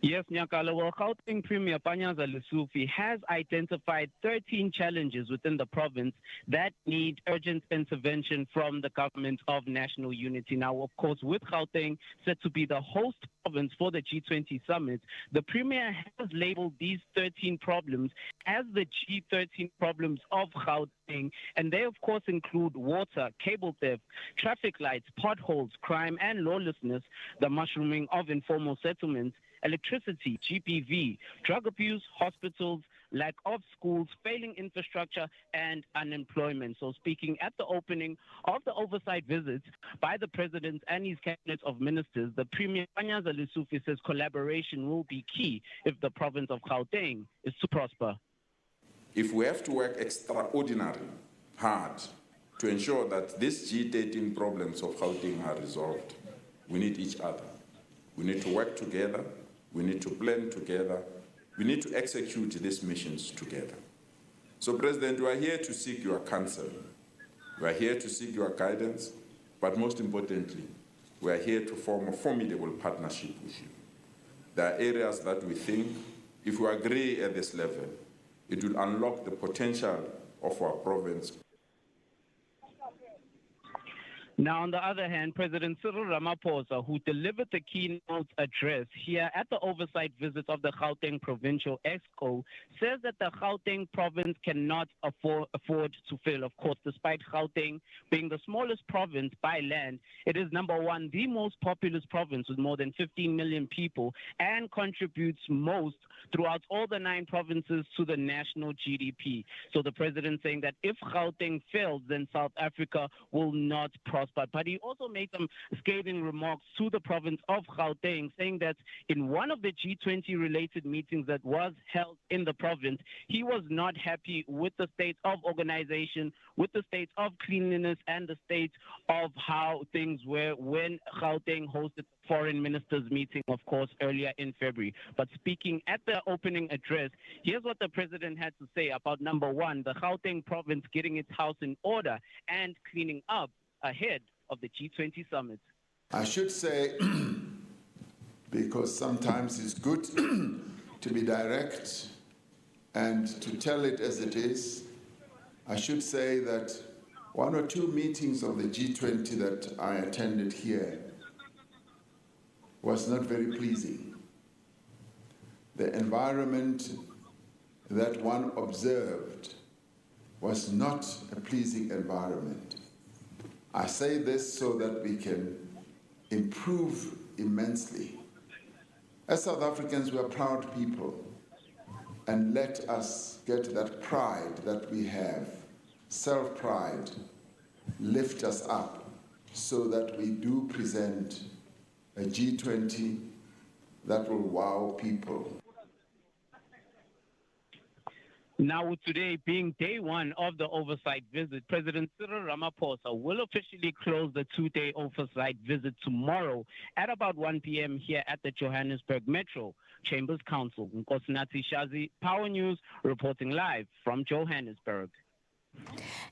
Yes, Nyakala. Well, Gauteng Premier Panyaza Lesufi has identified 13 challenges within the province that need urgent intervention from the government of national unity. Now, of course, with Gauteng set to be the host province for the G20 summit, the Premier has labeled these 13 problems as the G13 problems of Gauteng, and they, of course, include water, cable theft, traffic lights, potholes, crime and lawlessness, the mushrooming of informal settlements, electricity, GPV, drug abuse, hospitals, lack of schools, failing infrastructure, and unemployment. So speaking at the opening of the oversight visit by the President and his cabinet of ministers, the Premier Panyaza Lesufi says collaboration will be key if the province of Gauteng is to prosper. If we have to work extraordinarily hard to ensure that these G13 problems of Gauteng are resolved, we need each other. We need to work together. We need to plan together. We need to execute these missions together. So, President, we are here to seek your counsel. We are here to seek your guidance. But most importantly, we are here to form a formidable partnership with you. There are areas that we think, if we agree at this level, it will unlock the potential of our province. Now, on the other hand, President Cyril Ramaphosa, who delivered the keynote address here at the oversight visit of the Gauteng Provincial Exco, says that the Gauteng province cannot afford to fail. Of course, despite Gauteng being the smallest province by land, it is number one, the most populous province with more than 15 million people and contributes most throughout all the 9 provinces to the national GDP. So the president saying that if Gauteng fails, then South Africa will not prosper. house, but he also made some scathing remarks to the province of Gauteng, saying that in one of the G20 related meetings that was held in the province, he was not happy with the state of organization, with the state of cleanliness, and the state of how things were when Gauteng hosted the foreign ministers meeting, of course, earlier in February. But speaking at the opening address, here's what the president had to say about, number one, the Gauteng province getting its house in order and cleaning up ahead of the G20 summit. I should say, because sometimes it's good to be direct and to tell it as it is, I should say that one or two meetings of the G20 that I attended here was not very pleasing. The environment that one observed was not a pleasing environment. I say this so that we can improve immensely. As South Africans, we are proud people, and let us get that pride that we have, self-pride, lift us up so that we do present a G20 that will wow people. Now, with today being day one of the oversight visit, President Cyril Ramaphosa will officially close the two-day oversight visit tomorrow at about 1 p.m. here at the Johannesburg Metro Chambers Council. Nkosinathi Shazi, Power News, reporting live from Johannesburg.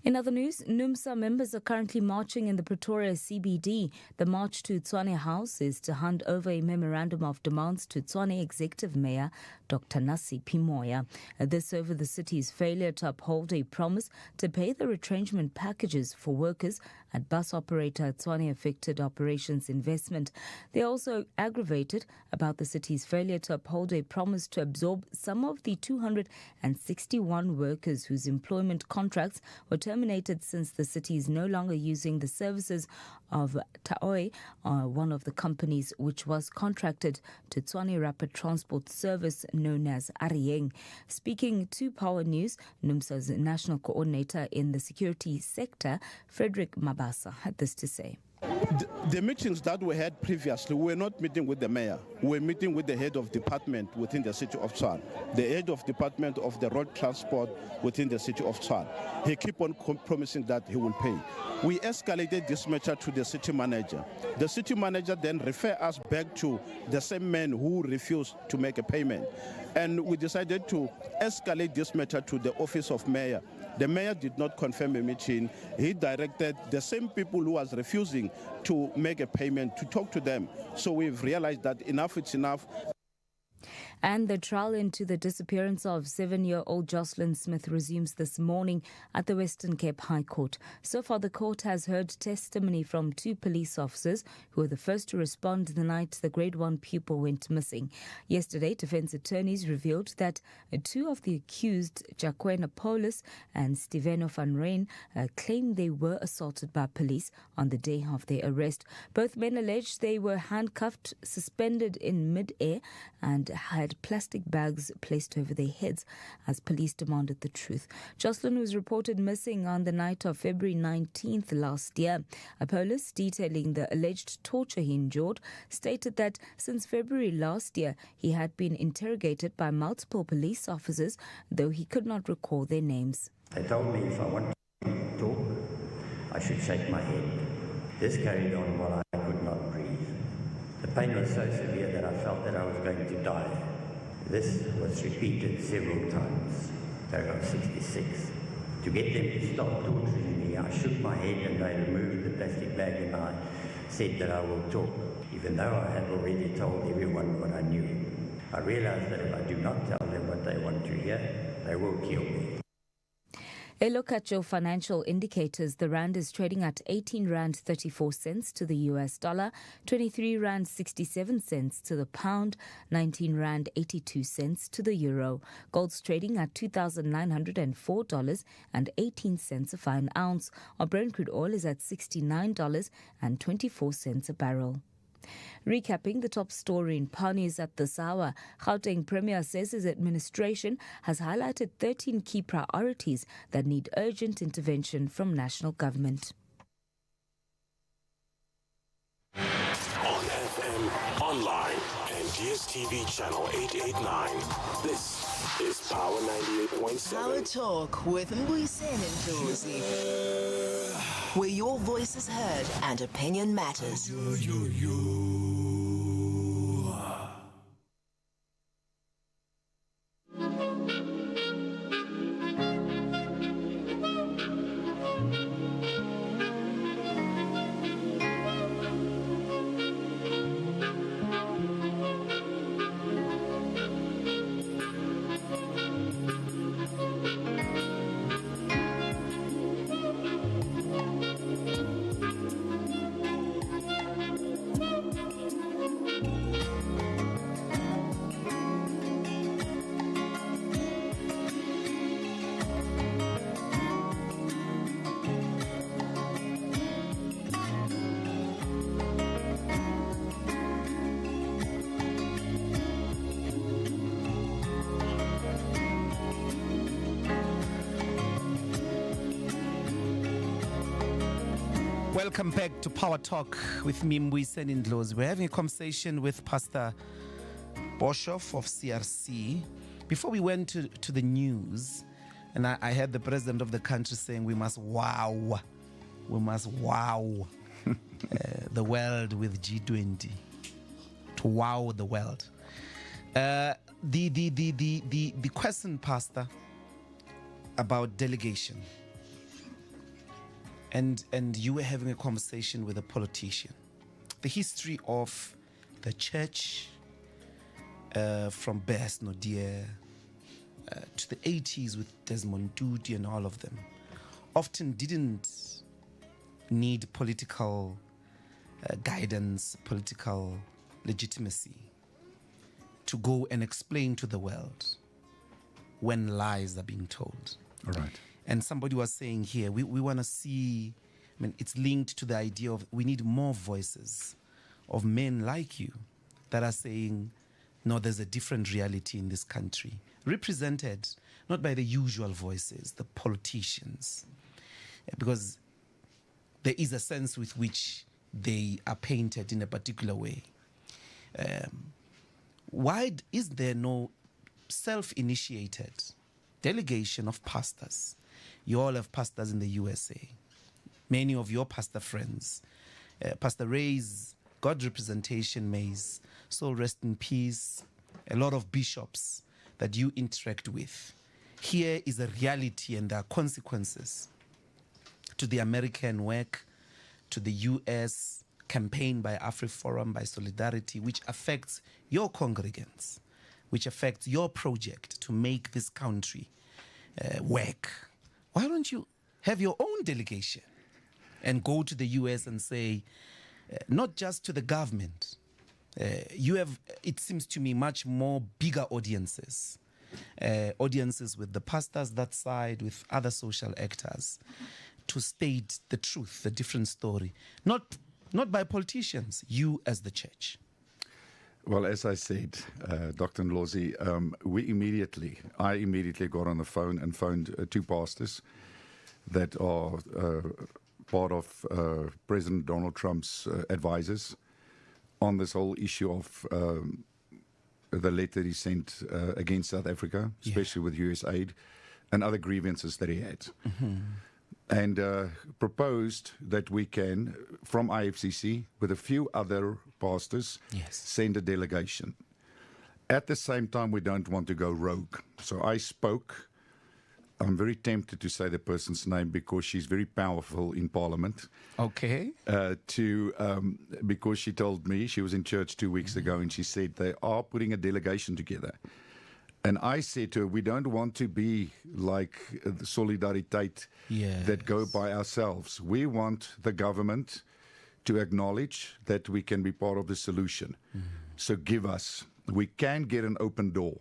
In other news, NUMSA members are currently marching in the Pretoria CBD. The march to Tshwane House is to hand over a memorandum of demands to Tshwane Executive Mayor Dr Nasiphi Moya. This over the city's failure to uphold a promise to pay the retrenchment packages for workers at bus operator Tshwane Affected Operations Investment. They are also aggravated about the city's failure to uphold a promise to absorb some of the 261 workers whose employment contracts were terminated since the city is no longer using the services of Taoi, one of the companies which was contracted to Tshwane Rapid Transport Service known as Arieng. Speaking to Power News, NUMSA's national coordinator in the security sector, Frederick Mabasa, had this to say. The meetings that we had previously, we were not meeting with the mayor. We were meeting with the head of department within the city of Tshwane, the head of department of the road transport within the city of Tshwane. He keep on promising that he will pay. We escalated this matter to the city manager. The city manager then referred us back to the same man who refused to make a payment. And we decided to escalate this matter to the office of mayor. The mayor did not confirm a meeting. He directed the same people who was refusing to make a payment to talk to them. So we've realized that enough is enough. And the trial into the disappearance of 7-year-old Jocelyn Smith resumes this morning at the Western Cape High Court. So far, the court has heard testimony from 2 police officers who were the first to respond the night the grade 1 pupil went missing. Yesterday, defense attorneys revealed that 2 of the accused, Jacquena Paulus and Steveno van Rijn, claimed they were assaulted by police on the day of their arrest. Both men alleged they were handcuffed, suspended in mid-air, and had plastic bags placed over their heads as police demanded the truth. Jocelyn was reported missing on the night of February 19th last year. A police detailing the alleged torture he endured stated that since February last year, he had been interrogated by multiple police officers, though he could not recall their names. They told me if I wanted to talk, I should shake my head. This carried on while I could not breathe. The pain was so severe that I felt that I was going to die. This was repeated several times. Paragraph 66. To get them to stop torturing me, I shook my head and I removed the plastic bag and I said that I will talk, even though I had already told everyone what I knew. I realized that if I do not tell them what they want to hear, they will kill me. A look at your financial indicators. The rand is trading at 18 rand 34 cents to the US dollar, 23 rand 67 cents to the pound, 19 rand 82 cents to the euro. Gold's trading at $2,904.18 a fine ounce. Our Brent crude oil is at $69.24 a barrel. Recapping the top story in Power News at this hour, Gauteng Premier says his administration has highlighted 13 key priorities that need urgent intervention from national government. online and DSTV channel 889. This is Power 98.7. Power Talk with Mbuyiseni Ndlozi, where your voice is heard and opinion matters. Welcome back to Power Talk with me, Mbuyiseni Ndlozi. We're having a conversation with Pastor Boshoff of CRC. Before we went to the news, and I heard the president of the country saying we must wow the world with G20, to wow the world. The question, Pastor, about delegation. And you were having a conversation with a politician. The history of the church from Bess Nodia to the 80s with Desmond Tutu and all of them often didn't need political guidance, political legitimacy to go and explain to the world when lies are being told. All right. And somebody was saying here, we want to see, I mean, it's linked to the idea of we need more voices of men like you that are saying, no, there's a different reality in this country, represented not by the usual voices, the politicians, because there is a sense with which they are painted in a particular way. Why is there no self-initiated delegation of pastors? You all have pastors in the USA. Many of your pastor friends. Pastor Ray's God representation, Mays, soul rest in peace. A lot of bishops that you interact with. Here is a reality and there are consequences to the American work, to the US campaign by AfriForum, by Solidarity, which affects your congregants, which affects your project to make this country work. Why don't you have your own delegation and go to the US and say, not just to the government, you have, it seems to me, much more bigger audiences, audiences with the pastors that side, with other social actors, to state the truth, the different story, not by politicians, you as the church. Well, as I said, Dr. Ndlozi, I immediately got on the phone and phoned two pastors that are part of President Donald Trump's advisors on this whole issue of the letter he sent against South Africa, especially with US aid and other grievances that he had. Mm-hmm. And proposed that we can, from IFCC, with a few other pastors, send a delegation. At the same time, we don't want to go rogue. So I spoke. I'm very tempted to say the person's name because she's very powerful in Parliament. Okay. Because she told me, she was in church 2 weeks ago, and she said they are putting a delegation together. And I said to her, we don't want to be like the Solidariteit that go by ourselves. We want the government to acknowledge that we can be part of the solution. So give us, we can get an open door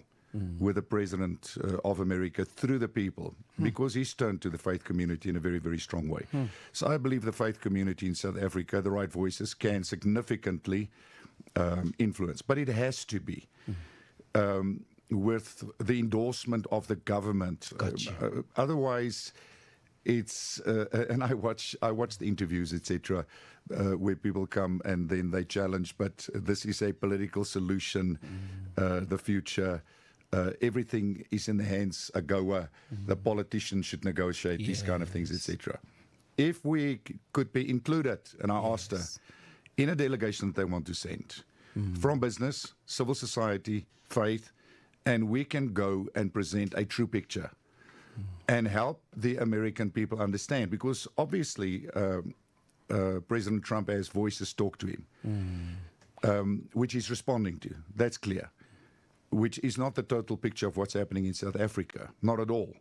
with the President of America through the people, because he's turned to the faith community in a very, very strong way. So I believe the faith community in South Africa, the right voices, can significantly influence. But it has to be with the endorsement of the government. Otherwise, it's and I watch the interviews, etc., where people come and then they challenge. But this is a political solution. The future, everything is in the hands of AGOA. The politicians should negotiate these kind of things, etc. If we could be included, and I asked her, in a delegation that they want to send from business, civil society, faith, and we can go and present a true picture and help the American people understand, because obviously President Trump has voices talk to him, which he's responding to. That's clear, which is not the total picture of what's happening in South Africa, not at all.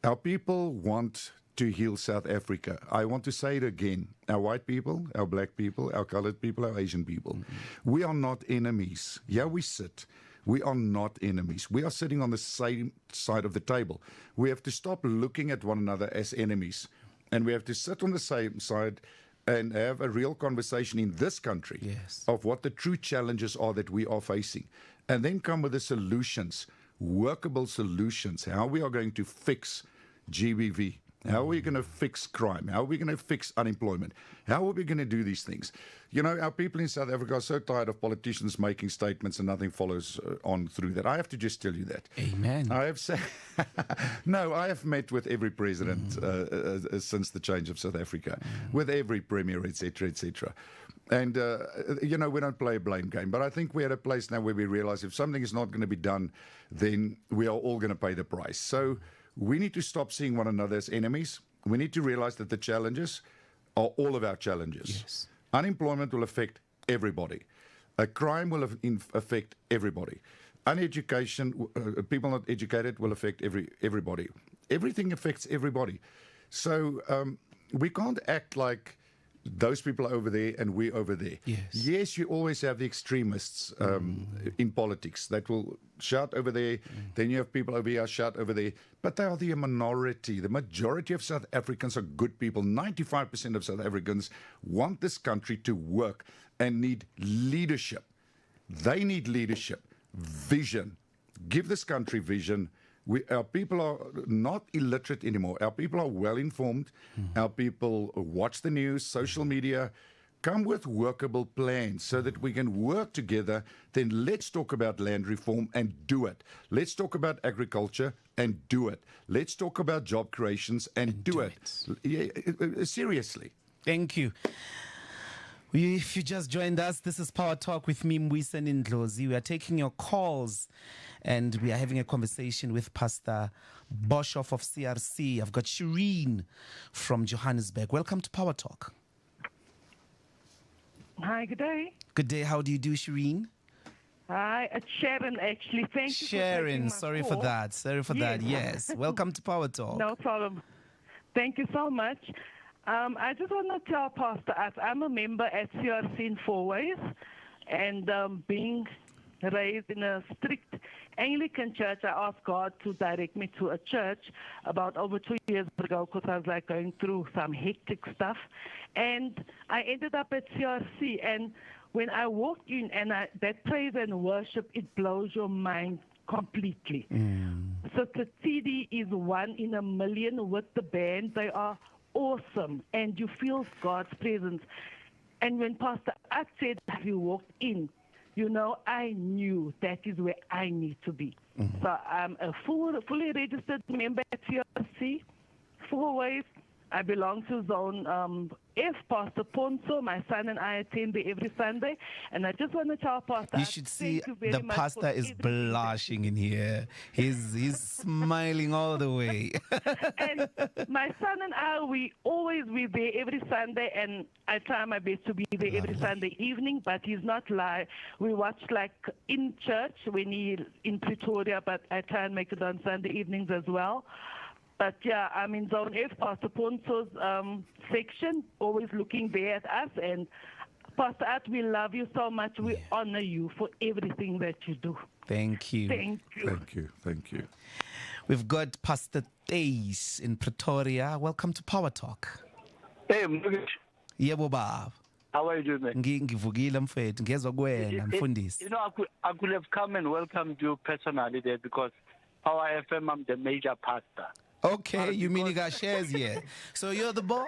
Our people want to heal South Africa. I want to say it again. Our white people, our black people, our colored people, our Asian people, we are not enemies. Yeah, we sit. We are not enemies. We are sitting on the same side of the table. We have to stop looking at one another as enemies. And we have to sit on the same side and have a real conversation in this country of what the true challenges are that we are facing. And then come with the solutions, workable solutions, how we are going to fix GBV. How are we going to fix crime? How are we going to fix unemployment? How are we going to do these things? You know, our people in South Africa are so tired of politicians making statements and nothing follows on through that. I have to just tell you that. Amen. I have said, no, I have met with every president since the change of South Africa, with every premier, etc., etc. And, you know, we don't play a blame game. But I think we're at a place now where we realize if something is not going to be done, then we are all going to pay the price. So we need to stop seeing one another as enemies. We need to realize that the challenges are all of our challenges. Yes. Unemployment will affect everybody. Crime will affect everybody. Uneducation, people not educated will affect everybody. Everything affects everybody. So we can't act like those people are over there and we're over there. Yes, you always have the extremists in politics that will shout over there. Then you have people over here shout over there. But they are the minority. The majority of South Africans are good people. 95% of South Africans want this country to work and need leadership. They need leadership, vision. Give this country vision. Our people are not illiterate anymore. Our people are well informed. Our people watch the news, social media. Come with workable plans so that we can work together. Then let's talk about land reform and do it. Let's talk about agriculture and do it. Let's talk about job creations and do it. Yeah, seriously. Thank you. If you just joined us, this is Power Talk with me, Mbuyiseni Ndlozi. We are taking your calls and we are having a conversation with Pastor Boshoff of CRC. I've got Shireen from Johannesburg. Welcome to Power Talk. Hi, good day. Good day. How do you do, Shireen? Hi, it's Sharon, actually. Thank you Sharon, sorry for that. Sorry for that. Yes. Welcome to Power Talk. No problem. Thank you so much. I just want to tell Pastor I'm a member at CRC in 4 ways, and being raised in a strict Anglican church, I asked God to direct me to a church about over 2 years ago because I was like going through some hectic stuff, and I ended up at CRC. And when I walked in, and that praise and worship, it blows your mind completely. So the CD is 1 in a million with the band. They are awesome, and you feel God's presence. And when Pastor At said that you walked in, you know, I knew that is where I need to be. So I'm a fully registered member at CRC, 4 ways. I belong to Zone F. Pastor Ponso, my son and I attend there every Sunday. And I just want to tell Pastor, you should see the pastor is blushing in here. He's smiling all the way. And my son and I, we're there every Sunday, and I try my best to be there every Sunday evening, but he's not live. We watch like in church when he's in Pretoria, but I try and make it on Sunday evenings as well. But yeah, I'm in Zone F, Pastor Ponso's section, always looking there at us. And Pastor At, we love you so much. We honor you for everything that you do. Thank you. Thank you. Thank you. Thank you. We've got Pastor Thais in Pretoria. Welcome to Power Talk. Hey, Mnugish. Yebo baba. How are you doing, man? Ngivukile mfethu, ngezwe kuwena mfundisi. You know, I could have come and welcomed you personally there because Power FM, I'm the major pastor. Okay, you mean you got shares here. So you're the boss.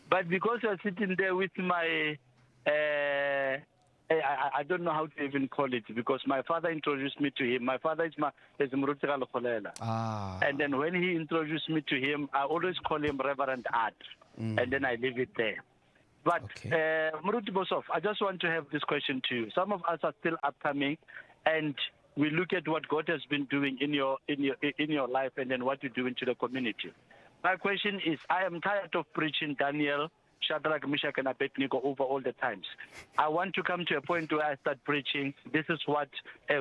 But because you're sitting there with my, I don't know how to even call it, because my father introduced me to him. My father is Mruti Galokholela. And then when he introduced me to him, I always call him Reverend Art. And then I leave it there. But Mruti Boshoff, I just want to have this question to you. Some of us are still upcoming, and we look at what God has been doing in your life, and then what you do into the community. My question is, I am tired of preaching Daniel, Shadrach, Meshach, and Abednego over all the times. I want to come to a point where I start preaching, this is what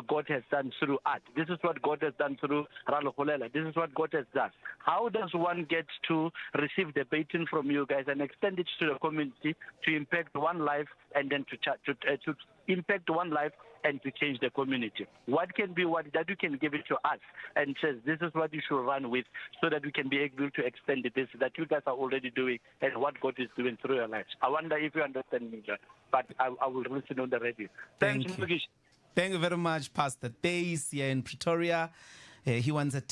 God has done through art. This is what God has done through Ralokholela. This is what God has done. How does one get to receive the baton from you guys and extend it to the community to impact one life and then to impact one life and to change the community? What can be what that you can give it to us and says this is what you should run with, so that we can be able to extend this that you guys are already doing and what God is doing through your lives. I wonder if you understand me, but I will listen on the radio. Thank you. Thank you very much, Pastor Days here in Pretoria. He wants a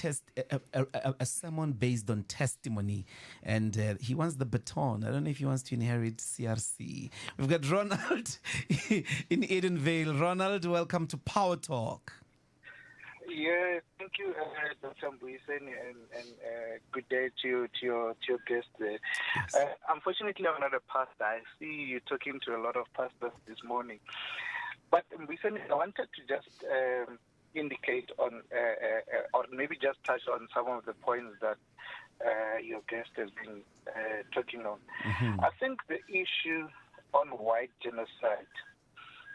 sermon based on testimony, and he wants the baton. I don't know if he wants to inherit CRC. We've got Ronald in Edenvale. Ronald, welcome to Power Talk. Yeah, thank you, Dr. Mbuyiseni, and good day to your guest there. Yes. Unfortunately, I'm not a pastor. I see you talking to a lot of pastors this morning. But Mbuyiseni, I wanted to just indicate on, or maybe just touch on some of the points that your guest has been talking on. Mm-hmm. I think the issue on white genocide,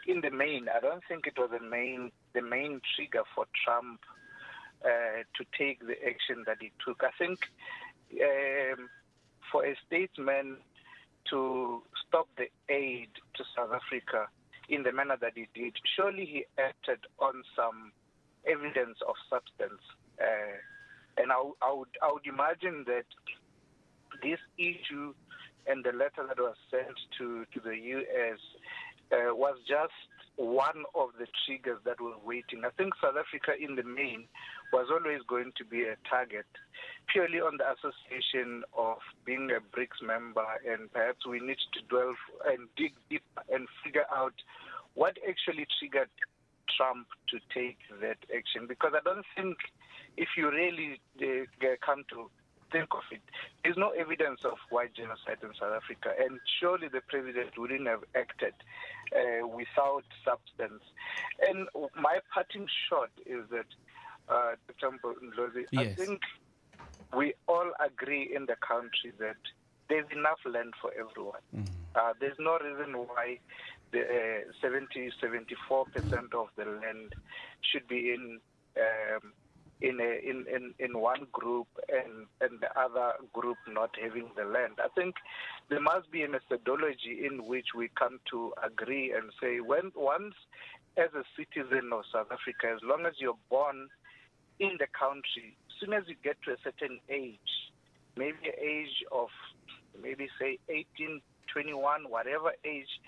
in the main, I don't think it was the main trigger for Trump to take the action that he took. I think for a statesman to stop the aid to South Africa in the manner that he did, surely he acted on some evidence of substance. And I would imagine that this issue and the letter that was sent to the U.S. Was just one of the triggers that were waiting. I think South Africa in the main was always going to be a target, purely on the association of being a BRICS member, and perhaps we need to delve and dig deep and figure out what actually triggered Trump to take that action. Because I don't think, if you really come to think of it, there's no evidence of white genocide in South Africa, and surely the president wouldn't have acted without substance. And my parting shot is that, Dr. Ndlozi, yes. I think we all agree in the country that there's enough land for everyone. Mm-hmm. There's no reason why the 74% of the land should be in one group and the other group not having the land. I think there must be a methodology in which we come to agree and say, once as a citizen of South Africa, as long as you're born in the country, as soon as you get to a certain age, maybe age of maybe say 18, 21, whatever age,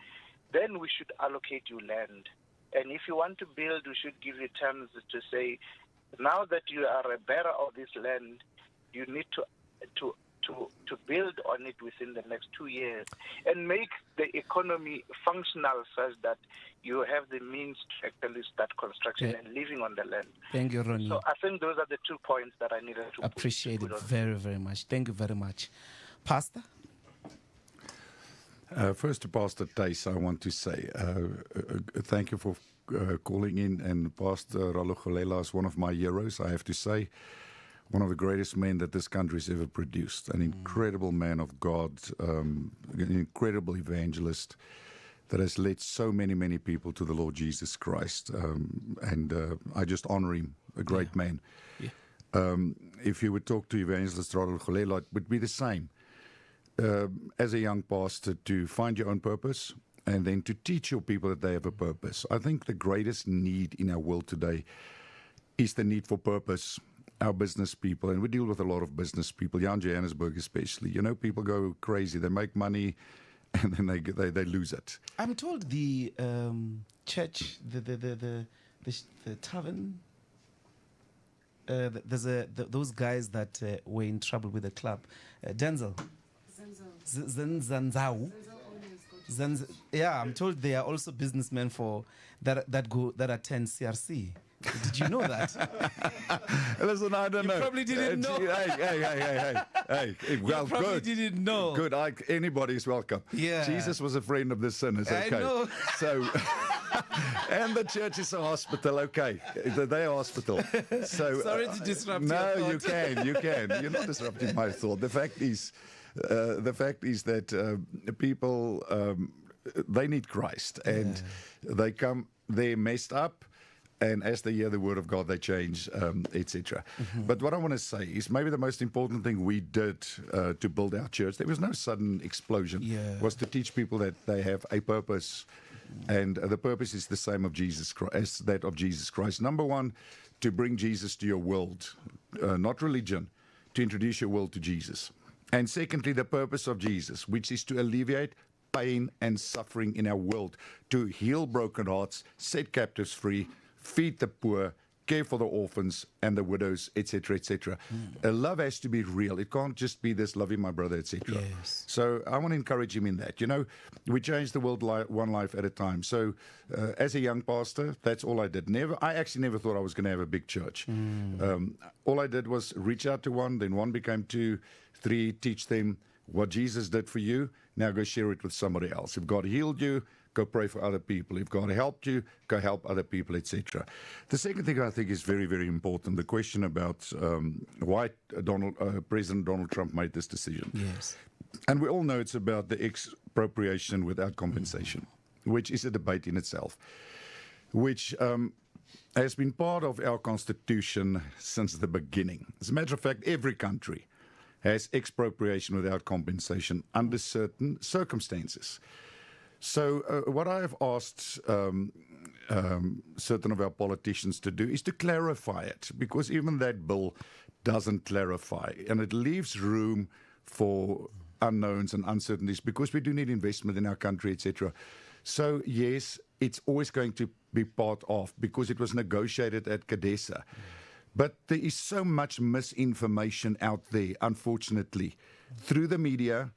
then we should allocate you land. And if you want to build, we should give you terms to say, now that you are a bearer of this land, you need to build on it within the next 2 years and make the economy functional such that you have the means to actually start construction and living on the land. Thank you, Ronnie. So I think those are the 2 points that I needed to appreciate it very, very much. Thank you very much. Pastor? First to Pastor Thys, I want to say thank you for calling in, and Pastor Ralokholela is one of my heroes, I have to say. One of the greatest men that this country has ever produced. An incredible man of God, an incredible evangelist that has led so many, many people to the Lord Jesus Christ. And I just honor him, a great man. Yeah. If you would talk to Evangelist Ralokholela, it would be the same. As a young pastor, to find your own purpose and then to teach your people that they have a purpose. I think the greatest need in our world today is the need for purpose. Our business people, and we deal with a lot of business people, here in Johannesburg especially. You know, people go crazy. They make money and then they lose it. I'm told the church, the tavern, those guys that were in trouble with the club. Denzel. Zanzau. Yeah, I'm told they are also businessmen that attend CRC. Did you know that? Listen, I don't know. You probably didn't know. Hey. Well, you probably good. didn't know. Good. Anybody's welcome. Yeah. Jesus was a friend of the sinners. Okay. I know. So, and the church is a hospital. Okay, they are hospital. So sorry to disrupt. No, your you can. You're not disrupting my thought. The fact is that people they need Christ, and they come there messed up. And as they hear the word of God, they change, etc. But what I want to say is maybe the most important thing we did to build our church, there was no sudden explosion, was to teach people that they have a purpose. And the purpose is the same of Jesus Christ, as that of Jesus Christ. Number one, to bring Jesus to your world, not religion, to introduce your world to Jesus. And secondly, the purpose of Jesus, which is to alleviate pain and suffering in our world, to heal broken hearts, set captives free, feed the poor, care for the orphans and the widows, etc., etc. Love has to be real. It can't just be this loving my brother, etc. Yes. So I want to encourage him in that. You know, we change the world one life at a time. So as a young pastor, that's all I did. I actually never thought I was going to have a big church. All I did was reach out to one, then one became 2, 3, teach them what Jesus did for you. Now go share it with somebody else. If God healed you, go pray for other people. If God helped you, go help other people, etc. The second thing I think is very, very important, the question about why President Donald Trump made this decision. Yes. And we all know it's about the expropriation without compensation, which is a debate in itself, which has been part of our Constitution since the beginning. As a matter of fact, every country has expropriation without compensation under certain circumstances. So what I have asked certain of our politicians to do is to clarify it, because even that bill doesn't clarify, and it leaves room for unknowns and uncertainties, because we do need investment in our country, etc. So yes, it's always going to be part of, because it was negotiated at Kadesa. But there is so much misinformation out there, unfortunately, through the media,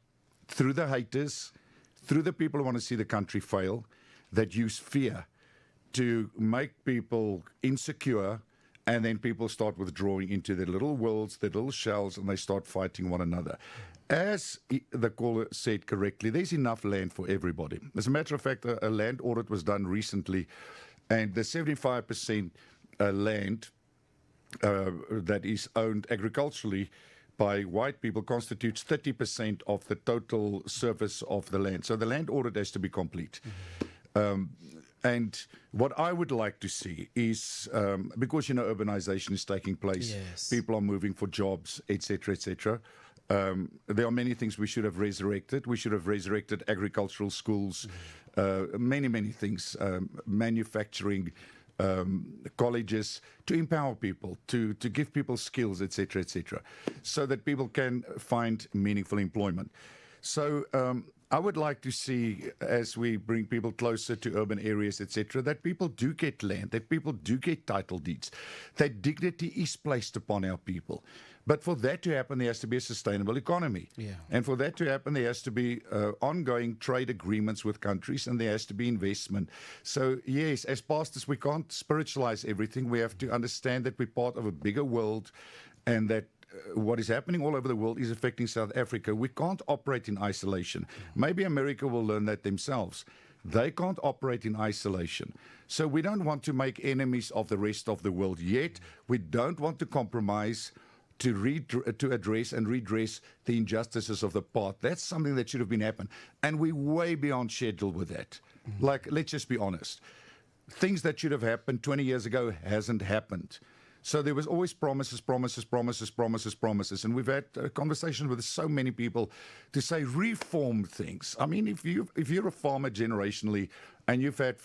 through the haters, through the people who want to see the country fail, that use fear to make people insecure, and then people start withdrawing into their little worlds, their little shells, and they start fighting one another. As the caller said correctly, there's enough land for everybody. As a matter of fact, a land audit was done recently, and the 75% land that is owned agriculturally by white people constitutes 30% of the total surface of the land. So the land audit has to be complete. And what I would like to see is, because, urbanization is taking place, people are moving for jobs, etc., etc. There are many things we should have resurrected. We should have resurrected agricultural schools, many, many things, manufacturing, colleges, to empower people, to give people skills, etc., etc., so that people can find meaningful employment. So I would like to see, as we bring people closer to urban areas, etc., that people do get land, that people do get title deeds, that dignity is placed upon our people. But for that to happen, there has to be a sustainable economy. And for that to happen, there has to be ongoing trade agreements with countries, and there has to be investment. So, yes, as pastors, we can't spiritualize everything. We have to understand that we're part of a bigger world, and that what is happening all over the world is affecting South Africa. We can't operate in isolation. Maybe America will learn that themselves. They can't operate in isolation. So we don't want to make enemies of the rest of the world, yet we don't want to compromise to address and redress the injustices of the past. That's something that should have been happening. And we're way beyond schedule with that. Like, let's just be honest. Things that should have happened 20 years ago hasn't happened. So there was always promises. And we've had a conversation with so many people to say, reform things. I mean, if you're a farmer generationally, and you've had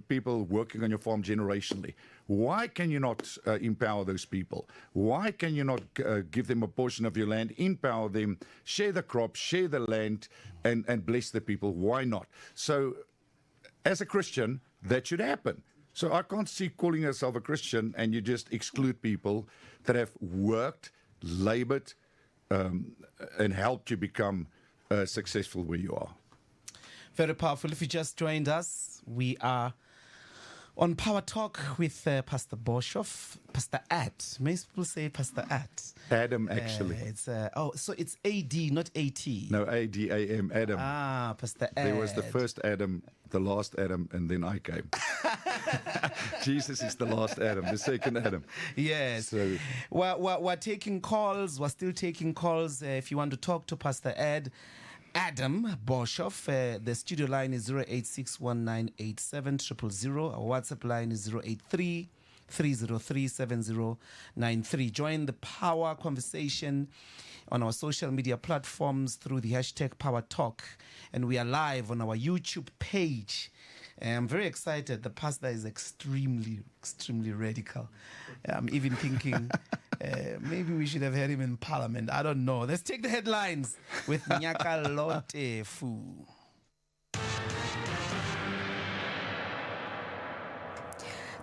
people working on your farm generationally, why can you not empower those people? Why can you not give them a portion of your land, empower them, share the crop, share the land, and bless the people? Why not? So as a Christian, that should happen. So I can't see calling yourself a Christian and you just exclude people that have worked, labored, and helped you become successful where you are. Very powerful. If you just joined us, we are on Power Talk with Pastor Boshoff, Pastor At. Most people say Pastor At. Adam, actually. So it's A-D, not A-T. No, A-D-A-M, Adam. Pastor Ad. There was the first Adam, the last Adam, and then I came. Jesus is the last Adam, the second Adam. Yes. So, we're taking calls. We're still taking calls. If you want to talk to Pastor Adam Boshoff, the studio line is 08619870000. Our WhatsApp line is 083-303-7093. Join the power conversation on our social media platforms through the hashtag Power Talk, and we are live on our YouTube page. I'm very excited. The pastor is extremely radical. I'm even thinking maybe we should have had him in Parliament. I don't know. Let's take the headlines with Nyaka Lote Fu.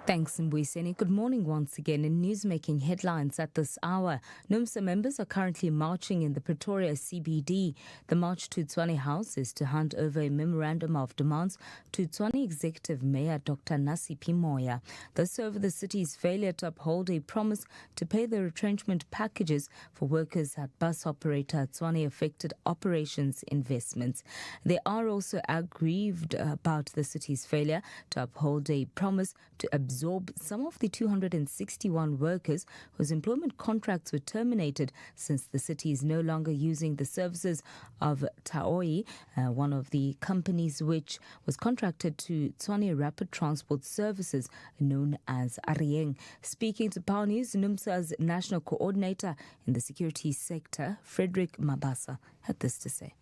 Thanks, Mbuyiseni. Good morning once again. In news-making headlines at this hour, NUMSA members are currently marching in the Pretoria CBD. The march to Tshwane House is to hand over a memorandum of demands to Tshwane Executive Mayor Dr Nasiphi Moya. This over the city's failure to uphold a promise to pay the retrenchment packages for workers at bus operator Tshwane affected operations investments. They are also aggrieved about the city's failure to uphold a promise to absorb some of the 261 workers whose employment contracts were terminated since the city is no longer using the services of Taoi, one of the companies which was contracted to Tshwane Rapid Transport Services, known as Arieng. Speaking to Power News, NUMSA's national coordinator in the security sector, Frederick Mabasa, had this to say.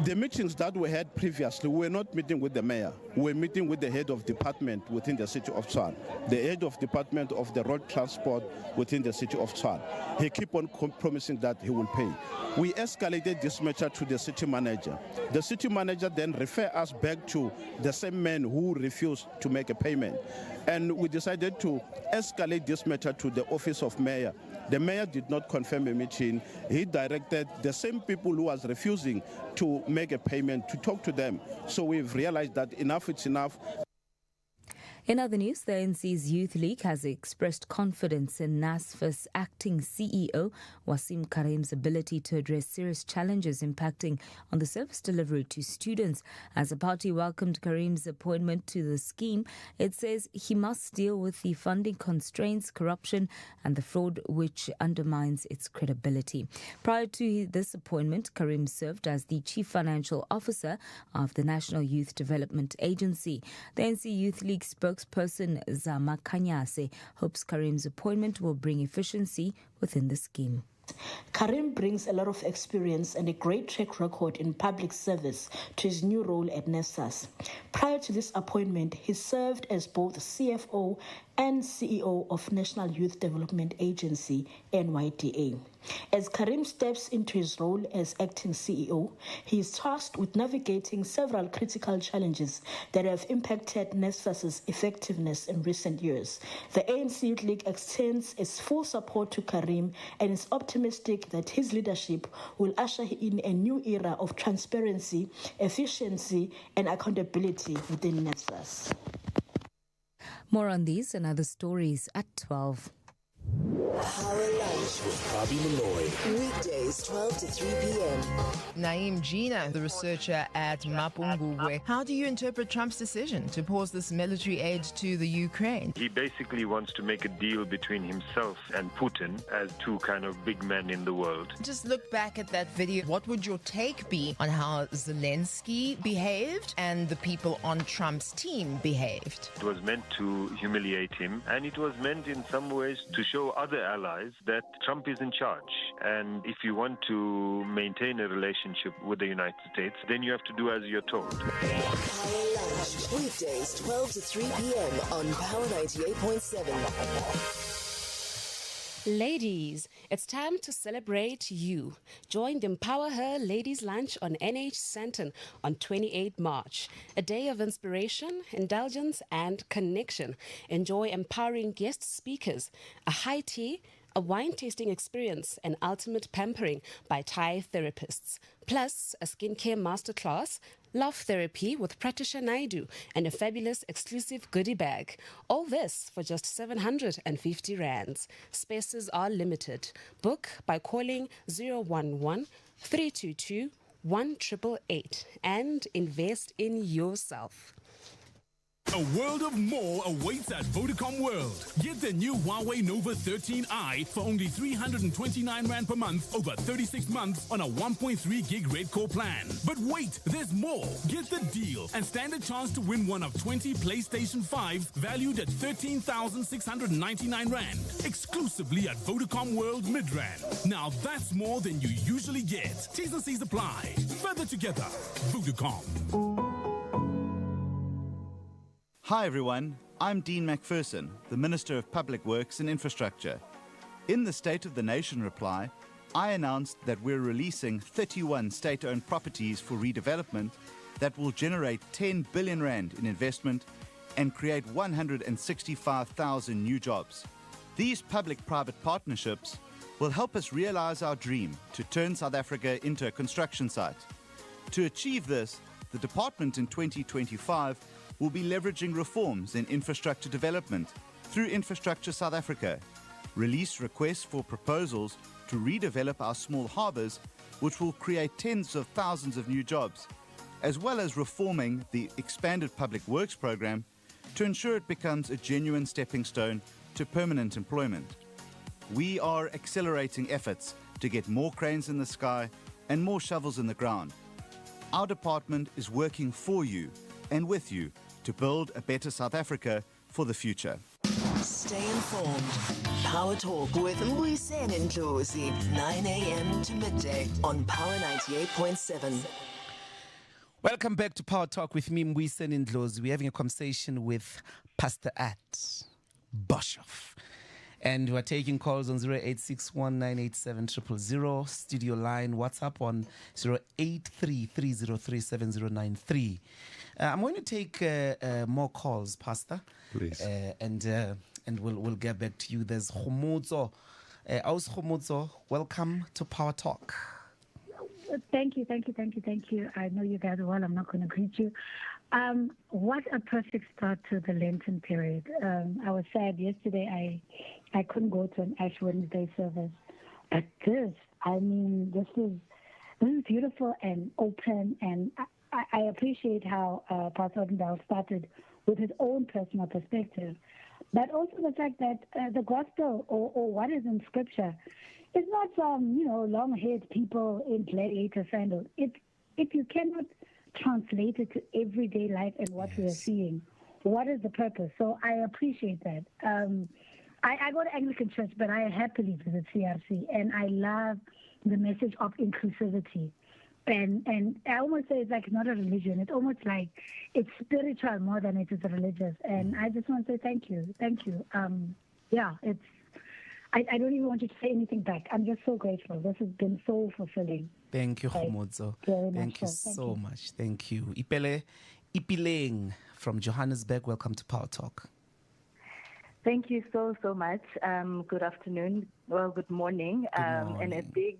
The meetings that we had previously, we were not meeting with the mayor. We were meeting with the head of department within the city of Tshwane, the head of department of the road transport within the city of Tshwane. He kept on promising that he will pay. We escalated this matter to the city manager. The city manager then referred us back to the same man who refused to make a payment. And we decided to escalate this matter to the office of mayor. The mayor did not confirm a meeting. He directed the same people who was refusing to make a payment to talk to them. So we've realized that enough is enough. In other news, the ANC's Youth League has expressed confidence in NASFA's acting CEO, Wasim Karim's ability to address serious challenges impacting on the service delivery to students. As the party welcomed Karim's appointment to the scheme, it says he must deal with the funding constraints, corruption and the fraud which undermines its credibility. Prior to this appointment, Karim served as the Chief Financial Officer of the National Youth Development Agency. The ANC Youth League spokesperson Zama Kanyase hopes Karim's appointment will bring efficiency within the scheme. Karim brings a lot of experience and a great track record in public service to his new role at NESAS. Prior to this appointment, he served as both CFO and CEO of National Youth Development Agency, NYDA. As Karim steps into his role as acting CEO, he is tasked with navigating several critical challenges that have impacted NESAS's effectiveness in recent years. The ANC Youth League extends its full support to Karim and is optimistic that his leadership will usher in a new era of transparency, efficiency, and accountability within NESAS. More on these and other stories at 12. Power Lunch with Bobby Malloy. Weekdays 12 to 3 p.m. Naeem Gina, the researcher at Mapungubwe. How do you interpret Trump's decision to pause this military aid to the Ukraine? He basically wants to make a deal between himself and Putin as two kind of big men in the world. Just look back at that video. What would your take be on how Zelensky behaved and the people on Trump's team behaved? It was meant to humiliate him, and it was meant in some ways to show other allies that Trump is in charge. And if you want to maintain a relationship with the United States, then you have to do as you're told. Power Lunch, weekdays 12 to 3 p.m. on Power 98.7. Ladies, it's time to celebrate you. Join the Empower Her Ladies Lunch on NH Santon on 28 March. A day of inspiration, indulgence, and connection. Enjoy empowering guest speakers, a high tea, a wine tasting experience, and ultimate pampering by Thai therapists. Plus, a skincare masterclass, love therapy with Pratisha Naidu, and a fabulous exclusive goodie bag. All this for just 750 rands. Spaces are limited. Book by calling 011 322 1888 and invest in yourself. A world of more awaits at Vodacom World. Get the new Huawei Nova 13i for only 329 Rand per month over 36 months on a 1.3 gig red core plan. But wait, there's more. Get the deal and stand a chance to win one of 20 PlayStation 5s valued at 13,699 Rand. Exclusively at Vodacom World Midrand. Now that's more than you usually get. T's and C's apply. Further together, Vodacom. Hi everyone, I'm Dean McPherson, the Minister of Public Works and Infrastructure. In the State of the Nation reply, I announced that we're releasing 31 state-owned properties for redevelopment that will generate 10 billion rand in investment and create 165,000 new jobs. These public-private partnerships will help us realize our dream to turn South Africa into a construction site. To achieve this, the department in 2025 will be leveraging reforms in infrastructure development through Infrastructure South Africa, release requests for proposals to redevelop our small harbours, which will create tens of thousands of new jobs, as well as reforming the expanded public works program to ensure it becomes a genuine stepping stone to permanent employment. We are accelerating efforts to get more cranes in the sky and more shovels in the ground. Our department is working for you and with you to build a better South Africa for the future. Stay informed. Power Talk with Mbuyiseni Ndlozi, 9 a.m. to midday on Power 98.7. Welcome back to Power Talk with me, Mbuyiseni Ndlozi. We're having a conversation with Pastor at Boshoff. And we're taking calls on 0861987000, studio line, WhatsApp on 0833037093. I'm going to take more calls, Pastor. Please. And we'll get back to you. There's Khomozo. Aus Khomozo, welcome to Power Talk. Thank you. I know you guys well. I'm not going to greet you. What a perfect start to the Lenten period. I was sad yesterday I couldn't go to an Ash Wednesday service. But this is beautiful and open, and I appreciate how Pastor Ndlozi started with his own personal perspective, but also the fact that the gospel or what is in Scripture is not some long-haired people in gladiator sandals. If you cannot translate it to everyday life and what we are seeing, what is the purpose? So I appreciate that. I go to Anglican Church, but I happily visit CRC, and I love the message of inclusivity. And I almost say it's like not a religion. It's almost like it's spiritual more than it is religious. And I just want to say thank you. I don't even want you to say anything back. I'm just so grateful. This has been so fulfilling. Thank you, Khomozo. Thank you so much. Thank you. Ipileng from Johannesburg, welcome to Power Talk. Thank you so much. Good afternoon. Well, good morning. And a big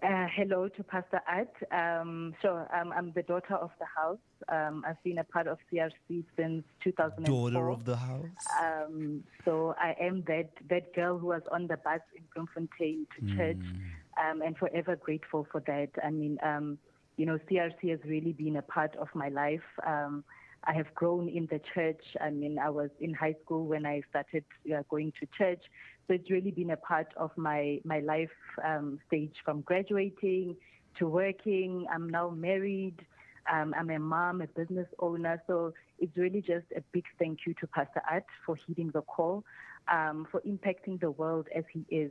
hello to Pastor Art. I'm the daughter of the house. I've been a part of CRC since 2004. Daughter of the house. So I am that girl who was on the bus in Bloemfontein to church, and forever grateful for that. CRC has really been a part of my life. I have grown in the church. I was in high school when I started going to church. So it's really been a part of my life stage, from graduating to working. I'm now married. I'm a mom, a business owner. So it's really just a big thank you to Pastor Art for heeding the call, for impacting the world as he is,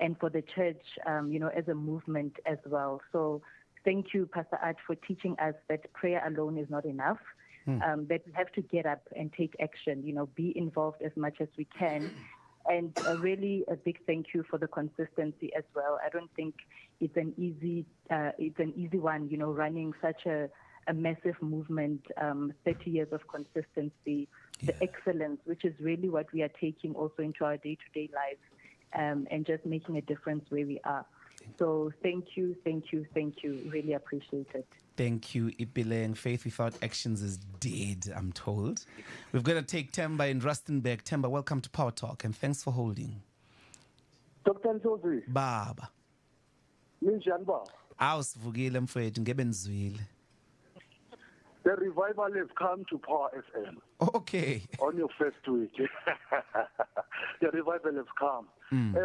and for the church, as a movement as well. So thank you, Pastor Art, for teaching us that prayer alone is not enough. That we have to get up and take action, be involved as much as we can, And really a big thank you for the consistency as well. I don't think it's an easy one, you know, running such a massive movement, 30 years of consistency, the excellence, which is really what we are taking also into our day-to-day lives, and just making a difference where we are. So thank you. Really appreciate it. Thank you, Ipileng. Faith without actions is dead, I'm told. We've got to take Temba in Rustenburg. Temba, welcome to Power Talk, and thanks for holding. Dr. Ndlozi. Baba. Minjani baba? Awusivukile mfowethu, ngebe nizwile. The revival has come to Power FM. Okay. On your first week. The revival has come.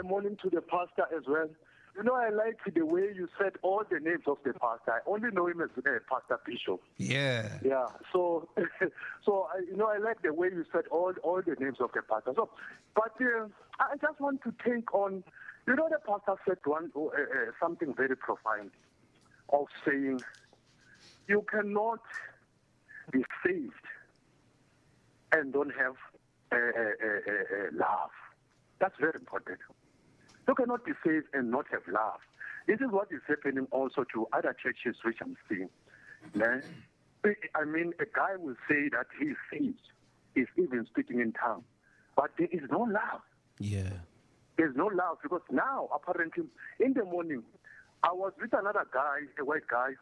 Morning to the pastor as well. You know, I like the way you said all the names of the pastor. I only know him as Pastor Bishop. Yeah. Yeah. So, I like the way you said all the names of the pastor. So, but I just want to take on, you know, the pastor said something very profound of saying, you cannot be saved and don't have love. That's very important. You cannot be saved and not have love. This is what is happening also to other churches which I'm seeing. I mean, a guy will say that he's saved, he's even speaking in tongues, but there is no love. Yeah. There's no love because now, apparently, in the morning, I was with another guy, a white guy.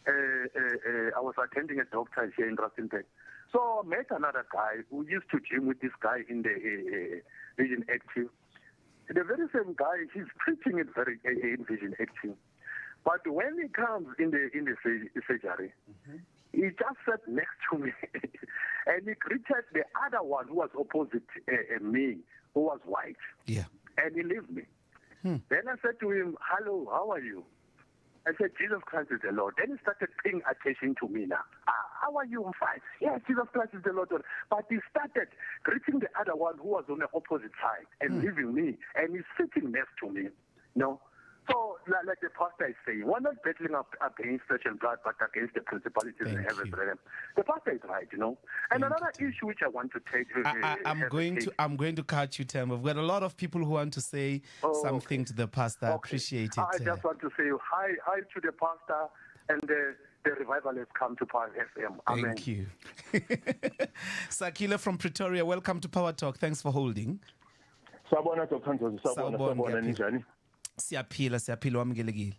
I was attending a doctor here in Rustenburg. So I met another guy who used to gym with this guy in the Vision Active. The very same guy, he's preaching it in Vision Active. But when he comes in the surgery, he just sat next to me and he greeted the other one who was opposite me, who was white. Yeah. And he left me. Then I said to him, hello, how are you? I said, Jesus Christ is the Lord. Then he started paying attention to me now. How are you? I'm fine. Yes, Jesus Christ is the Lord. But he started greeting the other one who was on the opposite side and leaving me. And he's sitting next to me. No. So, like the pastor is saying, we're not battling up against flesh and blood, but against the principalities in heaven. The pastor is right, you know. And another issue which I want to take. I'm going to cut you, Tim. We've got a lot of people who want to say something to the pastor. I appreciate it. I just want to say hi to the pastor, and the revival has come to Power FM. Amen. Thank you. Sakila from Pretoria, welcome to Power Talk. Thanks for holding. Sabona Dr. Ndlozi. Sabona ninjani? Siyaphila wamukelekile.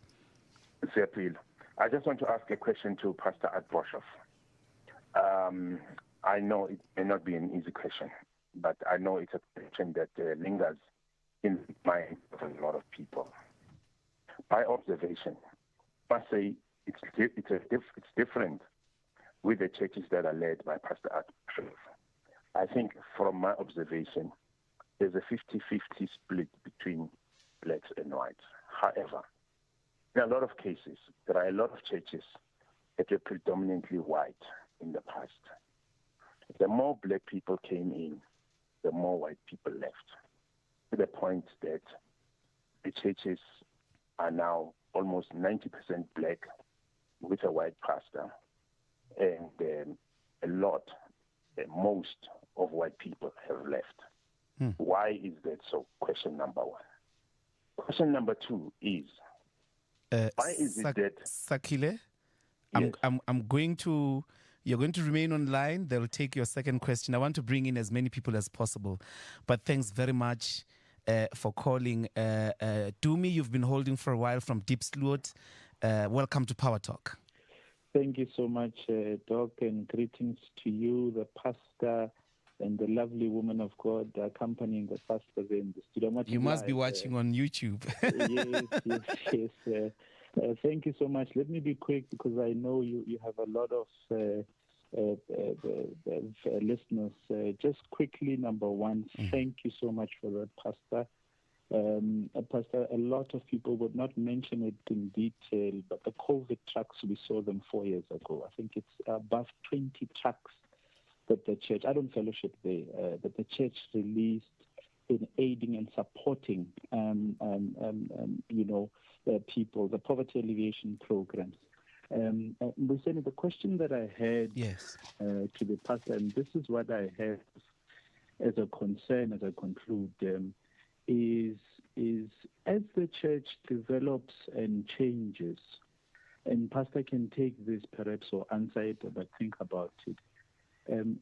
Siyaphila. I just want to ask a question to Pastor at Boshoff. I know it may not be an easy question, but I know it's a question that lingers in the mind of a lot of people. By observation, I must say it's different with the churches that are led by Pastor at Boshoff. I think from my observation, there's a 50-50 split between blacks and whites. However, in a lot of cases, there are a lot of churches that were predominantly white in the past. The more black people came in, the more white people left, to the point that the churches are now almost 90% black with a white pastor, and most of white people have left. Why is that so? Question number one. Question number two is, why is it that... Sakile, yes. You're going to remain online. They'll take your second question. I want to bring in as many people as possible. But thanks very much for calling. Dumi, you've been holding for a while from Deep Sloot. Welcome to Power Talk. Thank you so much, Doc, and greetings to you, the pastor, and the lovely woman of God accompanying the pastor in the studio. You must be watching on YouTube. Yes. Thank you so much. Let me be quick because I know you have a lot of listeners. Just quickly, number one, thank you so much for that, Pastor. Pastor, a lot of people would not mention it in detail, but the COVID trucks, we saw them 4 years ago. I think it's above 20 trucks that the church, I don't fellowship there, that the church released in aiding and supporting, the people, the poverty alleviation programs. The question that I had to the pastor, and this is what I have, as a concern, as I conclude, is as the church develops and changes, and Pastor can take this perhaps or answer it, but think about it.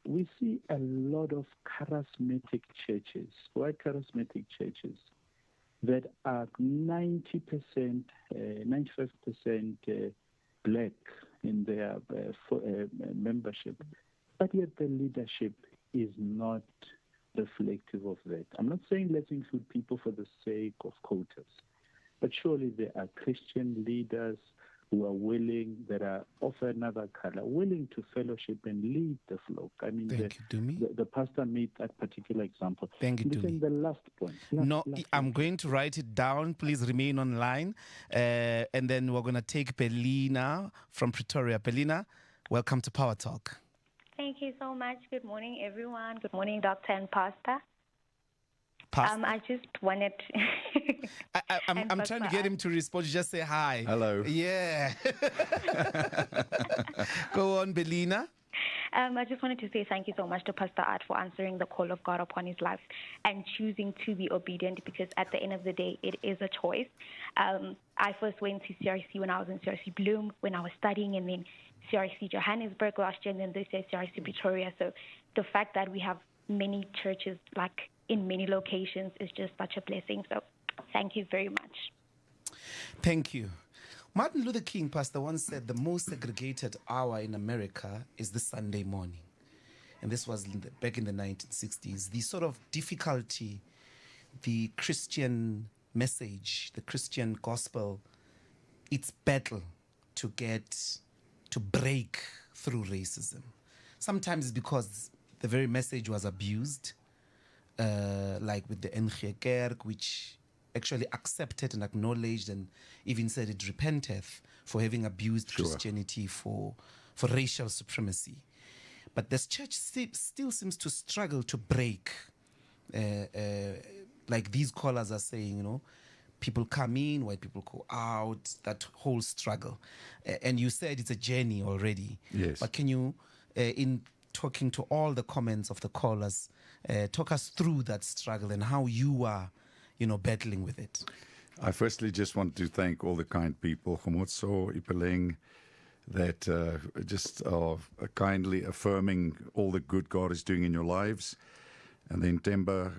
We see a lot of charismatic churches, white charismatic churches, that are 90%, 95% black in their membership, but yet the leadership is not reflective of that. I'm not saying let's include people for the sake of quotas, but surely there are Christian leaders who are willing, that are of another color, willing to fellowship and lead the flock. I mean, the pastor made that particular example. Thank you, Dumi. The last point. I'm going to write it down. Please remain online. And then we're going to take Belina from Pretoria. Belina, welcome to Power Talk. Thank you so much. Good morning, everyone. Good morning, Doctor and Pastor. I just wanted I'm trying to get him to respond. You just say hi. Hello. Yeah. Go on, Belina. I just wanted to say thank you so much to Pastor Art for answering the call of God upon his life and choosing to be obedient, because at the end of the day, it is a choice. I first went to CRC when I was in CRC Bloom, when I was studying, and then CRC Johannesburg last year, and then this year CRC Pretoria. So the fact that we have many churches like in many locations is just such a blessing. So thank you very much. Thank you. Martin Luther King, Pastor, once said the most segregated hour in America is the Sunday morning. And this was back in the 1960s. The sort of difficulty, the Christian message, the Christian gospel, its battle to break through racism. Sometimes it's because the very message was abused, like with the NG Kerk, which actually accepted and acknowledged and even said it repenteth for having abused Christianity for racial supremacy. But this church still seems to struggle to break. Like these callers are saying, you know, people come in, white people go out, that whole struggle. And you said it's a journey already. Yes. But can you, in talking to all the comments of the callers, talk us through that struggle and how you are, you know, battling with it? I firstly just want to thank all the kind people, Khomotso, Ipeleng, that just are kindly affirming all the good God is doing in your lives. And then Temba,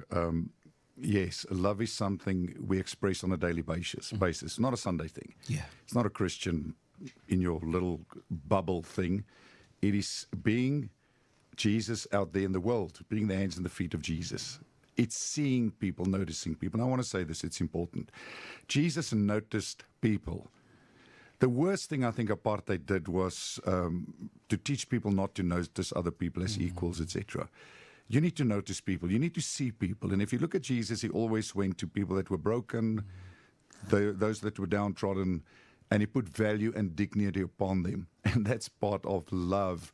yes, love is something we express on a daily basis. It's not a Sunday thing. Yeah. It's not a Christian in your little bubble thing. It is being Jesus out there in the world, being the hands and the feet of Jesus. It's seeing people, noticing people. And I want to say this, it's important. Jesus noticed people. The worst thing I think apartheid did was to teach people not to notice other people as equals, etc. You need to notice people. You need to see people. And if you look at Jesus, he always went to people that were broken, those that were downtrodden, and he put value and dignity upon them. And that's part of love,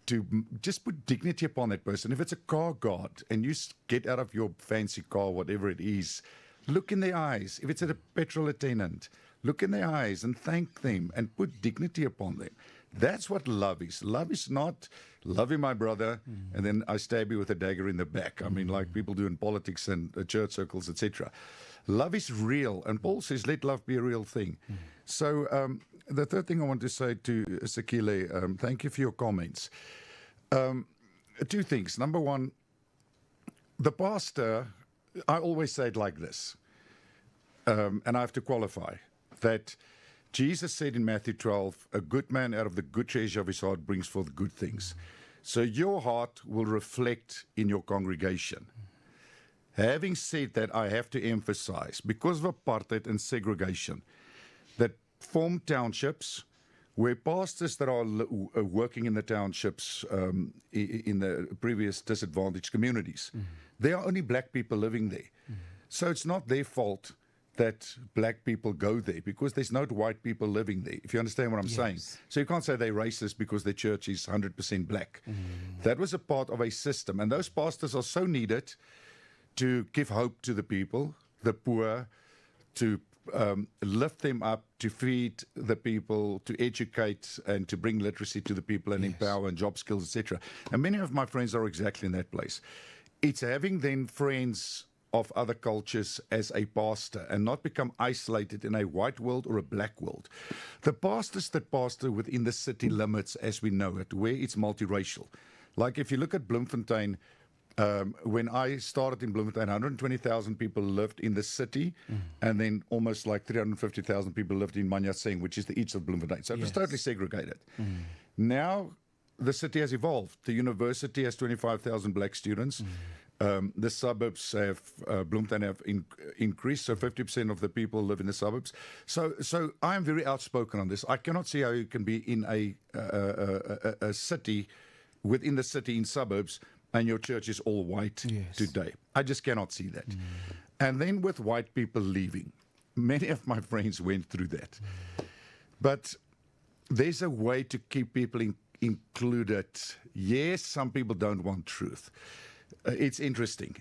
to just put dignity upon that person. If it's a car god and you get out of your fancy car, whatever it is, look in their eyes. If it's a petrol attendant, look in their eyes and thank them and put dignity upon them. That's what love is. Love is not loving my brother and then I stab you with a dagger in the back. I mean, like people do in politics and church circles, etc. Love is real. And Paul says, let love be a real thing. So the third thing I want to say to Sekile, thank you for your comments. Two things. Number one, the pastor, I always say it like this, and I have to qualify, that Jesus said in Matthew 12, a good man out of the good treasure of his heart brings forth good things. So your heart will reflect in your congregation. Having said that, I have to emphasize, because of apartheid and segregation, that form townships where pastors that are working in the townships in the previous disadvantaged communities, there are only black people living there. So it's not their fault that black people go there, because there's no white people living there, if you understand what I'm saying. So you can't say they're racist because their church is 100% black. That was a part of a system, and those pastors are so needed to give hope to the people, the poor, to lift them up, to feed the people, to educate and to bring literacy to the people and empower and job skills, etc. And many of my friends are exactly in that place. it's having then friends of other cultures as a pastor and not become isolated in a white world or a black world. The pastors that pastor within the city limits as we know it, where it's multiracial. Like if you look at Bloemfontein, when I started in Bloemfontein, 120,000 people lived in the city, and then almost like 350,000 people lived in Manyaseng, which is the east of Bloemfontein. So it was totally segregated. Now the city has evolved. The university has 25,000 black students. The suburbs have, Bloemfontein have increased, so 50% of the people live in the suburbs. So I'm very outspoken on this. I cannot see how you can be in a city, within the city in suburbs, and your church is all white today. I just cannot see that. And then with white people leaving, many of my friends went through that. But there's a way to keep people included. Yes, some people don't want truth. It's interesting.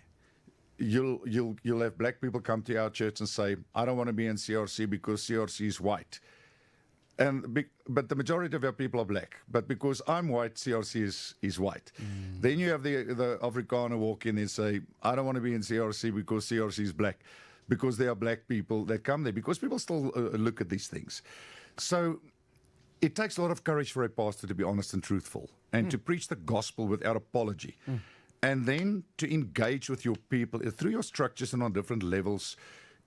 You'll have black people come to our church and say, I don't want to be in CRC because CRC is white. But the majority of our people are black. But because I'm white, CRC is white. Then you have the Afrikaner walk in and say, I don't want to be in CRC because CRC is black. Because there are black people that come there. Because people still look at these things. So it takes a lot of courage for a pastor to be honest and truthful. And to preach the gospel without apology. And then to engage with your people through your structures and on different levels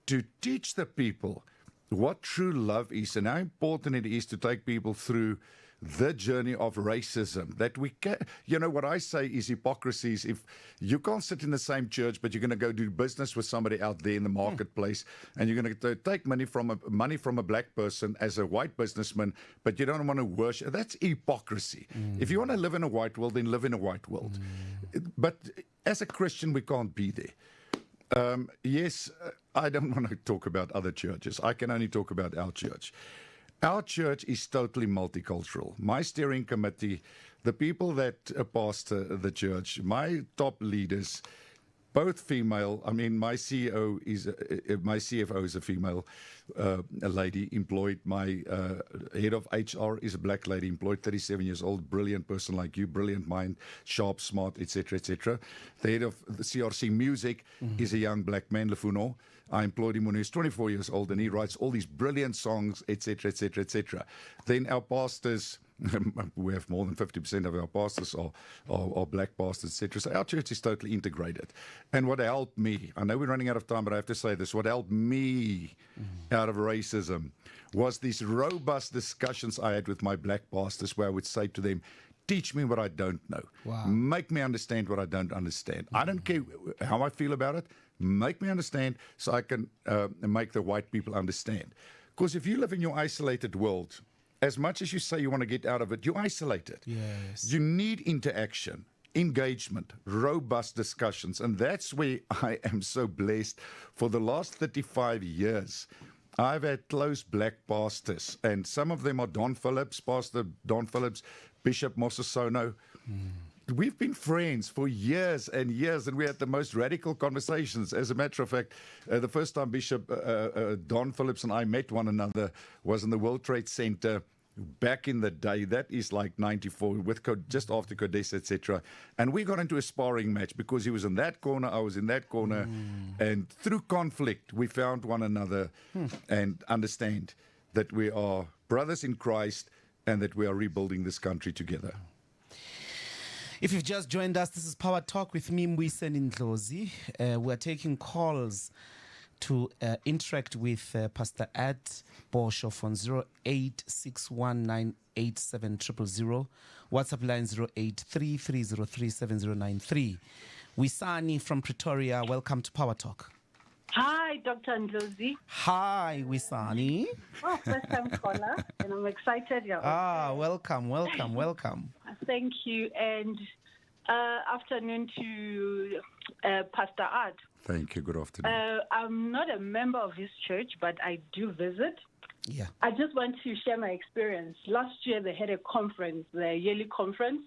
to teach the people what true love is and how important it is to take people through the journey of racism. That we can, what I say is hypocrisy is if you can't sit in the same church, but you're going to go do business with somebody out there in the marketplace, and you're going to take money from a black person as a white businessman, but you don't want to worship. That's hypocrisy. If you want to live in a white world, then live in a white world. But as a Christian, we can't be there. Yes, I don't want to talk about other churches. I can only talk about our church. Our church is totally multicultural. My steering committee, the people that pastor the church, my top leaders, both female. I mean, my CFO is a female, a lady employed. My head of HR is a black lady employed, 37 years old, brilliant person like you, brilliant mind, sharp, smart, etc., etc. The head of the CRC Music is a young black man, Lefuno. I employed him when he was 24 years old, and he writes all these brilliant songs, etc., etc., etc. Then our pastors, we have more than 50% of our pastors are black pastors, etc. So our church is totally integrated. And what helped me, I know we're running out of time, but I have to say this, what helped me out of racism was these robust discussions I had with my black pastors where I would say to them, teach me what I don't know. Wow. Make me understand what I don't understand. I don't care how I feel about it. Make me understand so I can make the white people understand. Because if you live in your isolated world, as much as you say you want to get out of it, you're isolated. Yes. You need interaction, engagement, robust discussions. And that's where I am so blessed. For the last 35 years, I've had close black pastors. And some of them are Don Phillips, Pastor Don Phillips, Bishop Mosasono. We've been friends for years and years, and we had the most radical conversations. As a matter of fact, the first time Bishop Don Phillips and I met one another was in the World Trade Center back in the day. That is like 94, with just after Codes, etc. And we got into a sparring match because he was in that corner, I was in that corner. And through conflict, we found one another and understand that we are brothers in Christ and that we are rebuilding this country together. If you've just joined us, this is Power Talk with me, Mbuyiseni Ndlozi. We're taking calls to interact with Pastor at Boshoff on 0861987000. WhatsApp line 0833037093. Wisani from Pretoria, welcome to Power Talk. Hi, Dr. Ndlozi. Hi, Wisani. Oh, first time caller, and I'm excited. Welcome. Thank you, and afternoon to Pastor Art. Thank you, good afternoon. I'm not a member of his church, but I do visit. Yeah. I just want to share my experience. Last year, they had a conference, the yearly conference,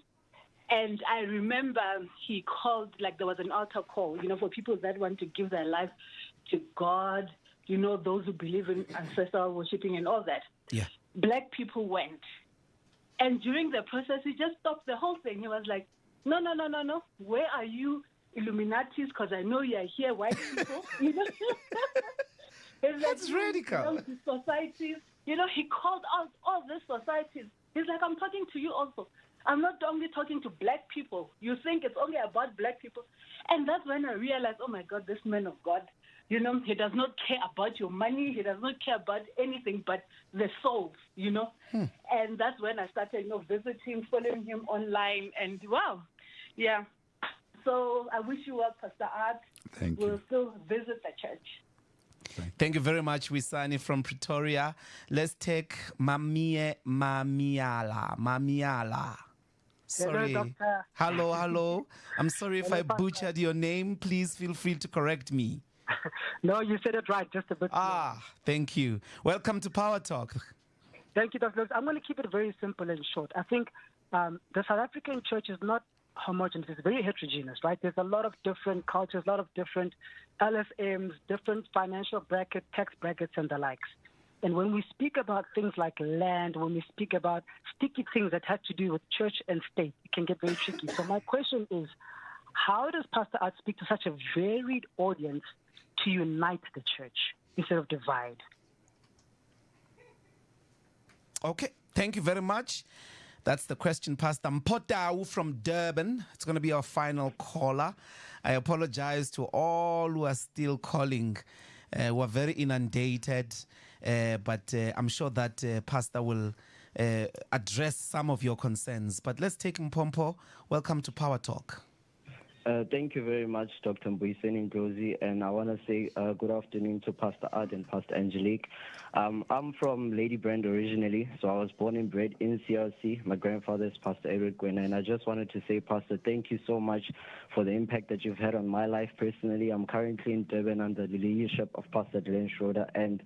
and I remember he called, like there was an altar call, for people that want to give their life to God, those who believe in ancestral worshiping and all that. Yeah. Black people went. And during the process, he just stopped the whole thing. He was like, no. Where are you Illuminatis, because I know you are here, white people. You know? That's radical. The societies, you know, he called out all these societies. He's like, I'm talking to you also. I'm not only talking to black people. You think it's only about black people. And that's when I realized, oh my God, this man of God, you know, he does not care about your money. He does not care about anything but the souls, you know. And that's when I started, you know, visiting, following him online. And wow, yeah. So I wish you well, Pastor Art. Thank you. We'll still visit the church. Thank you very much, Wisani from Pretoria. Let's take Mamiala. Sorry. Hello, Doctor. Hello. I'm sorry if I butchered your name. Please feel free to correct me. No, you said it right, just a bit. Thank you. Welcome to Power Talk. Thank you, Dr. I'm going to keep it very simple and short. I think the South African church is not homogeneous. It's very heterogeneous, right? There's a lot of different cultures, a lot of different LFMs, different financial brackets, tax brackets, and the likes. And when we speak about things like land, when we speak about sticky things that have to do with church and state, it can get very tricky. So my question is, how does Pastor Art speak to such a varied audience to unite the church instead of divide? Okay, thank you very much. That's the question, Pastor Mpotau from Durban. It's going to be our final caller. I apologize to all who are still calling. We're very inundated, but I'm sure that Pastor will address some of your concerns. But let's take Mpompo. Welcome to Power Talk. Thank you very much, Dr. Mbuyiseni Ndlozi, and I want to say good afternoon to Pastor Art and Pastor Angelique. I'm from Lady Brand originally, so I was born and bred in CRC. My grandfather is Pastor Eric Gwena, and I just wanted to say, Pastor, thank you so much for the impact that you've had on my life personally. I'm currently in Durban under the leadership of Pastor Glenn Schroeder, and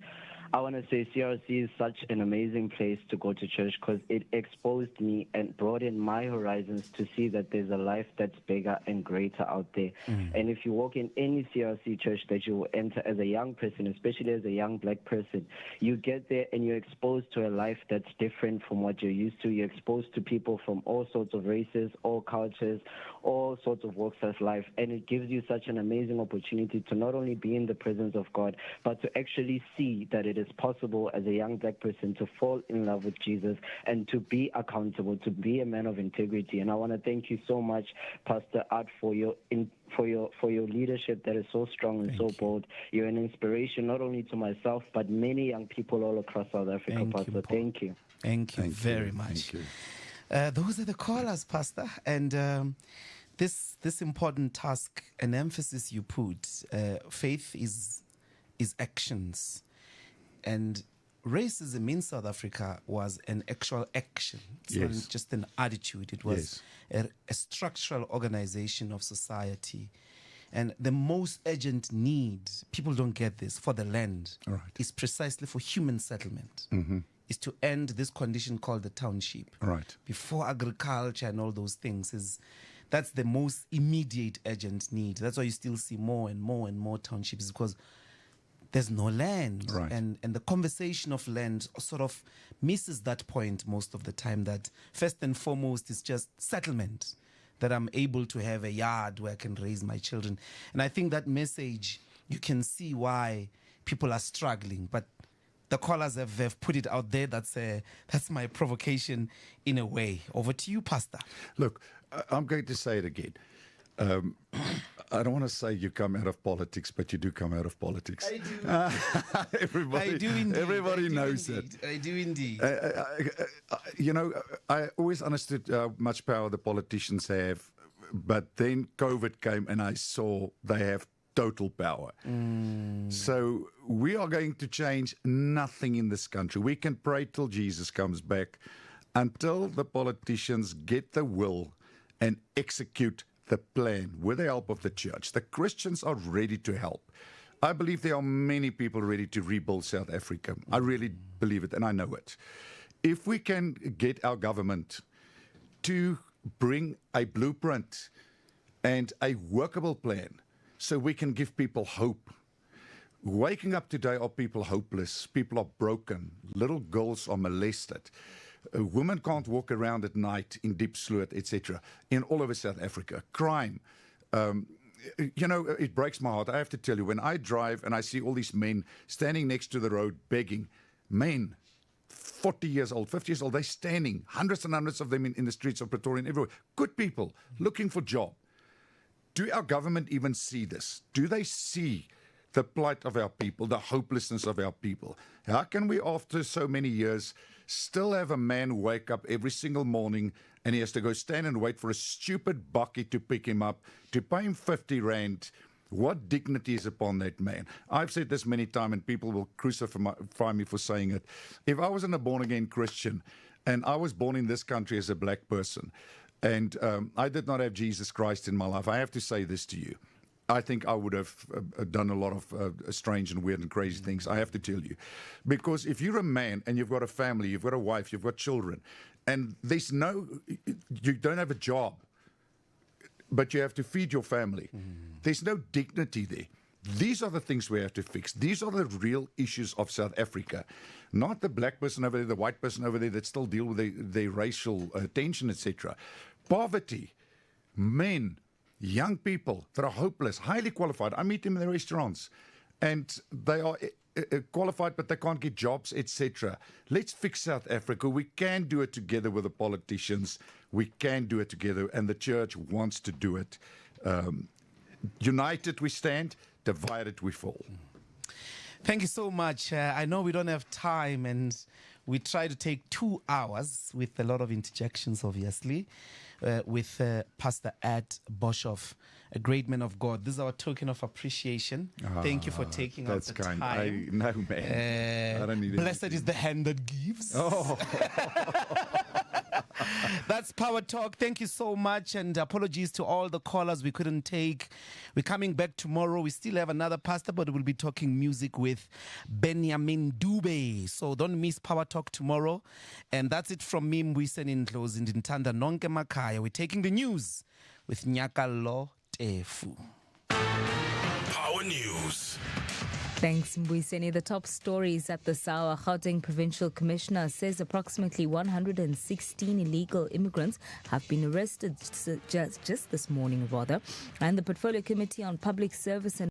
I want to say CRC is such an amazing place to go to church because it exposed me and broadened my horizons to see that there's a life that's bigger and greater out there. And if you walk in any CRC church that you will enter as a young person, especially as a young black person, you get there and you're exposed to a life that's different from what you're used to. You're exposed to people from all sorts of races, all cultures, all sorts of walks of life. And it gives you such an amazing opportunity to not only be in the presence of God, but to actually see that it is possible as a young black person to fall in love with Jesus and to be accountable, to be a man of integrity. And I want to thank you so much, Pastor Art, for your leadership that is so strong and so bold. You're an inspiration not only to myself, but many young people all across South Africa, Pastor. Thank you. Thank you very much. Those are the callers, Pastor. And this important task and emphasis you put, faith is actions. And racism in South Africa was an actual action. It's not just an attitude. It was a structural organization of society. And the most urgent need, people don't get this, for the land is precisely for human settlement. Is to end this condition called the township. Before agriculture and all those things. That's the most immediate urgent need. That's why you still see more and more and more townships, because there's no land. And the conversation of land sort of misses that point most of the time, that first and foremost is just settlement, that I'm able to have a yard where I can raise my children. And I think that message, you can see why people are struggling. But the callers have put it out there. That's my provocation in a way. Over to you, Pastor. Look, I'm going to say it again. I don't want to say you come out of politics, but you do come out of politics. I do. Everybody knows it. I do indeed. You know, I always understood how much power the politicians have, but then COVID came and I saw they have total power. So we are going to change nothing in this country. We can pray till Jesus comes back, until the politicians get the will and execute the plan with the help of the church. The Christians are ready to help. I believe there are many people ready to rebuild South Africa. I really believe it, and I know it. If we can get our government to bring a blueprint and a workable plan so we can give people hope. Waking up today, are people hopeless? People are broken. Little girls are molested. Women can't walk around at night in Diepsloot, etc. In all over South Africa. Crime. you know, it breaks my heart. I have to tell you, when I drive and I see all these men standing next to the road begging, men, 40 years old, 50 years old, they're standing, hundreds and hundreds of them in the streets of Pretoria and everywhere. Good people looking for job. Do our government even see this? Do they see the plight of our people, the hopelessness of our people? How can we, after so many years, still have a man wake up every single morning and he has to go stand and wait for a stupid bakkie to pick him up, to pay him 50 rand? What dignity is upon that man? I've said this many times, and people will crucify me for saying it. If I wasn't a born-again Christian, and I was born in this country as a black person, and I did not have Jesus Christ in my life, I have to say this to you. I think I would have done a lot of strange and weird and crazy things, I have to tell you. Because if you're a man and you've got a family, you've got a wife, you've got children, and you don't have a job, but you have to feed your family. There's no dignity there. These are the things we have to fix. These are the real issues of South Africa. Not the black person over there, the white person over there that still deal with their racial tension, etc. Poverty, men, young people that are hopeless, highly qualified. I meet them in the restaurants, and they are qualified, but they can't get jobs, etc. Let's fix South Africa. We can do it together with the politicians. We can do it together, and the church wants to do it. United we stand, divided we fall. Thank you so much. I know we don't have time, and we try to take 2 hours with a lot of interjections, obviously, with Pastor Boshoff, a great man of God. This is our token of appreciation. Thank you for taking out the time. I know, man. I don't need blessed is the hand that gives. Oh. That's Power Talk. Thank you so much, and apologies to all the callers we couldn't take. We're coming back tomorrow. We still have another pastor, but we'll be talking music with Benjamin Dube. So don't miss Power Talk tomorrow. And that's it from me, Mbuyiseni Ndlozi, Ndintanda Nonke Makaya. We're taking the news with Nyakalo Tefu. Power News. Thanks, Mbuyiseni. The top stories at the Sawa. Gauteng Provincial Commissioner says approximately 116 illegal immigrants have been arrested just this morning, and the Portfolio Committee on Public Service and